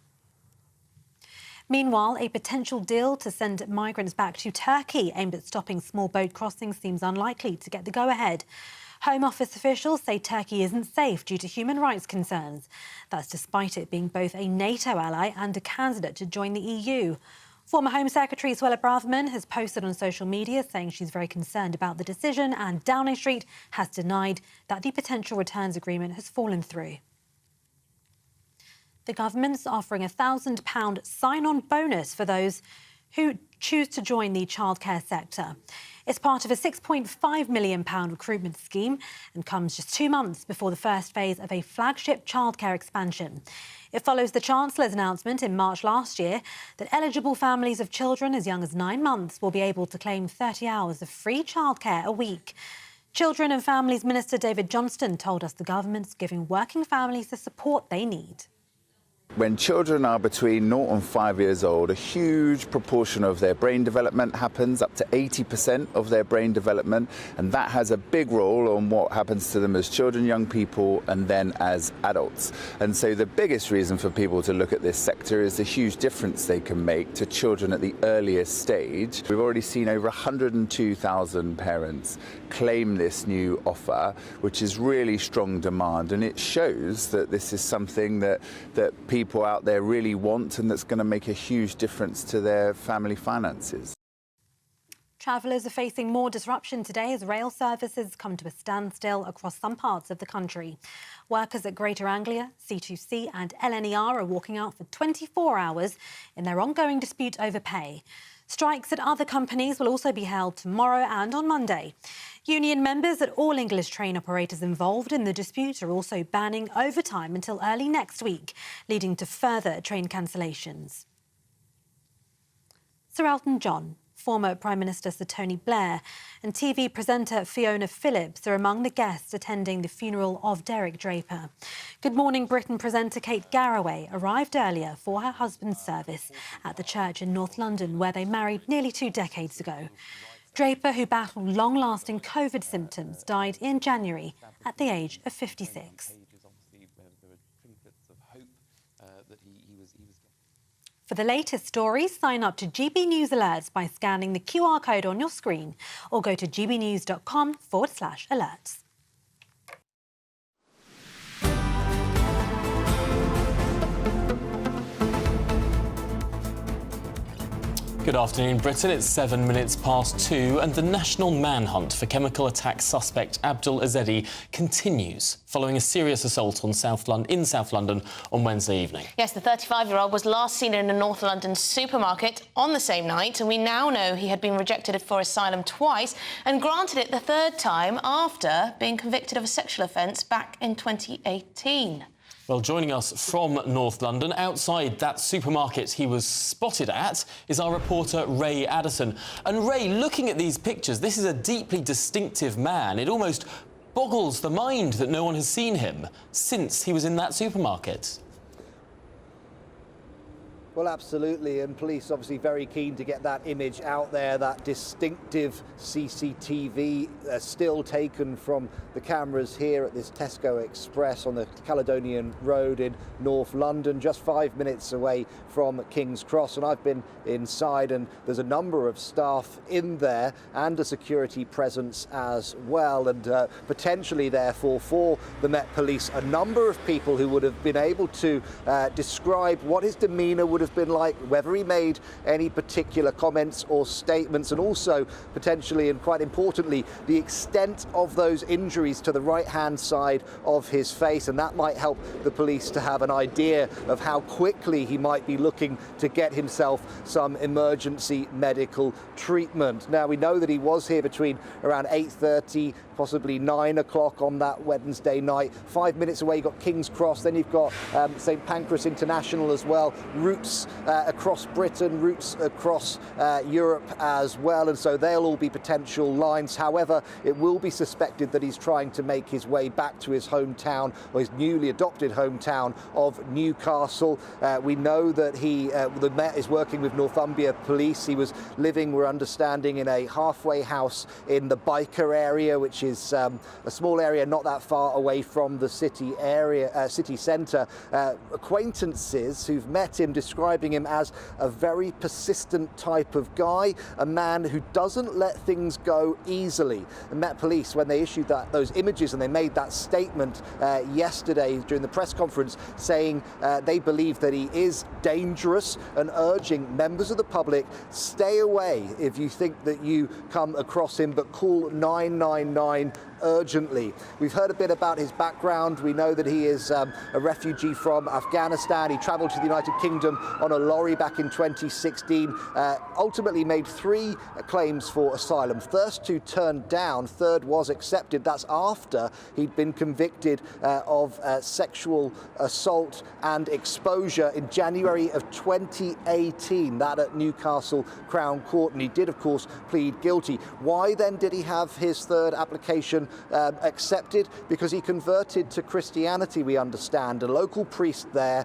Meanwhile, a potential deal to send migrants back to Turkey aimed at stopping small boat crossings seems unlikely to get the go-ahead. Home Office officials say Turkey isn't safe due to human rights concerns. That's despite it being both a NATO ally and a candidate to join the EU. Former Home Secretary Suella Braverman has posted on social media saying she's very concerned about the decision, and Downing Street has denied that the potential returns agreement has fallen through. The government's offering a £1,000 sign-on bonus for those who choose to join the childcare sector. It's part of a £6.5 million recruitment scheme and comes just 2 months before the first phase of a flagship childcare expansion. It follows the Chancellor's announcement in March last year that eligible families of children as young as 9 months will be able to claim 30 hours of free childcare a week. Children and Families Minister David Johnston told us the government's giving working families the support they need. When children are between 0 and 5 years old, a huge proportion of their brain development happens, up to 80% of their brain development, and that has a big role on what happens to them as children, young people, and then as adults. And so the biggest reason for people to look at this sector is the huge difference they can make to children at the earliest stage. We've already seen over 102,000 parents claim this new offer, which is really strong demand, and it shows that this is something that people out there really want and that's going to make a huge difference to their family finances. Travellers are facing more disruption today as rail services come to a standstill across some parts of the country. Workers at Greater Anglia, C2C and LNER are walking out for 24 hours in their ongoing dispute over pay. Strikes at other companies will also be held tomorrow and on Monday. Union members at all English train operators involved in the dispute are also banning overtime until early next week, leading to further train cancellations. Sir Elton John, former Prime Minister Sir Tony Blair and TV presenter Fiona Phillips are among the guests attending the funeral of Derek Draper. Good Morning Britain presenter Kate Garraway arrived earlier for her husband's service at the church in North London, where they married nearly 2 decades ago. Draper, who battled long-lasting COVID symptoms, died in January at the age of 56. For the latest stories, sign up to GB News Alerts by scanning the QR code on your screen or go to gbnews.com/alerts. Good afternoon, Britain. It's 7 minutes past 2, and the national manhunt for chemical attack suspect Abdul Ezedi continues following a serious assault on in South London on Wednesday evening. Yes, the 35-year-old was last seen in a North London supermarket on the same night, and we now know he had been rejected for asylum twice and granted it the third time after being convicted of a sexual offence back in 2018. Well, joining us from North London, outside that supermarket he was spotted at, is our reporter Ray Addison. And Ray, looking at these pictures, this is a deeply distinctive man. It almost boggles the mind that no one has seen him since he was in that supermarket. Well, absolutely, and police obviously very keen to get that image out there, that distinctive CCTV still taken from the cameras here at this Tesco Express on the Caledonian Road in North London, just 5 minutes away from King's Cross. And I've been inside, and there's a number of staff in there and a security presence as well, and potentially, therefore, for the Met Police, a number of people who would have been able to describe what his demeanour would have been like, whether he made any particular comments or statements, and also potentially and quite importantly the extent of those injuries to the right hand side of his face, and that might help the police to have an idea of how quickly he might be looking to get himself some emergency medical treatment. Now, we know that he was here between around 8:30, possibly 9 o'clock on that Wednesday night. 5 minutes away, you've got King's Cross, then you've got St Pancras International as well, routes across Britain, routes across Europe as well, and so they'll all be potential lines. However, it will be suspected that he's trying to make his way back to his hometown, or his newly adopted hometown of Newcastle. We know that the Met is working with Northumbria Police. He was living, we're understanding, in a halfway house in the Biker area, which is a small area not that far away from the city centre. Acquaintances who've met him describing him as a very persistent type of guy, a man who doesn't let things go easily. The Met Police, when they issued those images and they made that statement yesterday during the press conference, saying they believe that he is dangerous and urging members of the public, stay away if you think that you come across him, but call 999 urgently. We've heard a bit about his background. We know that he is a refugee from Afghanistan. He travelled to the United Kingdom on a lorry back in 2016, ultimately made 3 claims for asylum. First 2 turned down, third was accepted. That's after he'd been convicted of sexual assault and exposure in January of 2018, that at Newcastle Crown Court, and he did, of course, plead guilty. Why then did he have his third application accepted? Because he converted to Christianity, we understand. A local priest there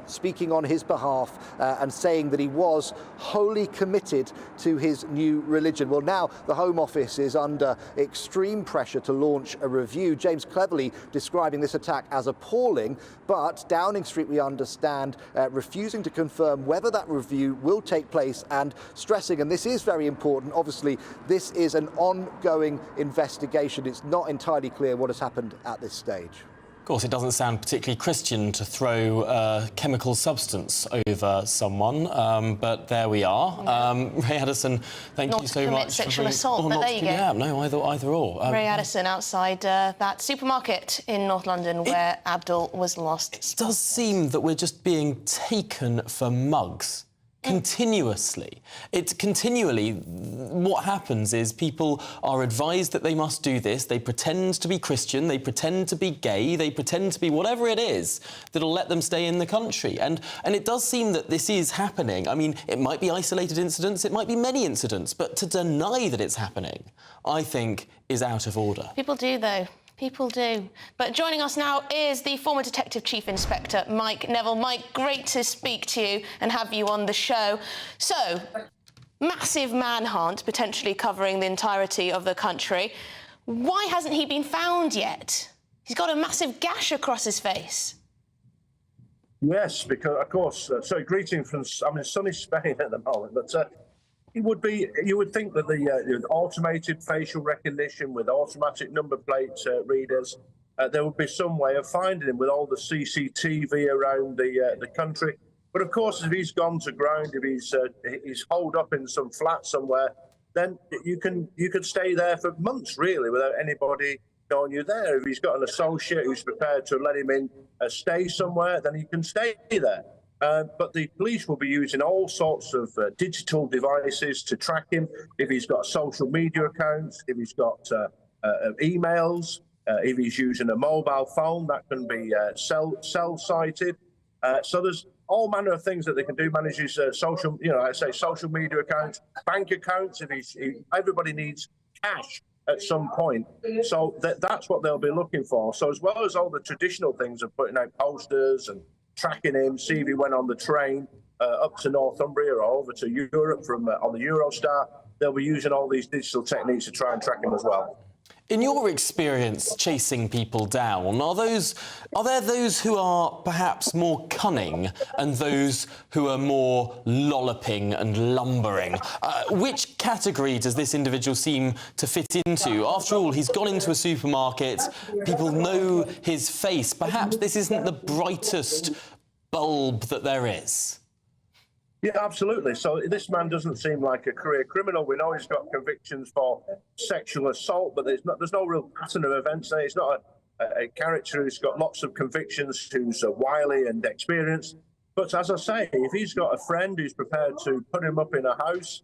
speaking on his behalf and saying that he was wholly committed to his new religion. Well, now the Home Office is under extreme pressure to launch a review. James Cleverly describing this attack as appalling, but Downing Street, we understand, refusing to confirm whether that review will take place, and stressing, and this is very important, obviously this is an ongoing investigation. It's not entirely clear what has happened at this stage. Of course, it doesn't sound particularly Christian to throw a chemical substance over someone, but there we are. Ray Addison, thank you so much. Sexual assault, but there you go. Yeah, no, either or. Ray Addison outside that supermarket in North London where Abdul was lost. It does seem that we're just being taken for mugs. Continuously. What happens is people are advised that they must do this. They pretend to be Christian, they pretend to be gay, they pretend to be whatever it is that'll let them stay in the country. And it does seem that this is happening. I mean, it might be isolated incidents, it might be many incidents, but to deny that it's happening, I think, is out of order. People do, though. People do. But joining us now is the former Detective Chief Inspector, Mike Neville. Mike, great to speak to you and have you on the show. So, massive manhunt, potentially covering the entirety of the country. Why hasn't he been found yet? He's got a massive gash across his face. Yes, because, of course, so greeting from, sunny Spain at the moment, but you would think that the automated facial recognition with automatic number plate readers, there would be some way of finding him with all the CCTV around the country. But of course, if he's gone to ground, if he's holed up in some flat somewhere, then you could stay there for months, really, without anybody knowing you're there. If he's got an associate who's prepared to let him in, stay somewhere, then he can stay there. But the police will be using all sorts of digital devices to track him. If he's got social media accounts, if he's got emails, if he's using a mobile phone, that can be cell-sighted. So there's all manner of things that they can do. Manage his social media accounts, bank accounts. Everybody needs cash at some point, so that's what they'll be looking for. So as well as all the traditional things of putting out posters and tracking him, see if he went on the train up to Northumbria or over to Europe from on the Eurostar, they'll be using all these digital techniques to try and track him as well. In your experience chasing people down, are there those who are perhaps more cunning and those who are more lolloping and lumbering? Which category does this individual seem to fit into? After all, he's gone into a supermarket, people know his face. Perhaps this isn't the brightest bulb that there is. Yeah, absolutely. So this man doesn't seem like a career criminal. We know he's got convictions for sexual assault, but there's no real pattern of events there. He's not a character who's got lots of convictions, who's wily and experienced. But as I say, if he's got a friend who's prepared to put him up in a house,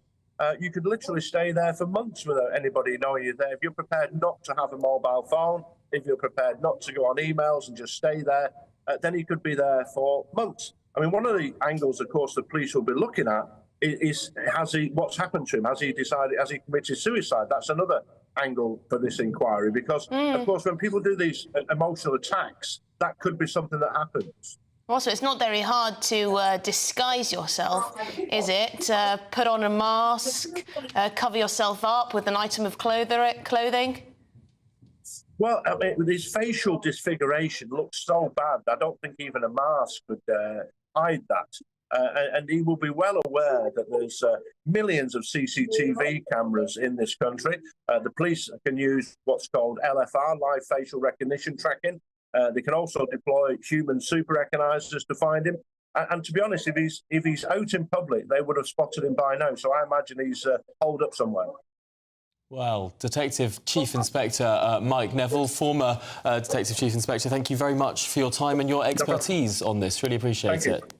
you could literally stay there for months without anybody knowing you're there. If you're prepared not to have a mobile phone, if you're prepared not to go on emails and just stay there, then he could be there for months. I mean, one of the angles, of course, the police will be looking at is what's happened to him? Has he committed suicide? That's another angle for this inquiry, because, of course, when people do these emotional attacks, that could be something that happens. Also, it's not very hard to disguise yourself, is it? Put on a mask, cover yourself up with an item of clothing? Well, I mean, his facial disfiguration looks so bad, I don't think even a mask could hide that. And he will be well aware that there's millions of CCTV cameras in this country. The police can use what's called LFR, live facial recognition tracking. They can also deploy human super recognizers to find him. And to be honest, if he's out in public, they would have spotted him by now. So I imagine he's holed up somewhere. Well, Detective Chief Inspector Mike Neville, former Detective Chief Inspector, thank you very much for your time and your expertise on this. Really appreciate it.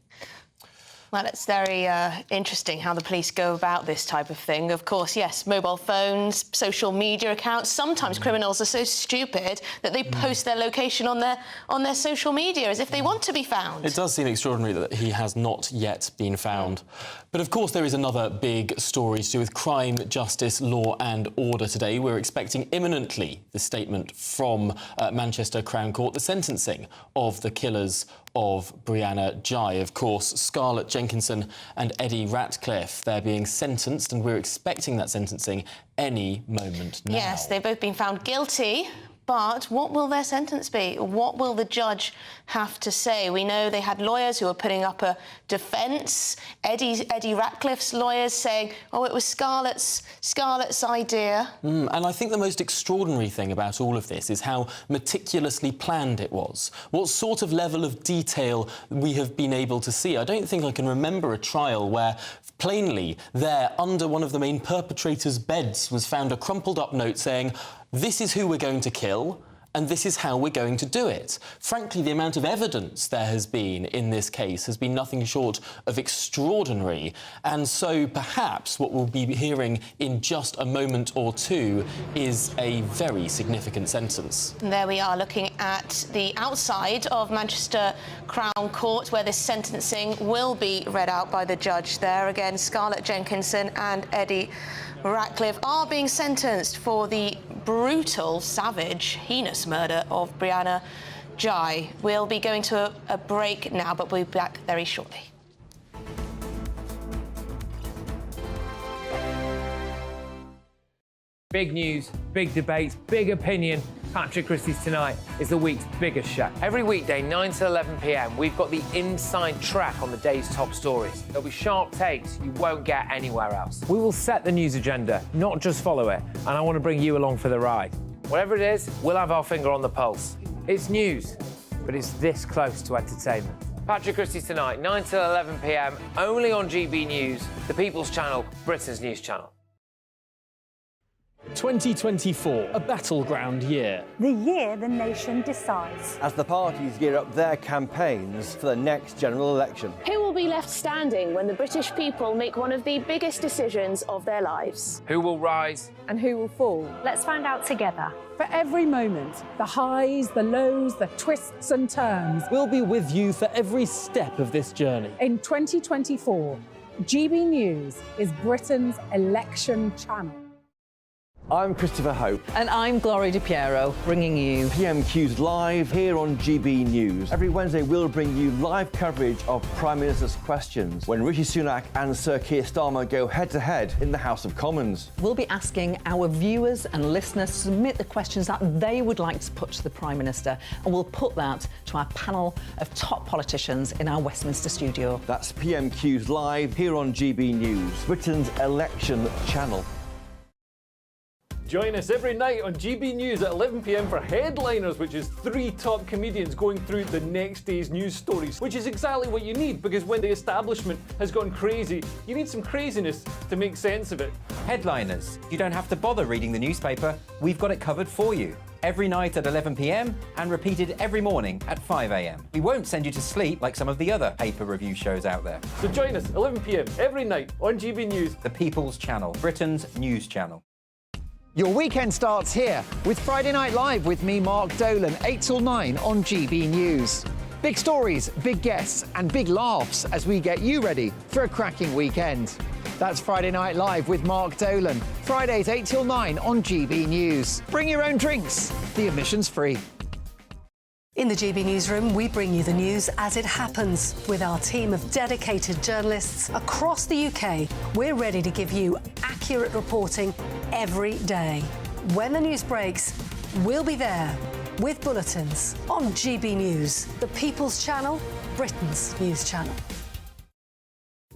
Well, it's very interesting how the police go about this type of thing. Of course, yes, mobile phones, social media accounts. Sometimes criminals are so stupid that they post their location on their social media as if they want to be found. It does seem extraordinary that he has not yet been found. But of course, there is another big story to do with crime, justice, law and order today. We're expecting imminently the statement from Manchester Crown Court, the sentencing of the killers of Brianna Ghey. Of course, Scarlett Jenkinson and Eddie Ratcliffe, they're being sentenced, and we're expecting that sentencing any moment now. Yes, they've both been found guilty. But what will their sentence be? What will the judge have to say? We know they had lawyers who were putting up a defence. Eddie Ratcliffe's lawyers saying, oh, it was Scarlett's idea. And I think the most extraordinary thing about all of this is how meticulously planned it was. What sort of level of detail we have been able to see. I don't think I can remember a trial where plainly there, under one of the main perpetrators' beds, was found a crumpled up note saying, this is who we're going to kill, and this is how we're going to do it. Frankly, the amount of evidence there has been in this case has been nothing short of extraordinary. And so perhaps what we'll be hearing in just a moment or two is a very significant sentence. And there we are looking at the outside of Manchester Crown Court, where this sentencing will be read out by the judge there. Again, Scarlett Jenkinson and Eddie Ratcliffe are being sentenced for the brutal, savage, heinous murder of Brianna Ghey. We'll be going to a break now, but we'll be back very shortly. Big news, big debates, big opinion. Patrick Christie's Tonight is the week's biggest show. Every weekday, 9 to 11 p.m, we've got the inside track on the day's top stories. There'll be sharp takes you won't get anywhere else. We will set the news agenda, not just follow it, and I want to bring you along for the ride. Whatever it is, we'll have our finger on the pulse. It's news, but it's this close to entertainment. Patrick Christie's Tonight, 9 till 11 p.m, only on GB News, the People's Channel, Britain's news channel. 2024, a battleground year. The year the nation decides. As the parties gear up their campaigns for the next general election. Who will be left standing when the British people make one of the biggest decisions of their lives? Who will rise? And who will fall? Let's find out together. For every moment, the highs, the lows, the twists and turns. We'll be with you for every step of this journey. In 2024, GB News is Britain's election channel. I'm Christopher Hope. And I'm Gloria Di Piero, bringing you PMQ's Live here on GB News. Every Wednesday, we'll bring you live coverage of Prime Minister's questions when Rishi Sunak and Sir Keir Starmer go head-to-head in the House of Commons. We'll be asking our viewers and listeners to submit the questions that they would like to put to the Prime Minister, and we'll put that to our panel of top politicians in our Westminster studio. That's PMQ's Live here on GB News, Britain's election channel. Join us every night on GB News at 11 p.m. for Headliners, which is 3 top comedians going through the next day's news stories, which is exactly what you need, because when the establishment has gone crazy, you need some craziness to make sense of it. Headliners. You don't have to bother reading the newspaper. We've got it covered for you. Every night at 11 p.m. and repeated every morning at 5 a.m. We won't send you to sleep like some of the other paper review shows out there. So join us 11 p.m. every night on GB News, the People's Channel, Britain's news channel. Your weekend starts here with Friday Night Live with me, Mark Dolan, 8 till 9 on GB News. Big stories, big guests and big laughs as we get you ready for a cracking weekend. That's Friday Night Live with Mark Dolan, Fridays 8 till 9 on GB News. Bring your own drinks, the admission's free. In the GB Newsroom, we bring you the news as it happens. With our team of dedicated journalists across the UK, we're ready to give you accurate reporting every day. When the news breaks, we'll be there with bulletins on GB News, the People's Channel, Britain's news channel.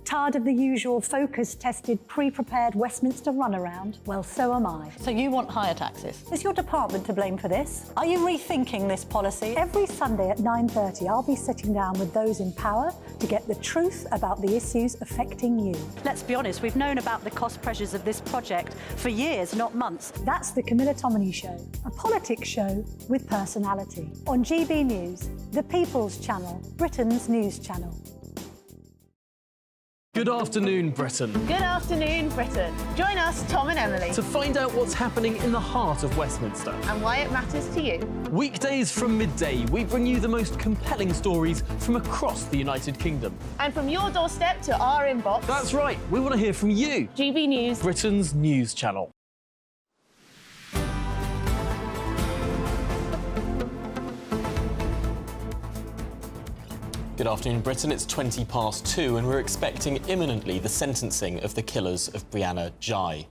Tired of the usual focus-tested, pre-prepared Westminster runaround? Well, so am I. So you want higher taxes? Is your department to blame for this? Are you rethinking this policy? Every Sunday at 9:30, I'll be sitting down with those in power to get the truth about the issues affecting you. Let's be honest, we've known about the cost pressures of this project for years, not months. That's the Camilla Tominey Show, a politics show with personality. On GB News, the People's Channel, Britain's news channel. Good afternoon, Britain. Good afternoon, Britain. Join us, Tom and Emily, To find out what's happening in the heart of Westminster. and why it matters to you. Weekdays from midday, we bring you the most compelling stories from across the United Kingdom. And from your doorstep to our inbox. That's right, we want to hear from you. GB News, Britain's news channel. Good afternoon, Britain. It's 2:20 and we're expecting imminently the sentencing of the killers of Brianna Ghey.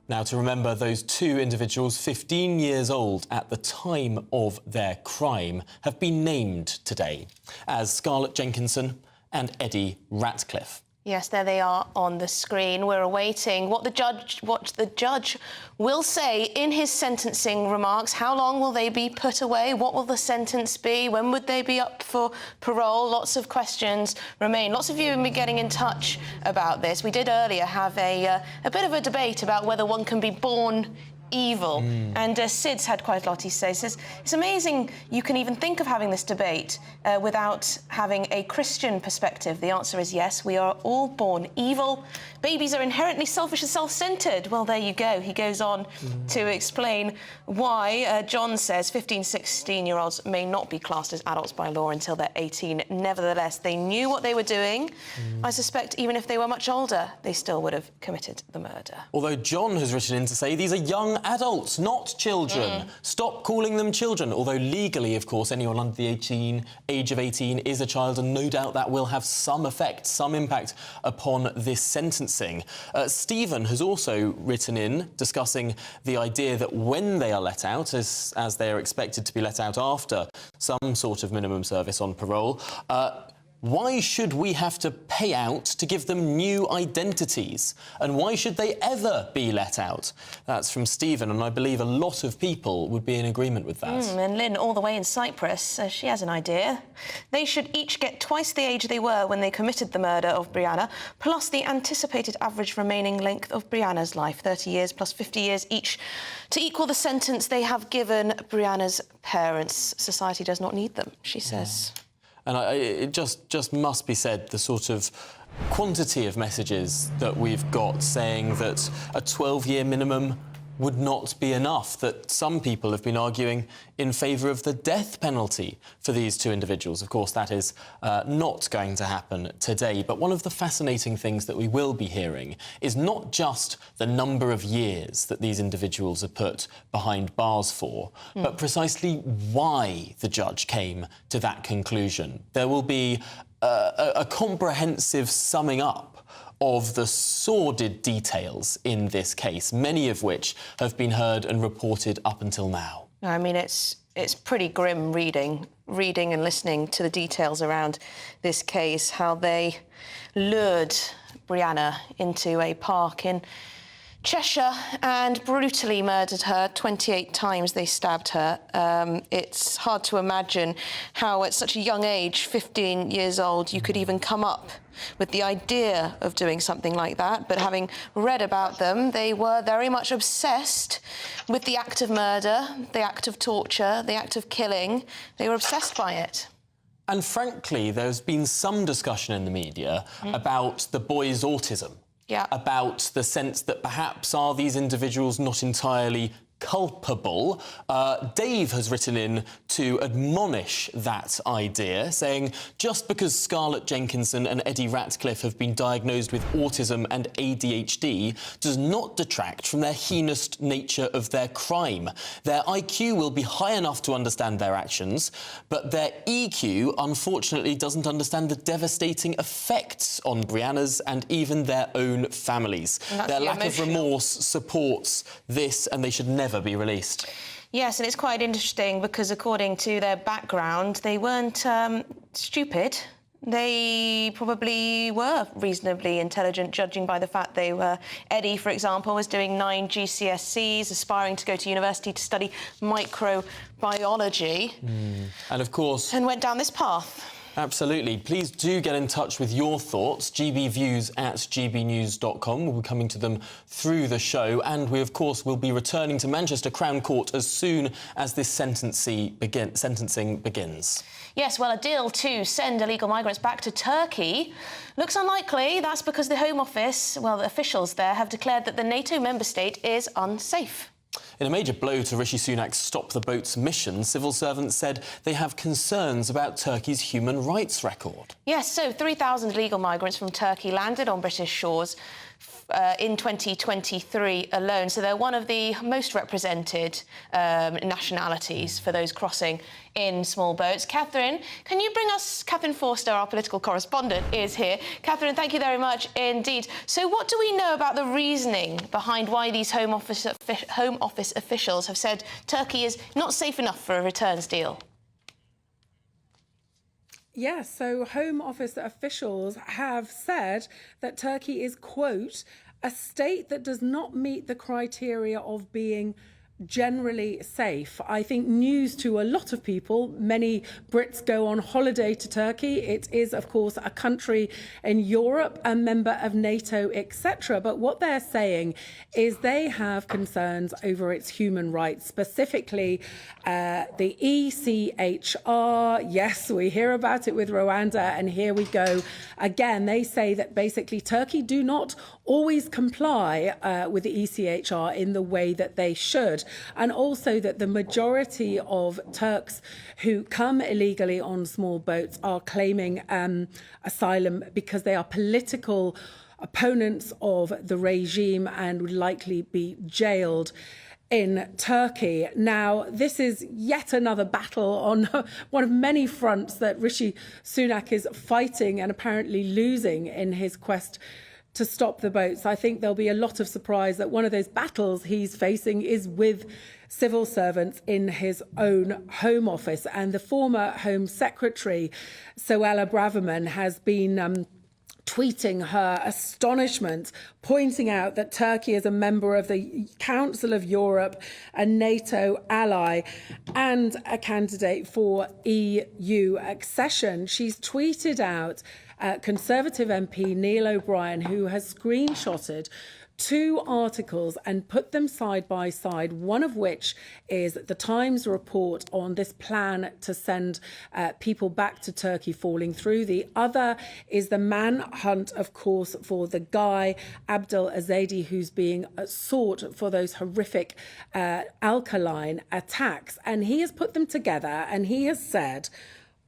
Now, to remember those 2 individuals, 15 years old at the time of their crime, have been named today as Scarlett Jenkinson and Eddie Ratcliffe. Yes, there they are on the screen. We're awaiting what the judge will say in his sentencing remarks. How long will they be put away? What will the sentence be? When would they be up for parole? Lots of questions remain. Lots of you have been getting in touch about this. We did earlier have a bit of a debate about whether one can be born evil. And Sid's had quite a lot he says. He says, it's amazing you can even think of having this debate without having a Christian perspective. The answer is yes, we are all born evil. Babies are inherently selfish and self-centred. Well, there you go. He goes on to explain why John says 15, 16-year-olds may not be classed as adults by law until they're 18. Nevertheless, they knew what they were doing. I suspect even if they were much older, they still would have committed the murder. Although John has written in to say these are young adults, not children. Stop calling them children. Although legally, of course, anyone under the age of 18 is a child, and no doubt that will have some effect, some impact upon this sentencing. Stephen has also written in discussing the idea that when they are let out, as they are expected to be let out after some sort of minimum service on parole, Why should we have to pay out to give them new identities? And why should they ever be let out? That's from Stephen, and I believe a lot of people would be in agreement with that. And Lynn, all the way in Cyprus, she has an idea. They should each get twice the age they were when they committed the murder of Brianna, plus the anticipated average remaining length of Brianna's life, 30 years plus 50 years each, to equal the sentence they have given Brianna's parents. Society does not need them, she says. And it just must be said, the sort of quantity of messages that we've got saying that a 12-year minimum would not be enough, that some people have been arguing in favour of the death penalty for these two individuals. Of course, that is not going to happen today. But one of the fascinating things that we will be hearing is not just the number of years that these individuals are put behind bars for, but precisely why the judge came to that conclusion. There will be a comprehensive summing up of the sordid details in this case, many of which have been heard and reported up until now. I mean, it's pretty grim reading and listening to the details around this case, how they lured Brianna into a park in Cheshire and brutally murdered her. 28 times they stabbed her. It's hard to imagine how at such a young age, 15 years old, you could even come up with the idea of doing something like that. But having read about them, they were very much obsessed with the act of murder, the act of torture, the act of killing. They were obsessed by it. And frankly, there's been some discussion in the media about the boy's autism. Yeah. About the sense that perhaps are these individuals not entirely culpable. Dave has written in to admonish that idea, saying just because Scarlett Jenkinson and Eddie Ratcliffe have been diagnosed with autism and ADHD does not detract from their heinous nature of their crime. Their IQ will be high enough to understand their actions, but their EQ unfortunately doesn't understand the devastating effects on Brianna's and even their own families. Their lack of remorse supports this, and they should never be released. Yes, and it's quite interesting because according to their background, they weren't stupid. They probably were reasonably intelligent, judging by the fact they were... Eddie, for example, was doing 9 GCSEs, aspiring to go to university to study microbiology. And of course... And went down this path. Absolutely. Please do get in touch with your thoughts. gbviews@gbnews.com. We'll be coming to them through the show. And we, of course, will be returning to Manchester Crown Court as soon as this sentencing begins. Yes, well, a deal to send illegal migrants back to Turkey looks unlikely. That's because the Home Office, well, the officials there have declared that the NATO member state is unsafe. In a major blow to Rishi Sunak's Stop the Boats mission, civil servants said they have concerns about Turkey's human rights record. Yes, so 3,000 illegal migrants from Turkey landed on British shores in 2023 alone. So they're one of the most represented nationalities for those crossing in small boats. Catherine, can you bring us... Catherine Forster, our political correspondent, is here. Catherine, thank you very much indeed. So what do we know about the reasoning behind why these Home Office officials have said Turkey is not safe enough for a returns deal? Yes, so Home Office officials have said that Turkey is, quote, a state that does not meet the criteria of being generally safe. I think news to a lot of people. Many Brits go on holiday to Turkey. It is, of course, a country in Europe, a member of NATO, etc. But what they're saying is they have concerns over its human rights, specifically the ECHR. Yes, we hear about it with Rwanda, and here we go again. They say that basically Turkey do not always comply with the ECHR in the way that they should. And also that the majority of Turks who come illegally on small boats are claiming asylum because they are political opponents of the regime and would likely be jailed in Turkey. Now, this is yet another battle on one of many fronts that Rishi Sunak is fighting and apparently losing in his quest to stop the boats. I think there'll be a lot of surprise that one of those battles he's facing is with civil servants in his own Home Office. And the former Home Secretary, Suella Braverman, has been tweeting her astonishment, pointing out that Turkey is a member of the Council of Europe, a NATO ally, and a candidate for EU accession. She's tweeted out Conservative MP Neil O'Brien, who has screenshotted 2 articles and put them side by side, one of which is the Times report on this plan to send people back to Turkey falling through. The other is the manhunt, of course, for the guy, Abdul Ezedi, who's being sought for those horrific alkaline attacks. And he has put them together and he has said,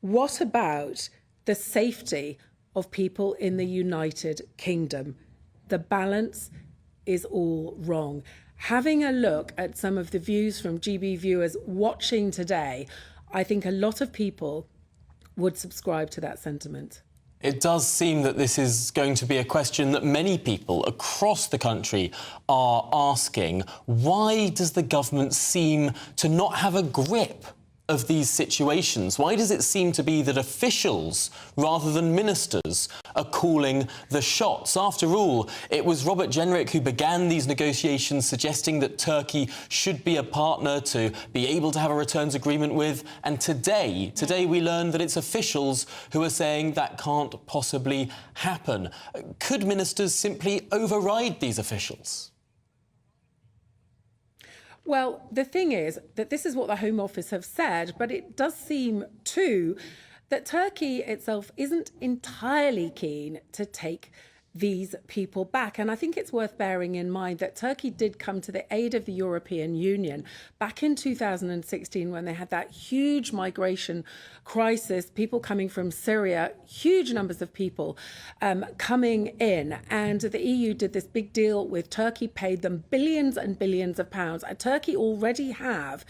what about the safety of people in the United Kingdom? The balance is all wrong. Having a look at some of the views from GB viewers watching today, I think a lot of people would subscribe to that sentiment. It does seem that this is going to be a question that many people across the country are asking. Why does the government seem to not have a grip of these situations? Why does it seem to be that officials, rather than ministers, are calling the shots? After all, it was Robert Jenrick who began these negotiations, suggesting that Turkey should be a partner to be able to have a returns agreement with. And today we learned that it's officials who are saying that can't possibly happen. Could ministers simply override these officials? Well, the thing is that this is what the Home Office have said, but it does seem too that Turkey itself isn't entirely keen to take these people back. And I think it's worth bearing in mind that Turkey did come to the aid of the European Union back in 2016 when they had that huge migration crisis, people coming from Syria, huge numbers of people coming in. And the EU did this big deal with Turkey, paid them billions and billions of pounds. And Turkey already have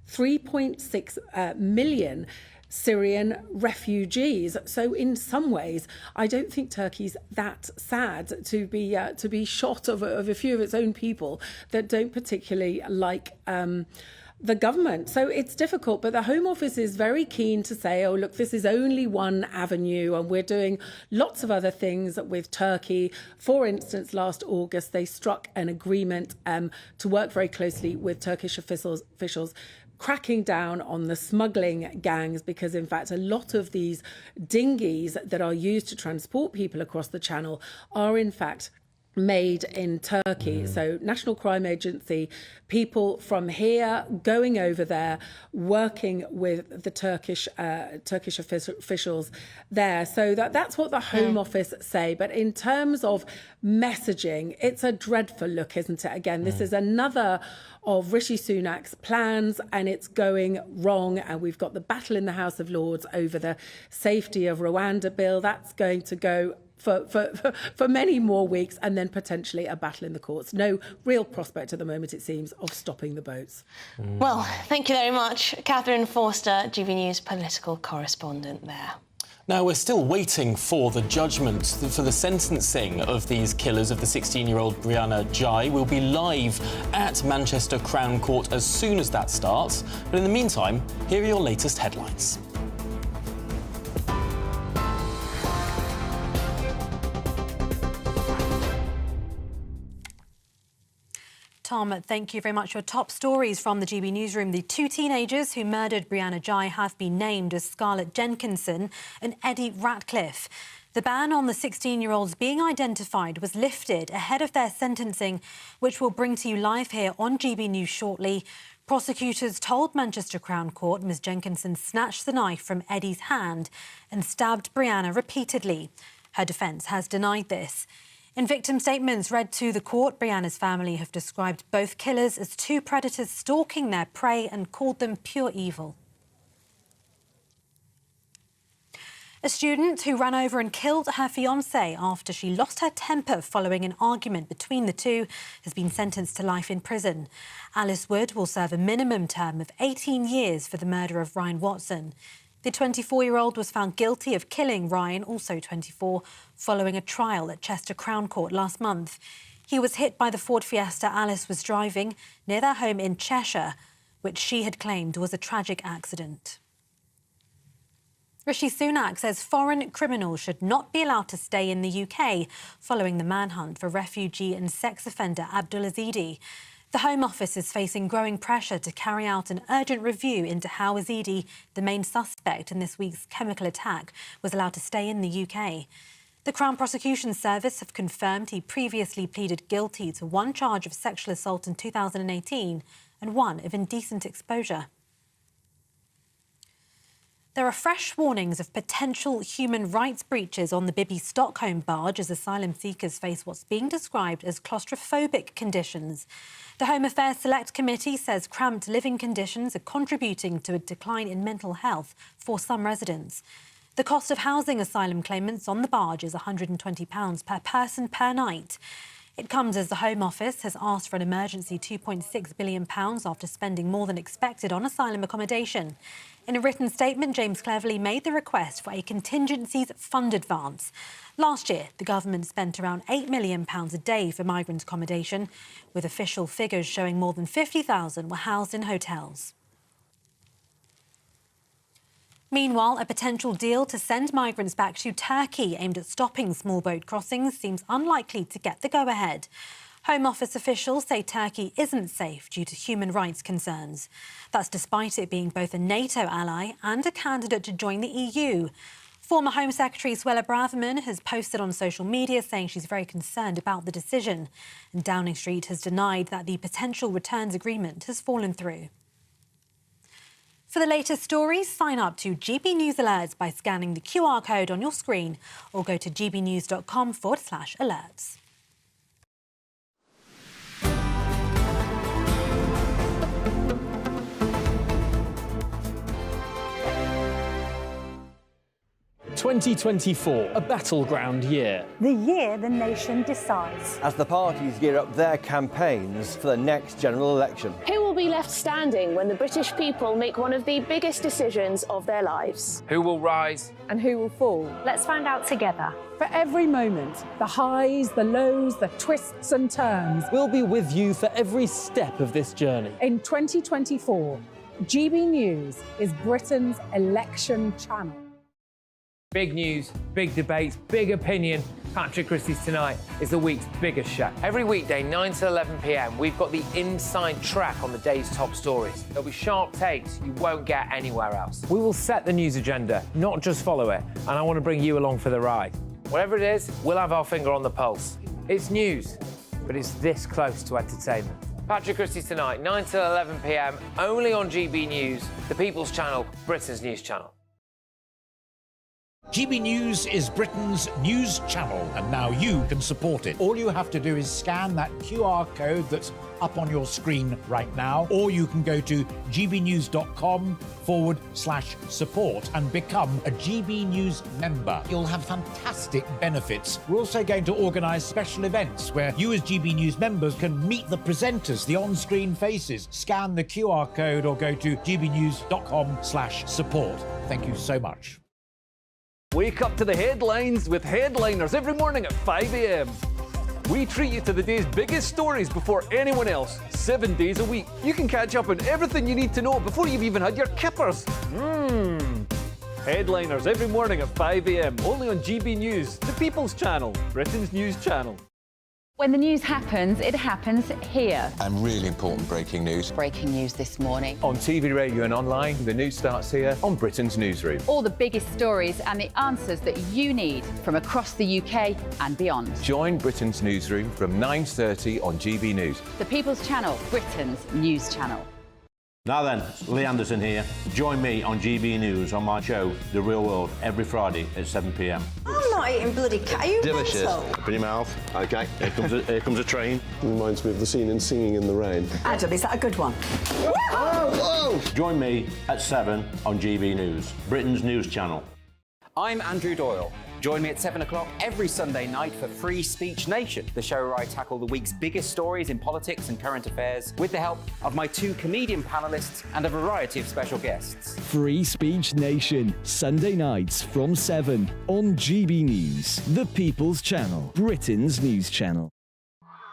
3.6 million Syrian refugees. So in some ways, I don't think Turkey's that sad to be shot of a few of its own people that don't particularly like the government. So it's difficult, but the Home Office is very keen to say, oh, look, this is only one avenue and we're doing lots of other things with Turkey. For instance, last August, they struck an agreement to work very closely with Turkish officials cracking down on the smuggling gangs, because in fact a lot of these dinghies that are used to transport people across the channel are in fact made in Turkey. So National Crime Agency, people from here going over there, working with the Turkish officials there. So that's what the Home Office say. But in terms of messaging, it's a dreadful look, isn't it? Again, this is another of Rishi Sunak's plans, and it's going wrong. And we've got the battle in the House of Lords over the safety of Rwanda bill. That's going to go for many more weeks, and then potentially a battle in the courts. No real prospect at the moment, it seems, of stopping the boats. Well, thank you very much, Catherine Forster, GB News political correspondent there. Now, we're still waiting for the judgment, for the sentencing of these killers of the 16-year-old Brianna Ghey. We'll be live at Manchester Crown Court as soon as that starts. But in the meantime, here are your latest headlines. Tom, thank you very much. Your top stories from the GB newsroom. The 2 teenagers who murdered Brianna Ghey have been named as Scarlett Jenkinson and Eddie Ratcliffe. The ban on the 16-year-olds being identified was lifted ahead of their sentencing, which we'll bring to you live here on GB News shortly. Prosecutors told Manchester Crown Court Ms Jenkinson snatched the knife from Eddie's hand and stabbed Brianna repeatedly. Her defence has denied this. In victim statements read to the court, Brianna's family have described both killers as 2 predators stalking their prey and called them pure evil. A student who ran over and killed her fiancé after she lost her temper following an argument between the two has been sentenced to life in prison. Alice Wood will serve a minimum term of 18 years for the murder of Ryan Watson. The 24-year-old was found guilty of killing Ryan, also 24, following a trial at Chester Crown Court last month. He was hit by the Ford Fiesta Alice was driving near their home in Cheshire, which she had claimed was a tragic accident. Rishi Sunak says foreign criminals should not be allowed to stay in the UK following the manhunt for refugee and sex offender Abdul Ezedi. The Home Office is facing growing pressure to carry out an urgent review into how Ezedi, the main suspect in this week's chemical attack, was allowed to stay in the UK. The Crown Prosecution Service have confirmed he previously pleaded guilty to one charge of sexual assault in 2018 and one of indecent exposure. There are fresh warnings of potential human rights breaches on the Bibi Stockholm barge as asylum seekers face what's being described as claustrophobic conditions. The Home Affairs Select Committee says cramped living conditions are contributing to a decline in mental health for some residents. The cost of housing asylum claimants on the barge is £120 per person per night. It comes as the Home Office has asked for an emergency £2.6 billion after spending more than expected on asylum accommodation. In a written statement, James Cleverly made the request for a contingencies fund advance. Last year, the government spent around £8 million a day for migrant accommodation, with official figures showing more than 50,000 were housed in hotels. Meanwhile, a potential deal to send migrants back to Turkey aimed at stopping small boat crossings seems unlikely to get the go-ahead. Home Office officials say Turkey isn't safe due to human rights concerns. That's despite it being both a NATO ally and a candidate to join the EU. Former Home Secretary Suella Braverman has posted on social media saying she's very concerned about the decision. And Downing Street has denied that the potential returns agreement has fallen through. For the latest stories, sign up to GB News Alerts by scanning the QR code on your screen or go to gbnews.com/alerts. (2024), a battleground year. The year the nation decides. As the parties gear up their campaigns for the next general election. Who will be left standing when the British people make one of the biggest decisions of their lives? Who will rise? And who will fall? Let's find out together. For every moment, the highs, the lows, the twists and turns. We'll be with you for every step of this journey. In 2024, GB News is Britain's election channel. Big news, big debates, big opinion. Patrick Christie's Tonight is the week's biggest show. Every weekday, 9 to 11 p.m, we've got the inside track on the day's top stories. There'll be sharp takes you won't get anywhere else. We will set the news agenda, not just follow it, and I want to bring you along for the ride. Whatever it is, we'll have our finger on the pulse. It's news, but it's this close to entertainment. Patrick Christie's Tonight, 9 to 11 p.m, only on GB News, the People's Channel, Britain's news channel. GB News is Britain's news channel, and now you can support it. All you have to do is scan that QR code that's up on your screen right now, or you can go to gbnews.com/support and become a GB News member. You'll have fantastic benefits. We're also going to organise special events where you as GB News members can meet the presenters, the on-screen faces. Scan the QR code or go to gbnews.com/support. Thank you so much. Wake up to the headlines with headliners every morning at 5 a.m. We treat you to the day's biggest stories before anyone else, 7 days a week. You can catch up on everything you need to know before you've even had your kippers. Headliners every morning at 5 a.m, only on GB News, the People's Channel, Britain's news channel. When the news happens, it happens here. And really important breaking news. Breaking news this morning. On TV, radio and online, the news starts here on Britain's Newsroom. All the biggest stories and the answers that you need from across the UK and beyond. Join Britain's Newsroom from 9:30 on GB News. The People's Channel, Britain's news channel. Now then, Lee Anderson here. Join me on GB News on my show, The Real World, every Friday at 7 p.m. I'm not eating bloody cat. Are you Delicious. mental? Open your mouth. OK, here comes a train. Reminds me of the scene in Singing in the Rain. Adam, is that a good one? Whoa! Join me at 7 on GB News, Britain's news channel. I'm Andrew Doyle. Join me at 7 o'clock every Sunday night for Free Speech Nation, the show where I tackle the week's biggest stories in politics and current affairs with the help of my 2 comedian panellists and a variety of special guests. Free Speech Nation, Sunday nights from 7 on GB News, the People's Channel, Britain's news channel.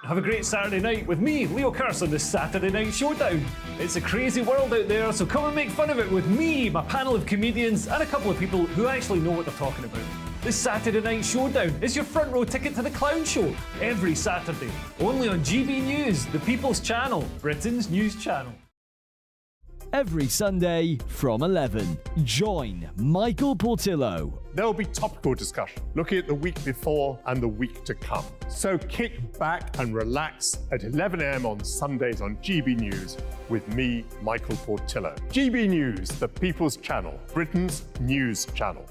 Have a great Saturday night with me, Leo Curse, on the Saturday Night Showdown. It's a crazy world out there, so come and make fun of it with me, my panel of comedians, and a couple of people who actually know what they're talking about. This Saturday Night Showdown is your front row ticket to the clown show every Saturday, only on GB News, the People's Channel, Britain's news channel. Every Sunday from 11, join Michael Portillo. There will be topical discussion, looking at the week before and the week to come. So kick back and relax at 11 a.m. on Sundays on GB News with me, Michael Portillo. GB News, the People's Channel, Britain's news channel.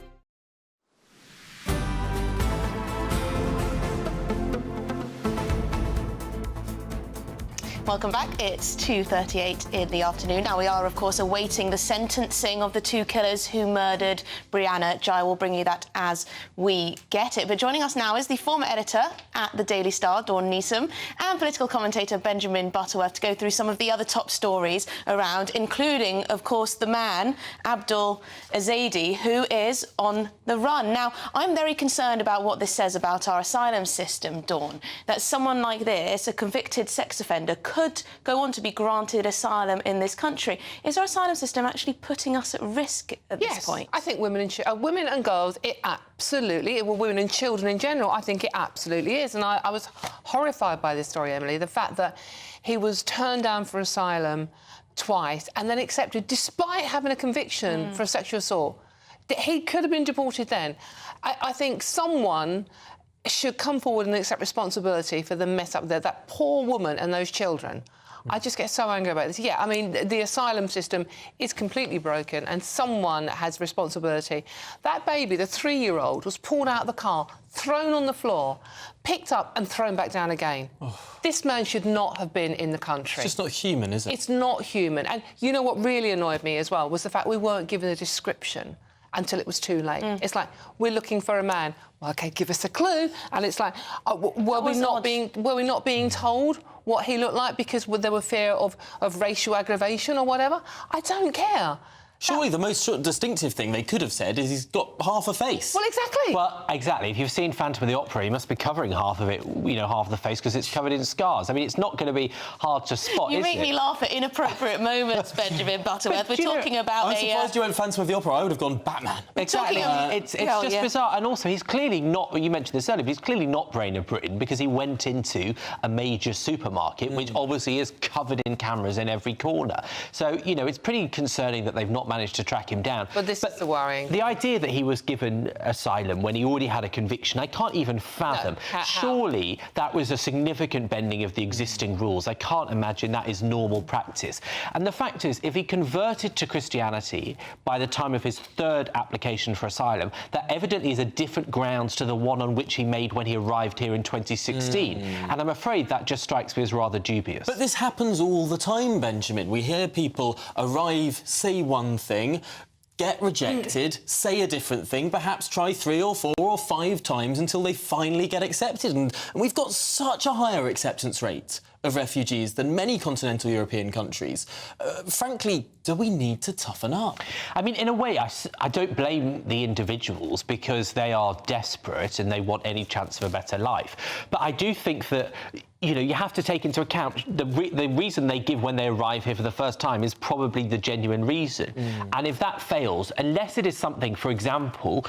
Welcome back. It's 2:38 in the afternoon. Now, we are, of course, awaiting the sentencing of the 2 killers who murdered Brianna Ghey. We'll bring you that as we get it. But joining us now is the former editor at the Daily Star, Dawn Neeson, and political commentator Benjamin Butterworth to go through some of the other top stories around, including, of course, the man, Abdul Ezedi, who is on the run. Now, I'm very concerned about what this says about our asylum system, Dawn, that someone like this, a convicted sex offender, could go on to be granted asylum in this country. Is our asylum system actually putting us at risk at this point? I think women and girls, it absolutely, well, women and children in general, I think it absolutely is. And I was horrified by this story, Emily, the fact that he was turned down for asylum twice and then accepted despite having a conviction for a sexual assault. He could have been deported then. I think someone should come forward and accept responsibility for the mess up there. That poor woman and those children. I just get so angry about this. Yeah, I mean, the asylum system is completely broken and someone has responsibility. That baby, the 3-year-old, was pulled out of the car, thrown on the floor, picked up and thrown back down again. This man should not have been in the country. It's just not human, is it? It's not human. And you know what really annoyed me as well was the fact we weren't given a description until it was too late. It's like, we're looking for a man. Well, OK, give us a clue. And it's like, were we not being told what he looked like because there were fear of racial aggravation or whatever? I don't care. Surely the most distinctive thing they could have said is he's got half a face. Well, exactly. Well, exactly. If you've seen Phantom of the Opera, he must be covering half of it, you know, half of the face, because it's covered in scars. I mean, it's not going to be hard to spot, You make me laugh at inappropriate moments, Benjamin Butterworth. We're talking about I'm surprised you went Phantom of the Opera. I would have gone Batman. Exactly. It's just bizarre. And also, he's clearly not, you mentioned this earlier, but he's clearly not Brain of Britain because he went into a major supermarket, which obviously is covered in cameras in every corner. So, you know, it's pretty concerning that they've not managed to track him down. But this is the worrying. The idea that he was given asylum when he already had a conviction, I can't even fathom. No. Surely that was a significant bending of the existing rules. I can't imagine that is normal practice. And the fact is, if he converted to Christianity by the time of his 3rd application for asylum, that evidently is a different grounds to the one on which he made when he arrived here in 2016. And I'm afraid that just strikes me as rather dubious. But this happens all the time, Benjamin. We hear people arrive, say one thing, get rejected, say a different thing, perhaps try 3 or 4 or 5 times until they finally get accepted. And we've got such a higher acceptance rate of refugees than many continental European countries. Frankly, do we need to toughen up? I mean, in a way, I don't blame the individuals because they are desperate and they want any chance of a better life. But I do think that, you know, you have to take into account the reason they give when they arrive here for the first time is probably the genuine reason. And if that fails, unless it is something, for example,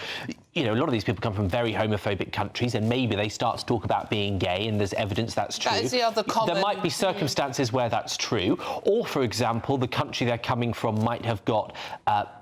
you know, a lot of these people come from very homophobic countries and maybe they start to talk about being gay and there's evidence that's true. That is the other common... There might be circumstances where that's true. Or, for example, the country they're coming from might have got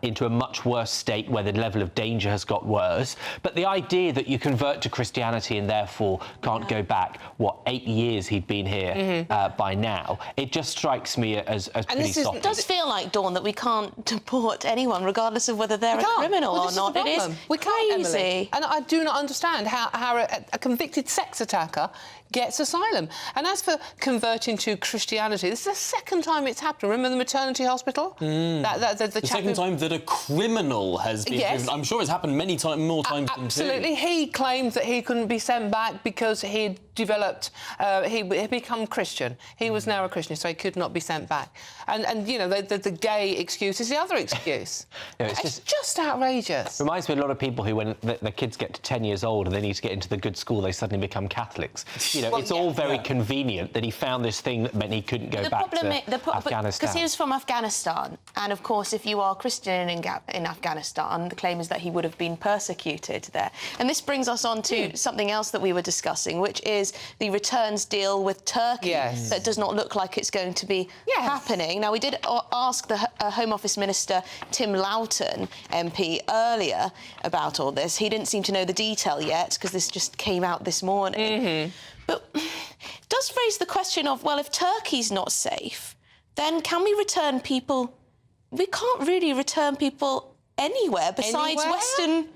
into a much worse state where the level of danger has got worse. But the idea that you convert to Christianity and therefore can't go back, 8 years he'd been here by now, it just strikes me as pretty soft. It does feel like, Dawn, that we can't deport anyone regardless of whether they're a criminal or not. It is we can't, crazy. Emily. And I do not understand how a convicted sex attacker gets asylum. And as for converting to Christianity, this is the second time it's happened. Remember the maternity hospital? The second time that a criminal has been proven. I'm sure it's happened many more times than two. Absolutely. He claimed that he couldn't be sent back because he'd developed, he'd become Christian. He was now a Christian, so he could not be sent back. And you know, the gay excuse is the other excuse. It's just outrageous. Reminds me of a lot of people who, when the kids get to 10 years old and they need to get into the good school, they suddenly become Catholics. You know, it's all very convenient that he found this thing that meant he couldn't go back to Afghanistan. Because he was from Afghanistan, and of course, if you are Christian in Afghanistan, the claim is that he would have been persecuted there. And this brings us on to something else that we were discussing, which is the returns deal with Turkey that does not look like it's going to be happening. Now, we did ask the Home Office Minister Tim Loughton, MP, earlier about all this. He didn't seem to know the detail yet, because this just came out this morning. But it does raise the question of, well, if Turkey's not safe, then can we return people? We can't really return people anywhere besides Western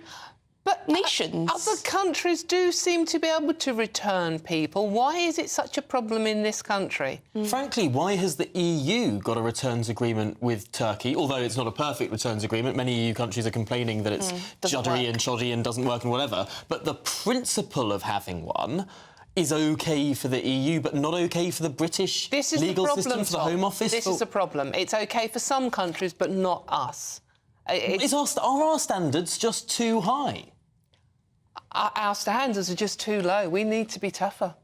nations. Other countries do seem to be able to return people. Why is it such a problem in this country? Frankly, why has the EU got a returns agreement with Turkey? Although it's not a perfect returns agreement, many EU countries are complaining that it's juddery and shoddy and doesn't work and whatever. But the principle of having one is OK for the EU, but not OK for the British legal system, for the Home Office. This is a problem. It's OK for some countries, but not us. Are our standards just too high? Our standards are just too low. We need to be tougher.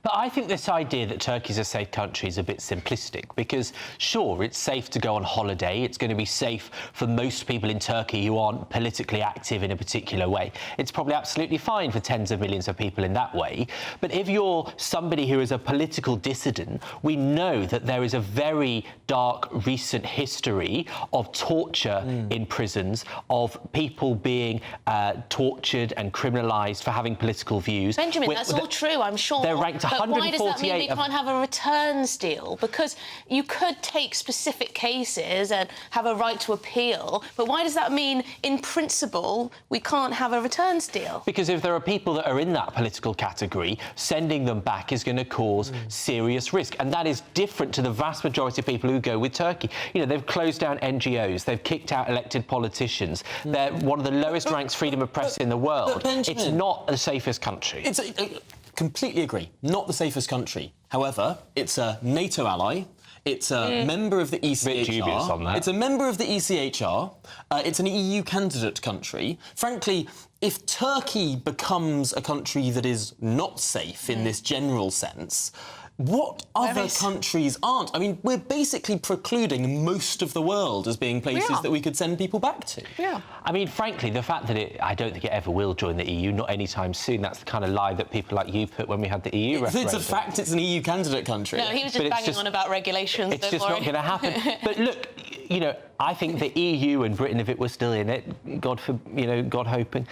But I think this idea that Turkey's a safe country is a bit simplistic because, sure, it's safe to go on holiday. It's going to be safe for most people in Turkey who aren't politically active in a particular way. It's probably absolutely fine for tens of millions of people in that way. But if you're somebody who is a political dissident, we know that there is a very dark recent history of torture in prisons, of people being tortured and criminalised for having political views. Benjamin, that's all true, I'm sure. They're ranked but why does that mean we can't have a returns deal? Because you could take specific cases and have a right to appeal, but why does that mean, in principle, we can't have a returns deal? Because if there are people that are in that political category, sending them back is going to cause serious risk. And that is different to the vast majority of people who go with Turkey. You know, they've closed down NGOs, they've kicked out elected politicians, they're one of the lowest ranked freedom of press in the world. It's not the safest country. Completely agree. Not the safest country. However, it's a NATO ally. It's a member of the ECHR. Bit dubious on that. It's a member of the ECHR. It's an EU candidate country. Frankly, if Turkey becomes a country that is not safe in this general sense, what other countries aren't? I mean, we're basically precluding most of the world as being places that we could send people back to. I mean, frankly, the fact that I don't think it ever will join the EU, not anytime soon, that's the kind of lie that people like you put when we had the EU referendum. It's a fact it's an EU candidate country. No, he was just banging on about regulations. It's just not going to happen. But look, you know, I think the EU and Britain, if it was still in it, God hoping,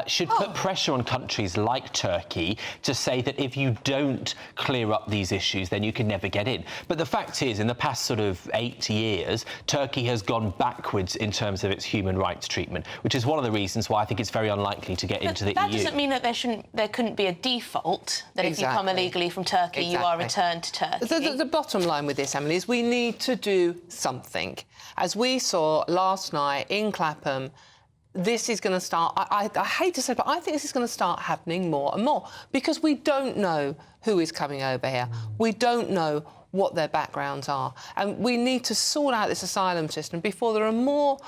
should put pressure on countries like Turkey to say that if you don't clear up these issues, then you can never get in. But the fact is, in the past sort of 8 years, Turkey has gone backwards in terms of its human rights treatment, which is one of the reasons why I think it's very unlikely to get into the EU. That doesn't mean that there couldn't be a default, that if you come illegally from Turkey, you are returned to Turkey. The bottom line with this, Emily, is we need to do something. As we saw last night in Clapham, this is going to start... I hate to say it, but I think this is going to start happening more and more because we don't know who is coming over here. We don't know what their backgrounds are. And we need to sort out this asylum system before there are more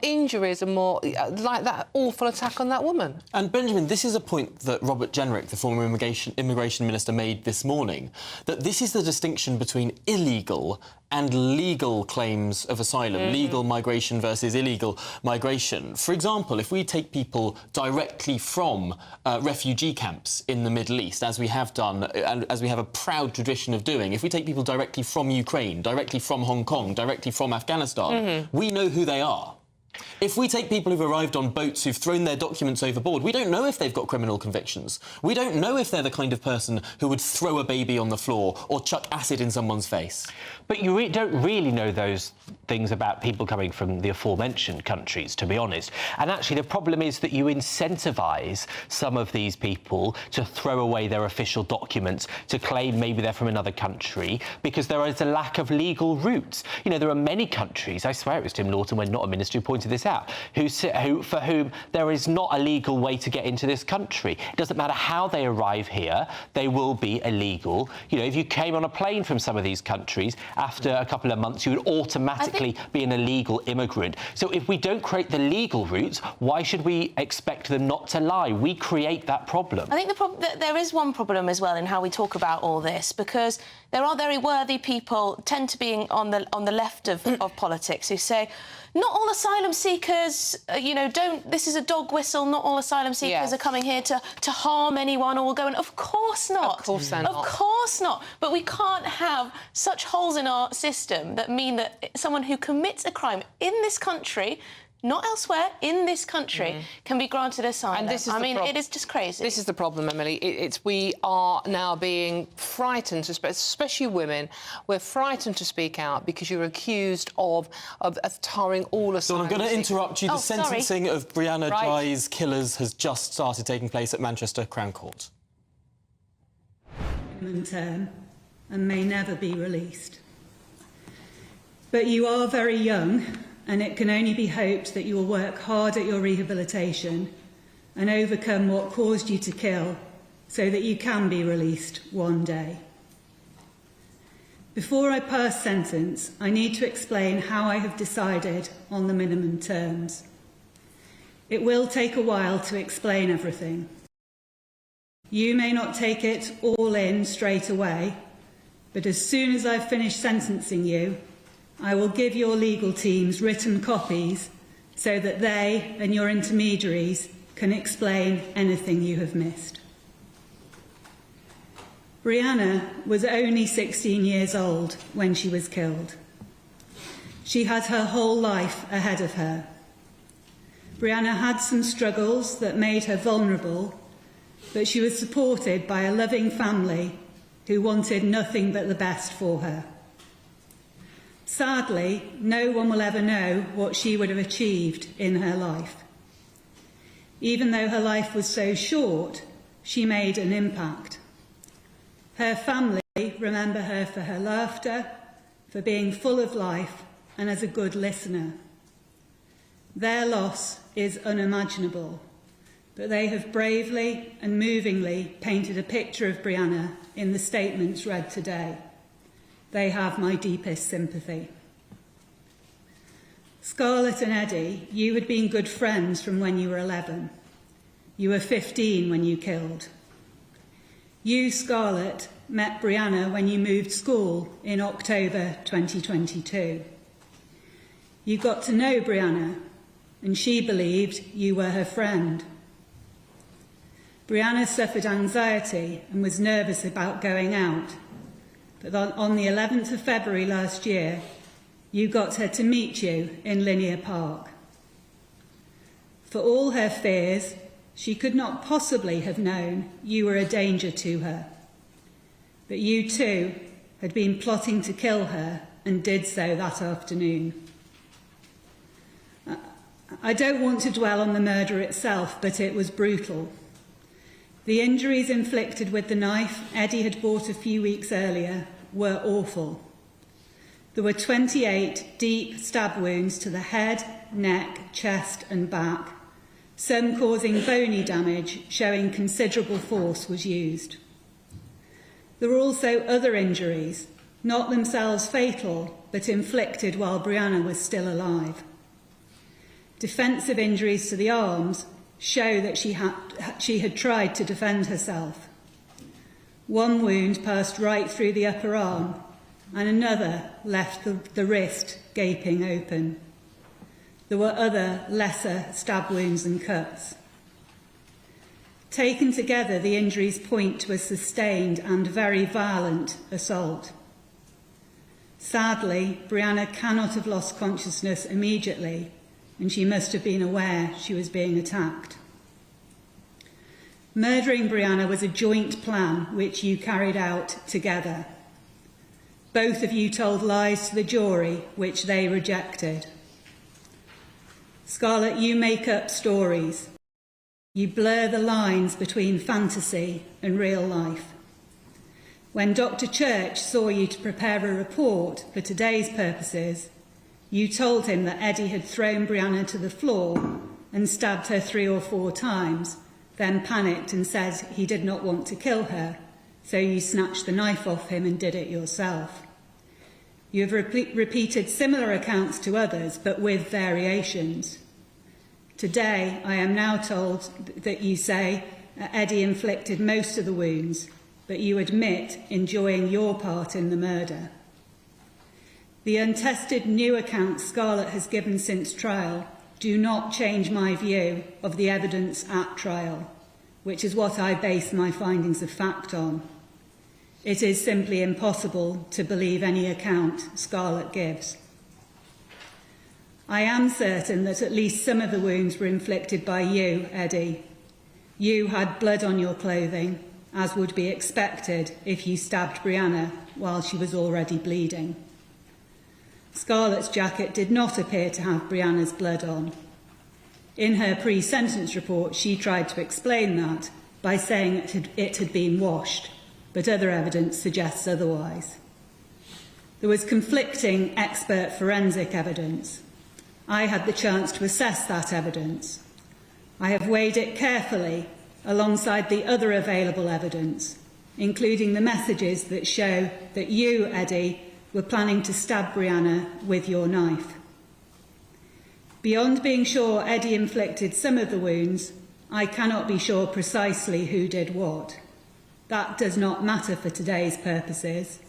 injuries and more like that awful attack on that woman. And, Benjamin, this is a point that Robert Jenrick, the former immigration minister, made this morning, that this is the distinction between illegal and legal claims of asylum, legal migration versus illegal migration. For example, if we take people directly from refugee camps in the Middle East, as we have done and as we have a proud tradition of doing, if we take people directly from Ukraine, directly from Hong Kong, directly from Afghanistan, we know who they are. If we take people who've arrived on boats who've thrown their documents overboard, we don't know if they've got criminal convictions. We don't know if they're the kind of person who would throw a baby on the floor or chuck acid in someone's face. But you don't really know those things about people coming from the aforementioned countries, to be honest. And actually, the problem is that you incentivise some of these people to throw away their official documents, to claim maybe they're from another country, because there is a lack of legal routes. You know, there are many countries, I swear it was Tim Norton, when not a minister, who pointed this out, for whom there is not a legal way to get into this country. It doesn't matter how they arrive here, they will be illegal. You know, if you came on a plane from some of these countries, after a couple of months, you would automatically be an illegal immigrant. So if we don't create the legal routes, why should we expect them not to lie? We create that problem. I think there is one problem as well in how we talk about all this, because there are very worthy people, tend to be on the left of politics, who say, not all asylum seekers, you know, this is a dog whistle, not all asylum seekers are coming here to harm anyone or will go in. Of course not. Of course they're not. Of course not. But we can't have such holes in our system that mean that someone who commits a crime in this country, not elsewhere, in this country, can be granted asylum. And this is it is just crazy. This is the problem, Emily. We are now being frightened, especially women. We're frightened to speak out because you're accused of tarring all asylum. So I'm going to interrupt you. The sentencing of Brianna Ghey's killers has just started taking place at Manchester Crown Court. Term and may never be released. But you are very young, and it can only be hoped that you will work hard at your rehabilitation and overcome what caused you to kill so that you can be released one day. Before I pass sentence, I need to explain how I have decided on the minimum terms. It will take a while to explain everything. You may not take it all in straight away, but as soon as I've finished sentencing you, I will give your legal teams written copies so that they and your intermediaries can explain anything you have missed. Brianna was only 16 years old when she was killed. She had her whole life ahead of her. Brianna had some struggles that made her vulnerable, but she was supported by a loving family who wanted nothing but the best for her. Sadly, no one will ever know what she would have achieved in her life. Even though her life was so short, she made an impact. Her family remember her for her laughter, for being full of life, and as a good listener. Their loss is unimaginable, but they have bravely and movingly painted a picture of Brianna in the statements read today. They have my deepest sympathy. Scarlett and Eddie, you had been good friends from when you were 11. You were 15 when you killed. You, Scarlett, met Brianna when you moved school in October 2022. You got to know Brianna, and she believed you were her friend. Brianna suffered anxiety and was nervous about going out. But on the 11th of February last year, you got her to meet you in Linear Park. For all her fears, she could not possibly have known you were a danger to her. But you too had been plotting to kill her and did so that afternoon. I don't want to dwell on the murder itself, but it was brutal. The injuries inflicted with the knife Eddie had bought a few weeks earlier were awful. There were 28 deep stab wounds to the head, neck, chest and back, some causing bony damage, showing considerable force was used. There were also other injuries, not themselves fatal, but inflicted while Brianna was still alive. Defensive injuries to the arms show that she had tried to defend herself. One wound passed right through the upper arm, and another left the wrist gaping open. There were other lesser stab wounds and cuts. Taken together, the injuries point to a sustained and very violent assault. Sadly, Brianna cannot have lost consciousness immediately, and she must have been aware she was being attacked. Murdering Brianna was a joint plan which you carried out together. Both of you told lies to the jury, which they rejected. Scarlett, you make up stories. You blur the lines between fantasy and real life. When Dr. Church saw you to prepare a report for today's purposes, you told him that Eddie had thrown Brianna to the floor and stabbed her 3 or 4 times, then panicked and said he did not want to kill her, so you snatched the knife off him and did it yourself. You have repeated similar accounts to others, but with variations. Today, I am now told that you say Eddie inflicted most of the wounds, but you admit enjoying your part in the murder. The untested new accounts Scarlett has given since trial do not change my view of the evidence at trial, which is what I base my findings of fact on. It is simply impossible to believe any account Scarlett gives. I am certain that at least some of the wounds were inflicted by you, Eddie. You had blood on your clothing, as would be expected if you stabbed Brianna while she was already bleeding. Scarlett's jacket did not appear to have Brianna's blood on. In her pre-sentence report, she tried to explain that by saying it had been washed, but other evidence suggests otherwise. There was conflicting expert forensic evidence. I had the chance to assess that evidence. I have weighed it carefully alongside the other available evidence, including the messages that show that you, Eddie, were planning to stab Brianna with your knife. Beyond being sure Eddie inflicted some of the wounds, I cannot be sure precisely who did what. That does not matter for today's purposes.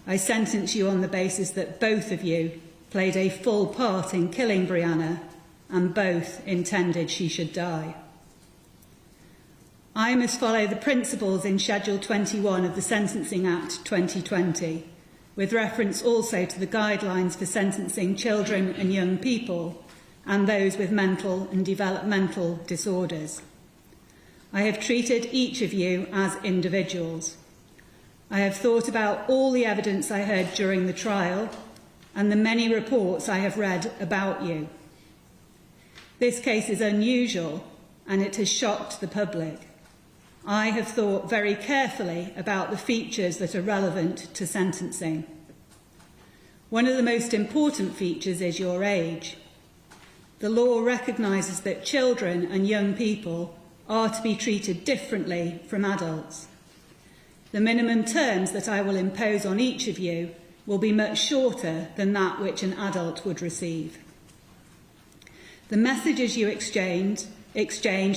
I sentence you on the basis that both of you played a full part in killing Brianna and both intended she should die. I must follow the principles in Schedule 21 of the Sentencing Act 2020, with reference also to the guidelines for sentencing children and young people and those with mental and developmental disorders. I have treated each of you as individuals. I have thought about all the evidence I heard during the trial and the many reports I have read about you. This case is unusual and it has shocked the public. I have thought very carefully about the features that are relevant to sentencing. One of the most important features is your age. The law recognises that children and young people are to be treated differently from adults. The minimum terms that I will impose on each of you will be much shorter than that which an adult would receive. The messages you exchanged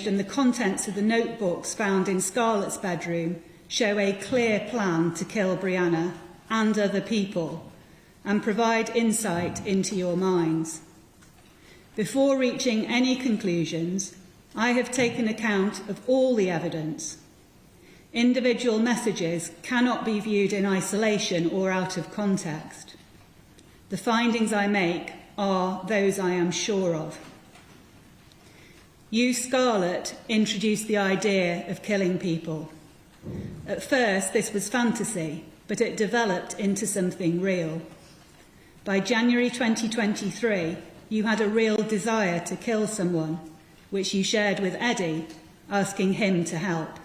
and the contents of the notebooks found in Scarlett's bedroom show a clear plan to kill Brianna and other people and provide insight into your minds. Before reaching any conclusions, I have taken account of all the evidence. Individual messages cannot be viewed in isolation or out of context. The findings I make are those I am sure of. You, Scarlett, introduced the idea of killing people. At first, this was fantasy, but it developed into something real. By January 2023, you had a real desire to kill someone, which you shared with Eddie, asking him to help.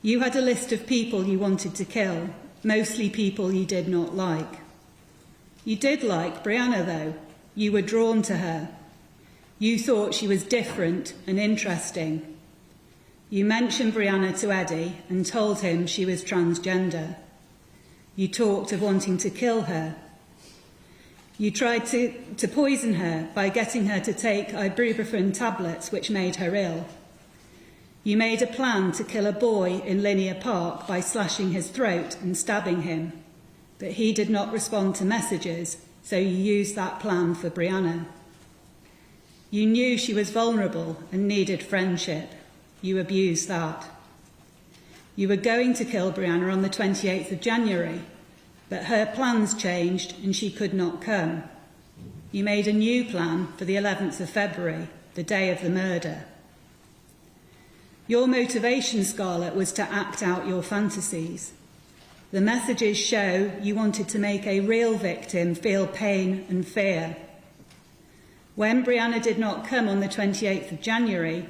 You had a list of people you wanted to kill, mostly people you did not like. You did like Brianna, though. You were drawn to her. You thought she was different and interesting. You mentioned Brianna to Eddie and told him she was transgender. You talked of wanting to kill her. You tried to poison her by getting her to take ibuprofen tablets which made her ill. You made a plan to kill a boy in Linear Park by slashing his throat and stabbing him, but he did not respond to messages, so you used that plan for Brianna. You knew she was vulnerable and needed friendship. You abused that. You were going to kill Brianna on the 28th of January, but her plans changed and she could not come. you made a new plan for the 11th of February, the day of the murder. Your motivation, Scarlett, was to act out your fantasies. The messages show you wanted to make a real victim feel pain and fear. When Brianna did not come on the 28th of January,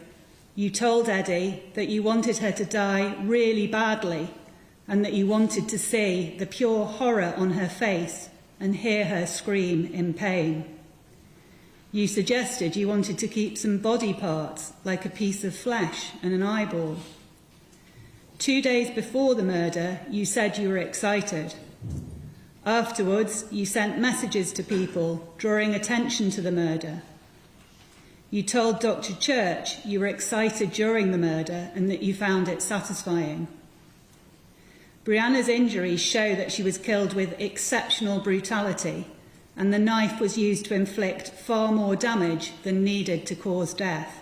you told Eddie that you wanted her to die really badly and that you wanted to see the pure horror on her face and hear her scream in pain. You suggested you wanted to keep some body parts, like a piece of flesh and an eyeball. 2 days before the murder, you said you were excited. Afterwards, you sent messages to people, drawing attention to the murder. You told Dr. Church you were excited during the murder and that you found it satisfying. Brianna's injuries show that she was killed with exceptional brutality, and the knife was used to inflict far more damage than needed to cause death.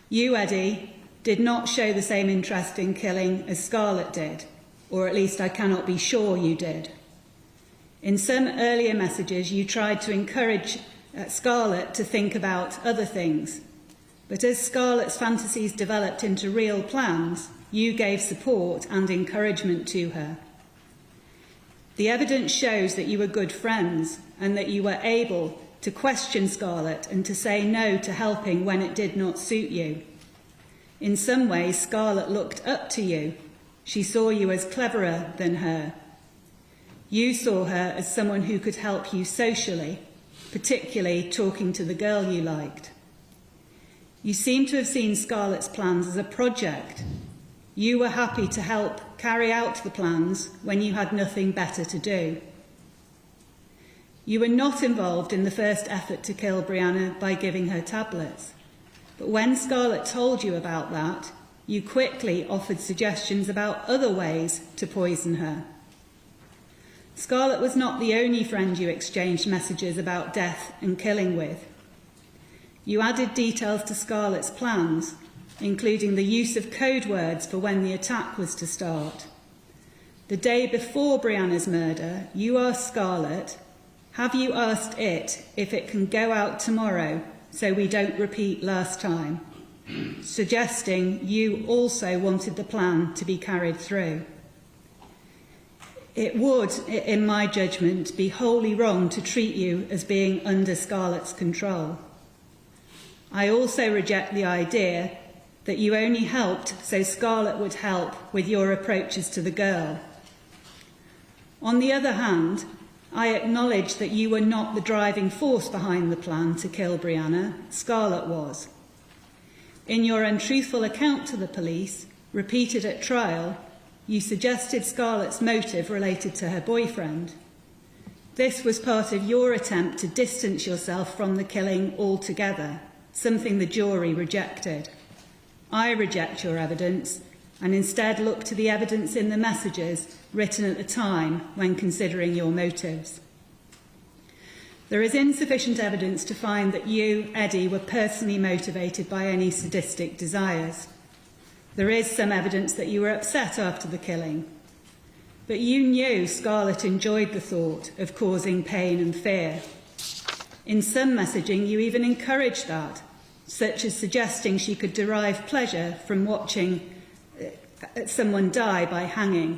You, Eddie, did not show the same interest in killing as Scarlett did, or at least I cannot be sure you did. In some earlier messages, you tried to encourage Scarlett to think about other things, but as Scarlett's fantasies developed into real plans, you gave support and encouragement to her. The evidence shows that you were good friends and that you were able to question Scarlett and to say no to helping when it did not suit you. In some ways, Scarlett looked up to you. She saw you as cleverer than her. You saw her as someone who could help you socially, particularly talking to the girl you liked. You seem to have seen Scarlett's plans as a project. You were happy to help carry out the plans when you had nothing better to do. You were not involved in the first effort to kill Brianna by giving her tablets. But when Scarlett told you about that, you quickly offered suggestions about other ways to poison her. Scarlett was not the only friend you exchanged messages about death and killing with. You added details to Scarlett's plans, including the use of code words for when the attack was to start. The day before Brianna's murder, you asked Scarlett, "Have you asked it if it can go out tomorrow so we don't repeat last time?" suggesting you also wanted the plan to be carried through. It would, in my judgment, be wholly wrong to treat you as being under Scarlett's control. I also reject the idea that you only helped so Scarlett would help with your approaches to the girl. On the other hand, I acknowledge that you were not the driving force behind the plan to kill Brianna. Scarlett was. In your untruthful account to the police, repeated at trial, you suggested Scarlett's motive related to her boyfriend. This was part of your attempt to distance yourself from the killing altogether, something the jury rejected. I reject your evidence and instead look to the evidence in the messages written at the time when considering your motives. There is insufficient evidence to find that you, Eddie, were personally motivated by any sadistic desires. There is some evidence that you were upset after the killing, but you knew Scarlett enjoyed the thought of causing pain and fear. In some messaging, you even encouraged that, such as suggesting she could derive pleasure from watching someone die by hanging.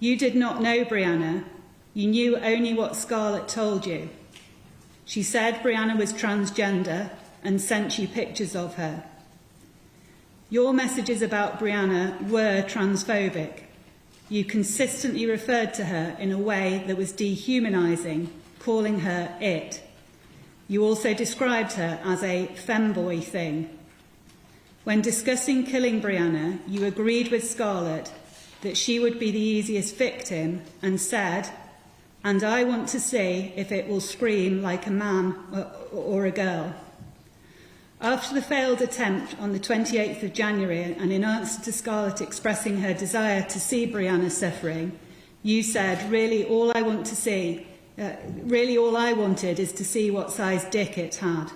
You did not know Brianna. You knew only what Scarlett told you. She said Brianna was transgender and sent you pictures of her. Your messages about Brianna were transphobic. You consistently referred to her in a way that was dehumanising, calling her it. You also described her as a femboy thing. When discussing killing Brianna, you agreed with Scarlett that she would be the easiest victim and said, "And I want to see if it will scream like a man or a girl." After the failed attempt on the 28th of January and in answer to Scarlett expressing her desire to see Brianna suffering, you said, really all I wanted is to see what size dick it had.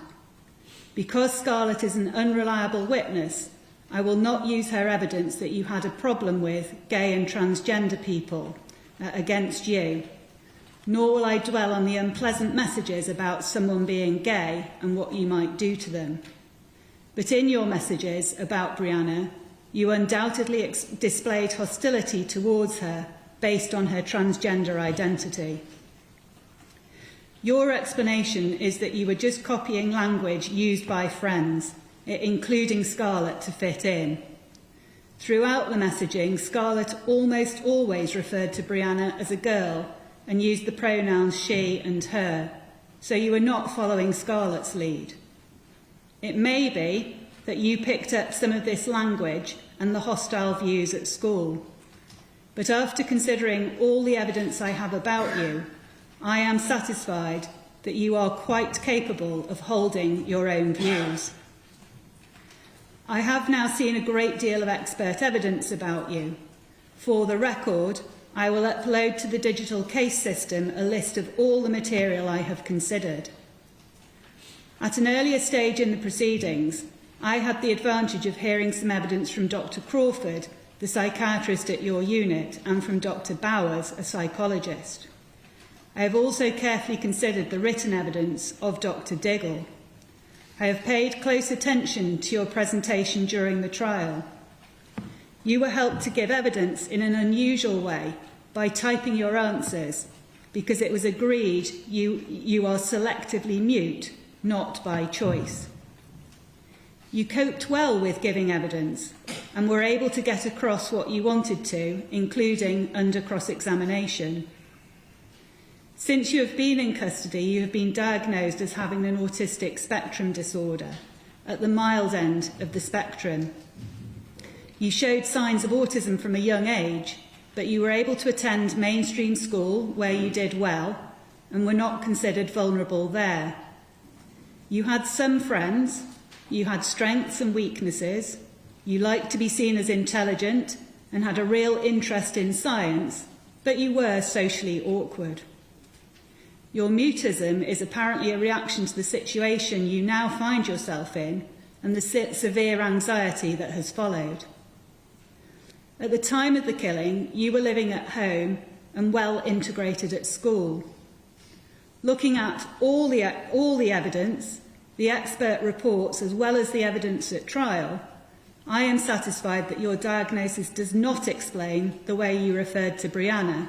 Because Scarlett is an unreliable witness, I will not use her evidence that you had a problem with gay and transgender people against you. nor will I dwell on the unpleasant messages about someone being gay and what you might do to them. But in your messages about Brianna, you undoubtedly displayed hostility towards her based on her transgender identity. Your explanation is that you were just copying language used by friends, including Scarlett, to fit in. Throughout the messaging, Scarlett almost always referred to Brianna as a girl and used the pronouns she and her, so you were not following Scarlett's lead. It may be that you picked up some of this language and the hostile views at school, but after considering all the evidence I have about you, I am satisfied that you are quite capable of holding your own views. I have now seen a great deal of expert evidence about you. For the record, I will upload to the digital case system a list of all the material I have considered. At an earlier stage in the proceedings, I had the advantage of hearing some evidence from Dr. Crawford, the psychiatrist at your unit, and from Dr. Bowers, a psychologist. I have also carefully considered the written evidence of Dr. Diggle. I have paid close attention to your presentation during the trial. You were helped to give evidence in an unusual way by typing your answers, because it was agreed you are selectively mute, not by choice. You coped well with giving evidence and were able to get across what you wanted to, including under cross-examination. Since you have been in custody, you have been diagnosed as having an autistic spectrum disorder, at the mild end of the spectrum. You showed signs of autism from a young age, but you were able to attend mainstream school where you did well and were not considered vulnerable there. You had some friends, you had strengths and weaknesses, you liked to be seen as intelligent and had a real interest in science, but you were socially awkward. Your mutism is apparently a reaction to the situation you now find yourself in and the severe anxiety that has followed. At the time of the killing, you were living at home and well integrated at school. Looking at all the evidence, the expert reports, as well as the evidence at trial, I am satisfied that your diagnosis does not explain the way you referred to Brianna,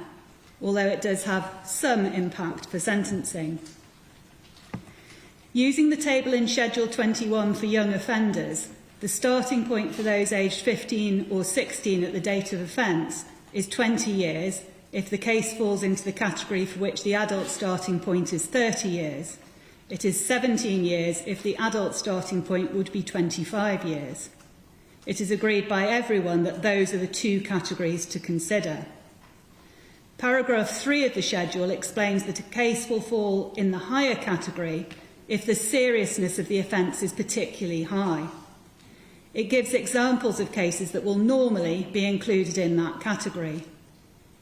although it does have some impact for sentencing. Using the table in Schedule 21 for young offenders, the starting point for those aged 15 or 16 at the date of offence is 20 years if the case falls into the category for which the adult starting point is 30 years. It is 17 years if the adult starting point would be 25 years. It is agreed by everyone that those are the two categories to consider. Paragraph 3 of the schedule explains that a case will fall in the higher category if the seriousness of the offence is particularly high. It gives examples of cases that will normally be included in that category.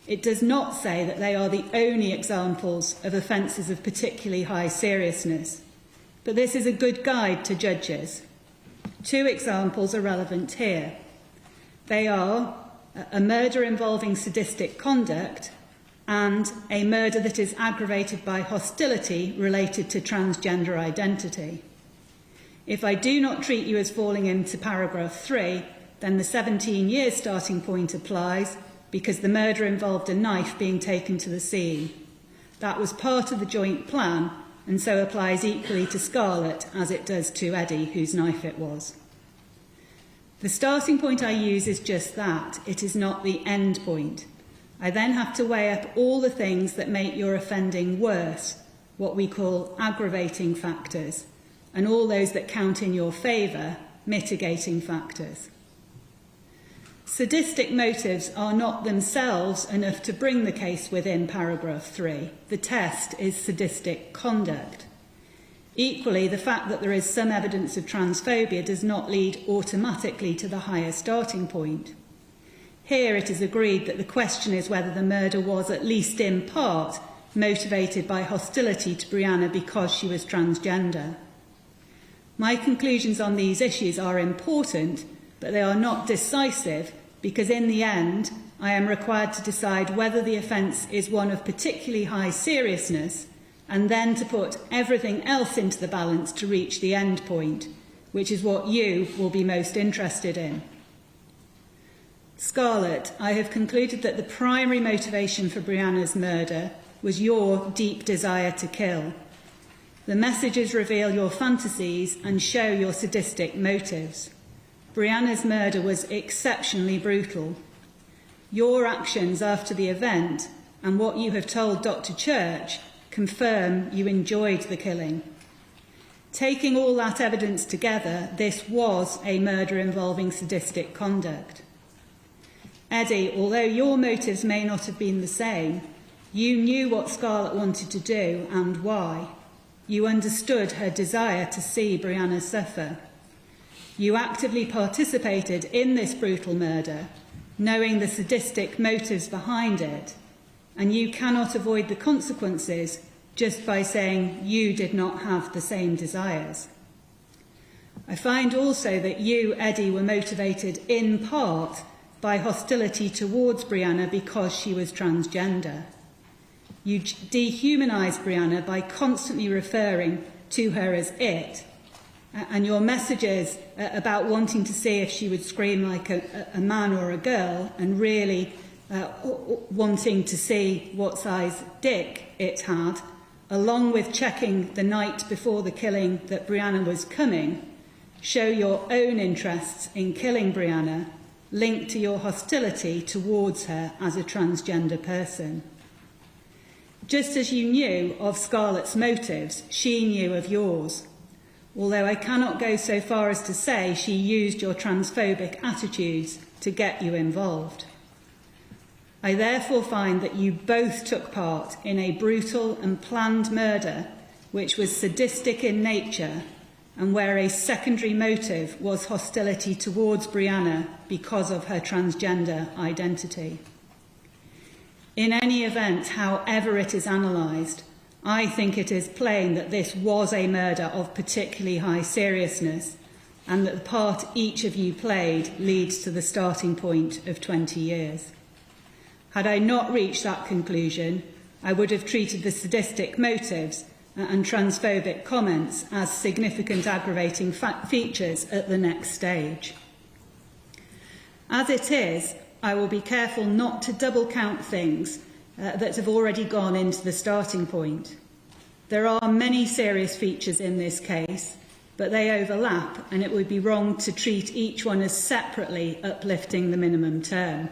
It does not say that they are the only examples of offences of particularly high seriousness, but this is a good guide to judges. Two examples are relevant here. They are a murder involving sadistic conduct and a murder that is aggravated by hostility related to transgender identity. If I do not treat you as falling into paragraph 3, then the 17-year starting point applies because the murder involved a knife being taken to the scene. That was part of the joint plan and so applies equally to Scarlett as it does to Eddie, whose knife it was. The starting point I use is just that. It is not the end point. I then have to weigh up all the things that make your offending worse, what we call aggravating factors, and all those that count in your favour, mitigating factors. Sadistic motives are not themselves enough to bring the case within paragraph 3. The test is sadistic conduct. Equally, the fact that there is some evidence of transphobia does not lead automatically to the higher starting point. Here it is agreed that the question is whether the murder was, at least in part, motivated by hostility to Brianna because she was transgender. My conclusions on these issues are important, but they are not decisive because in the end, I am required to decide whether the offence is one of particularly high seriousness and then to put everything else into the balance to reach the end point, which is what you will be most interested in. Scarlett, I have concluded that the primary motivation for Brianna's murder was your deep desire to kill. The messages reveal your fantasies and show your sadistic motives. Brianna's murder was exceptionally brutal. Your actions after the event and what you have told Dr. Church confirm you enjoyed the killing. Taking all that evidence together, this was a murder involving sadistic conduct. Eddie, although your motives may not have been the same, you knew what Scarlett wanted to do and why. You understood her desire to see Brianna suffer. You actively participated in this brutal murder, knowing the sadistic motives behind it, and you cannot avoid the consequences just by saying you did not have the same desires. I find also that you, Eddie, were motivated in part by hostility towards Brianna because she was transgender. You dehumanised Brianna by constantly referring to her as it, and your messages about wanting to see if she would scream like a man or a girl and really wanting to see what size dick it had, along with checking the night before the killing that Brianna was coming, show your own interests in killing Brianna linked to your hostility towards her as a transgender person. Just as you knew of Scarlett's motives, she knew of yours, although I cannot go so far as to say she used your transphobic attitudes to get you involved. I therefore find that you both took part in a brutal and planned murder which was sadistic in nature and where a secondary motive was hostility towards Brianna because of her transgender identity. In any event, however it is analysed, I think it is plain that this was a murder of particularly high seriousness and that the part each of you played leads to the starting point of 20 years. Had I not reached that conclusion, I would have treated the sadistic motives and transphobic comments as significant aggravating features at the next stage. As it is, I will be careful not to double count things that have already gone into the starting point. There are many serious features in this case, but they overlap, and it would be wrong to treat each one as separately uplifting the minimum term.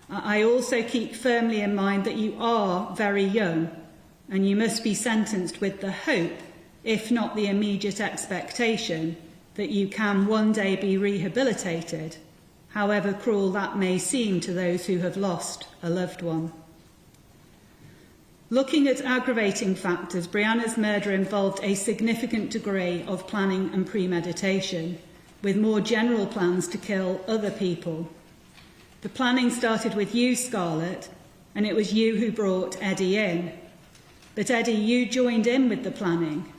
I also keep firmly in mind that you are very young, and you must be sentenced with the hope, if not the immediate expectation, that you can one day be rehabilitated, however cruel that may seem to those who have lost a loved one. Looking at aggravating factors, Brianna's murder involved a significant degree of planning and premeditation, with more general plans to kill other people. The planning started with you, Scarlett, and it was you who brought Eddie in. But Eddie, you joined in with the planning.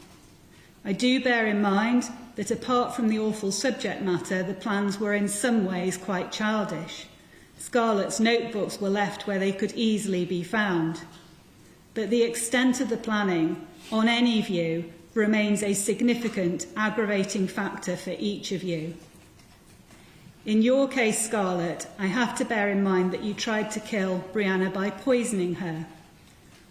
I do bear in mind that apart from the awful subject matter, the plans were in some ways quite childish. Scarlett's notebooks were left where they could easily be found. But the extent of the planning, on any view, remains a significant aggravating factor for each of you. In your case, Scarlett, I have to bear in mind that you tried to kill Brianna by poisoning her.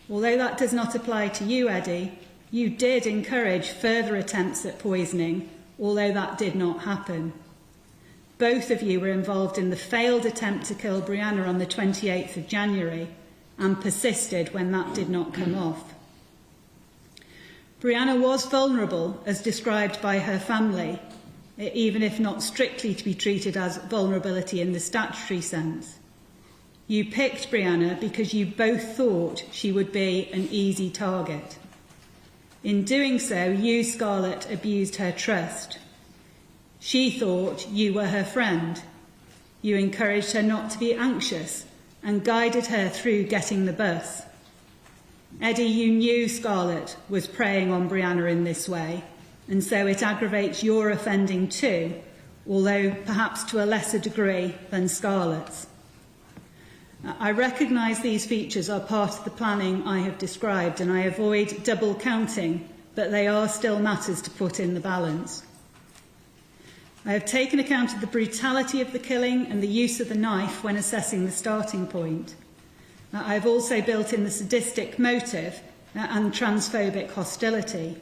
Although that does not apply to you, Eddie, you did encourage further attempts at poisoning, although that did not happen. Both of you were involved in the failed attempt to kill Brianna on the 28th of January and persisted when that did not come off. Brianna was vulnerable, as described by her family, even if not strictly to be treated as vulnerability in the statutory sense. You picked Brianna because you both thought she would be an easy target. In doing so, you, Scarlett, abused her trust. She thought you were her friend. You encouraged her not to be anxious and guided her through getting the bus. Eddie, you knew Scarlett was preying on Brianna in this way, and so it aggravates your offending too, although perhaps to a lesser degree than Scarlett's. I recognise these features are part of the planning I have described, and I avoid double counting, but they are still matters to put in the balance. I have taken account of the brutality of the killing and the use of the knife when assessing the starting point. I have also built in the sadistic motive and transphobic hostility.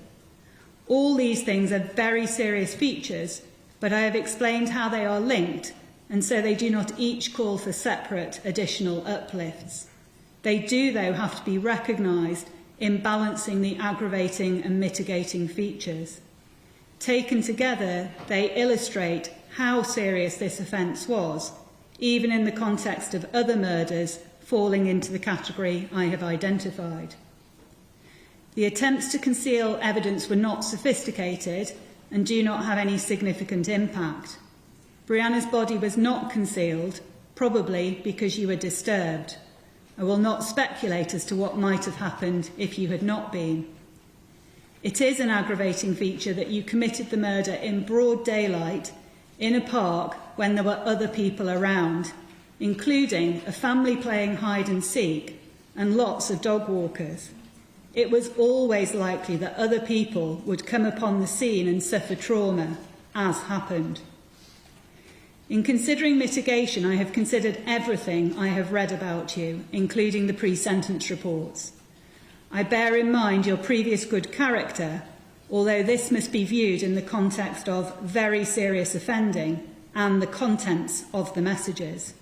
All these things are very serious features, but I have explained how they are linked, and so they do not each call for separate additional uplifts. They do, though, have to be recognised in balancing the aggravating and mitigating features. Taken together, they illustrate how serious this offence was, even in the context of other murders falling into the category I have identified. The attempts to conceal evidence were not sophisticated and do not have any significant impact. Brianna's body was not concealed, probably because you were disturbed. I will not speculate as to what might have happened if you had not been. It is an aggravating feature that you committed the murder in broad daylight in a park when there were other people around, including a family playing hide and seek and lots of dog walkers. It was always likely that other people would come upon the scene and suffer trauma, as happened. In considering mitigation, I have considered everything I have read about you, including the pre-sentence reports. I bear in mind your previous good character, although this must be viewed in the context of very serious offending and the contents of the messages.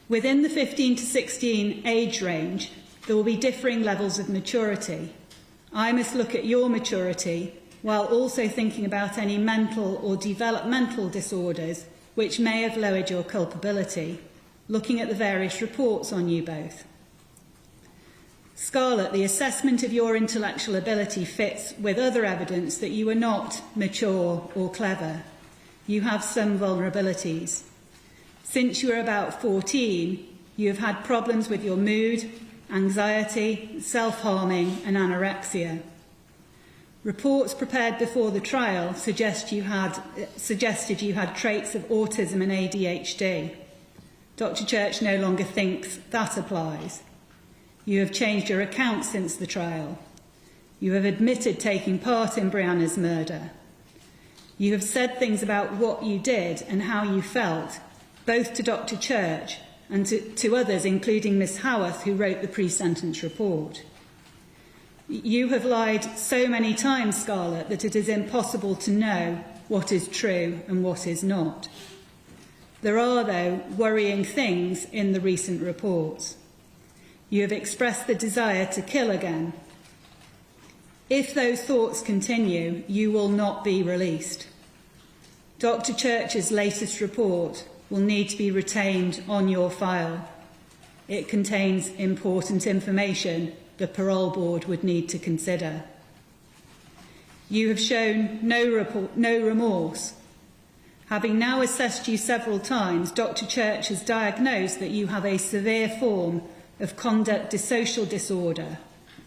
Within the 15 to 16 age range, there will be differing levels of maturity. I must look at your maturity while also thinking about any mental or developmental disorders which may have lowered your culpability, looking at the various reports on you both. Scarlett, the assessment of your intellectual ability fits with other evidence that you are not mature or clever. You have some vulnerabilities. Since you were about 14, you have had problems with your mood, anxiety, self-harming and anorexia. Reports prepared before the trial suggested you had traits of autism and ADHD. Dr. Church no longer thinks that applies. You have changed your account since the trial. You have admitted taking part in Brianna's murder. You have said things about what you did and how you felt, both to Dr. Church and to others, including Miss Howarth, who wrote the pre-sentence report. You have lied so many times, Scarlett, that it is impossible to know what is true and what is not. There are, though, worrying things in the recent reports. You have expressed the desire to kill again. If those thoughts continue, you will not be released. Dr. Church's latest report will need to be retained on your file. It contains important information the parole board would need to consider. You have shown no remorse. Having now assessed you several times, Dr. Church has diagnosed that you have a severe form of conduct dissocial disorder,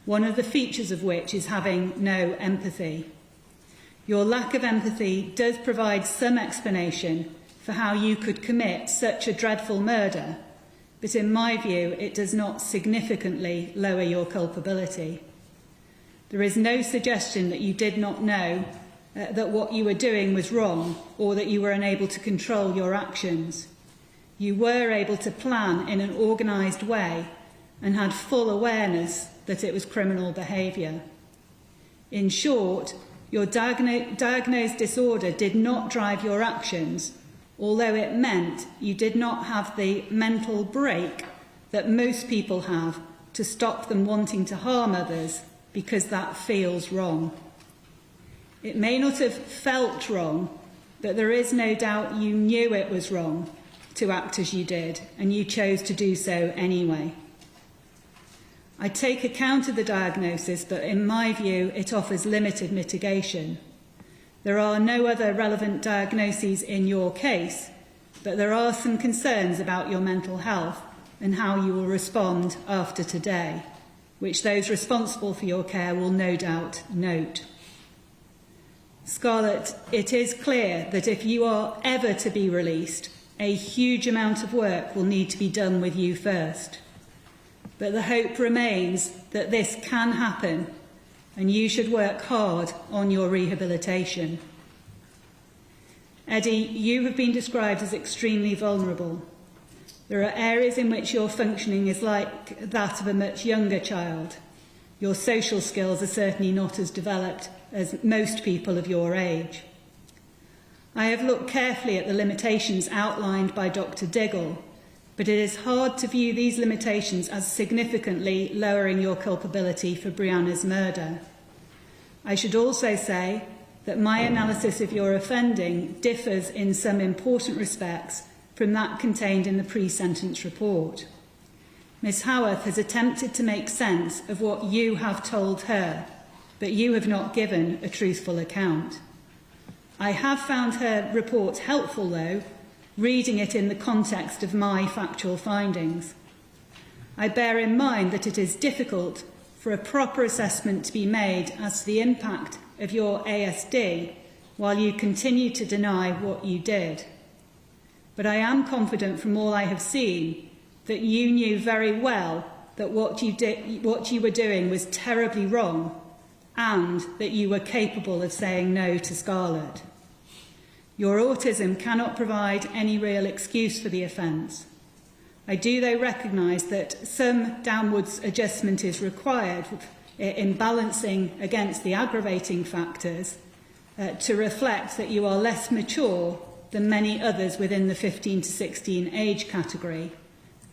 one of the features of which is having no empathy. Your lack of empathy does provide some explanation for how you could commit such a dreadful murder, but in my view, it does not significantly lower your culpability. There is no suggestion that you did not know that what you were doing was wrong or that you were unable to control your actions. You were able to plan in an organised way and had full awareness that it was criminal behaviour. In short, your diagnosed disorder did not drive your actions, although it meant you did not have the mental break that most people have to stop them wanting to harm others because that feels wrong. It may not have felt wrong, but there is no doubt you knew it was wrong to act as you did, and you chose to do so anyway. I take account of the diagnosis, but in my view, it offers limited mitigation. There are no other relevant diagnoses in your case, but there are some concerns about your mental health and how you will respond after today, which those responsible for your care will no doubt note. Scarlett, it is clear that if you are ever to be released, A huge amount of work will need to be done with you first. But the hope remains that this can happen, and you should work hard on your rehabilitation. Eddie, you have been described as extremely vulnerable. There are areas in which your functioning is like that of a much younger child. Your social skills are certainly not as developed as most people of your age. I have looked carefully at the limitations outlined by Dr. Diggle, but it is hard to view these limitations as significantly lowering your culpability for Brianna's murder. I should also say that my analysis of your offending differs in some important respects from that contained in the pre-sentence report. Ms. Howarth has attempted to make sense of what you have told her, but you have not given a truthful account. I have found her report helpful, though, reading it in the context of my factual findings. I bear in mind that it is difficult for a proper assessment to be made as to the impact of your ASD while you continue to deny what you did. But I am confident from all I have seen that you knew very well that what you were doing was terribly wrong, and that you were capable of saying no to Scarlett. Your autism cannot provide any real excuse for the offence. I do, though, recognise that some downwards adjustment is required in balancing against the aggravating factors to reflect that you are less mature than many others within the 15 to 16 age category,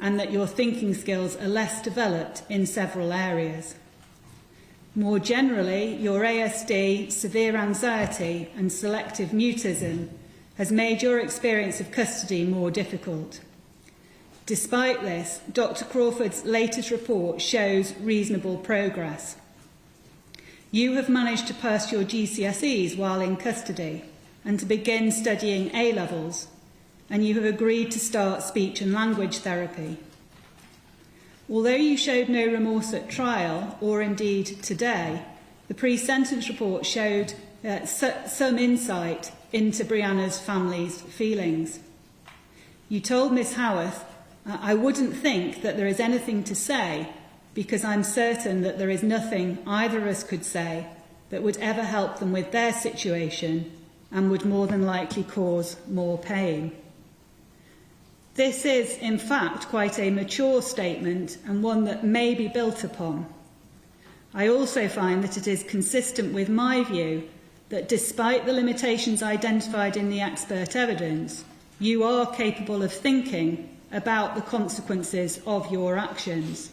and that your thinking skills are less developed in several areas. More generally, your ASD, severe anxiety and selective mutism has made your experience of custody more difficult. Despite this, Dr. Crawford's latest report shows reasonable progress. You have managed to pass your GCSEs while in custody and to begin studying A-levels, and you have agreed to start speech and language therapy. Although you showed no remorse at trial, or indeed today, the pre-sentence report showed some insight into Brianna's family's feelings. You told Miss Howarth, "I wouldn't think that there is anything to say because I'm certain that there is nothing either of us could say that would ever help them with their situation and would more than likely cause more pain." This is, in fact, quite a mature statement and one that may be built upon. I also find that it is consistent with my view that despite the limitations identified in the expert evidence, you are capable of thinking about the consequences of your actions.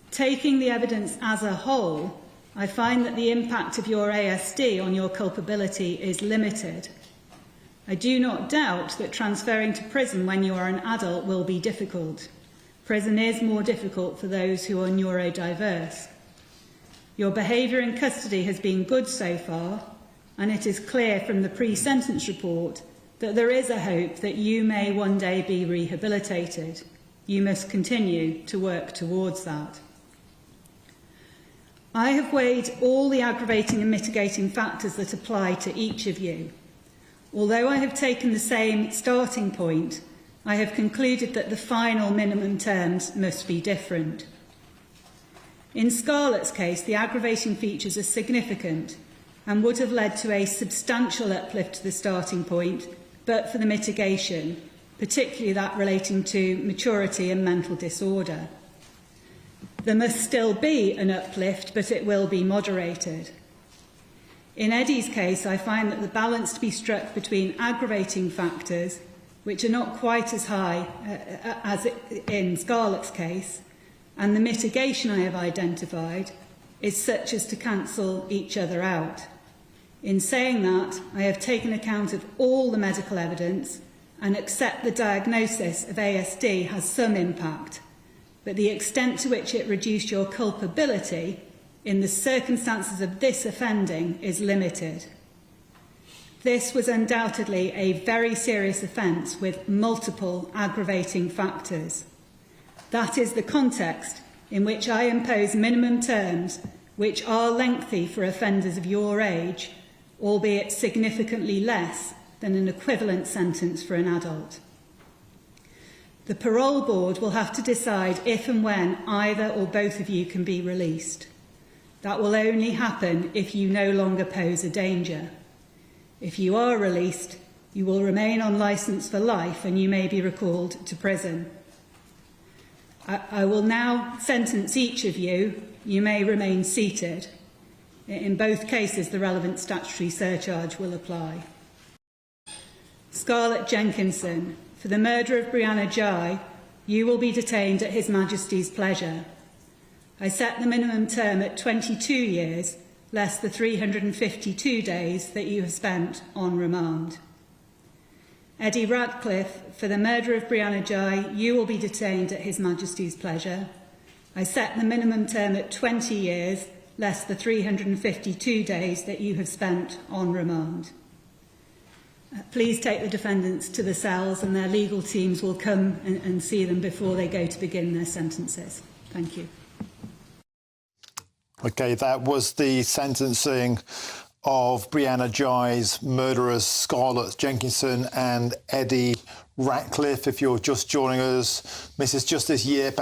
Taking the evidence as a whole, I find that the impact of your ASD on your culpability is limited. I do not doubt that transferring to prison when you are an adult will be difficult. Prison is more difficult for those who are neurodiverse. Your behaviour in custody has been good so far, and it is clear from the pre-sentence report that there is a hope that you may one day be rehabilitated. You must continue to work towards that. I have weighed all the aggravating and mitigating factors that apply to each of you. Although I have taken the same starting point, I have concluded that the final minimum terms must be different. In Scarlett's case, the aggravating features are significant and would have led to a substantial uplift to the starting point, but for the mitigation, particularly that relating to maturity and mental disorder. There must still be an uplift, but it will be moderated. In Eddie's case, I find that the balance to be struck between aggravating factors, which are not quite as high as in Scarlett's case, and the mitigation I have identified is such as to cancel each other out. In saying that, I have taken account of all the medical evidence and accept the diagnosis of ASD has some impact, but the extent to which it reduced your culpability in the circumstances of this offending is limited. This was undoubtedly a very serious offence with multiple aggravating factors. That is the context in which I impose minimum terms which are lengthy for offenders of your age, albeit significantly less than an equivalent sentence for an adult. The parole board will have to decide if and when either or both of you can be released. That will only happen if you no longer pose a danger. If you are released, you will remain on licence for life and you may be recalled to prison. I will now sentence each of you. You may remain seated. In both cases, the relevant statutory surcharge will apply. Scarlett Jenkinson, for the murder of Brianna Ghey, you will be detained at His Majesty's pleasure. I set the minimum term at 22 years, less the 352 days that you have spent on remand. Eddie Radcliffe, for the murder of Brianna Ghey, you will be detained at His Majesty's pleasure. I set the minimum term at 20 years, less the 352 days that you have spent on remand. Please take the defendants to the cells and their legal teams will come and see them before they go to begin their sentences. Thank you. OK, that was the sentencing of Brianna Ghey's murderers, Scarlett Jenkinson and Eddie Ratcliffe. If you're just joining us, Mrs Justice Yearbat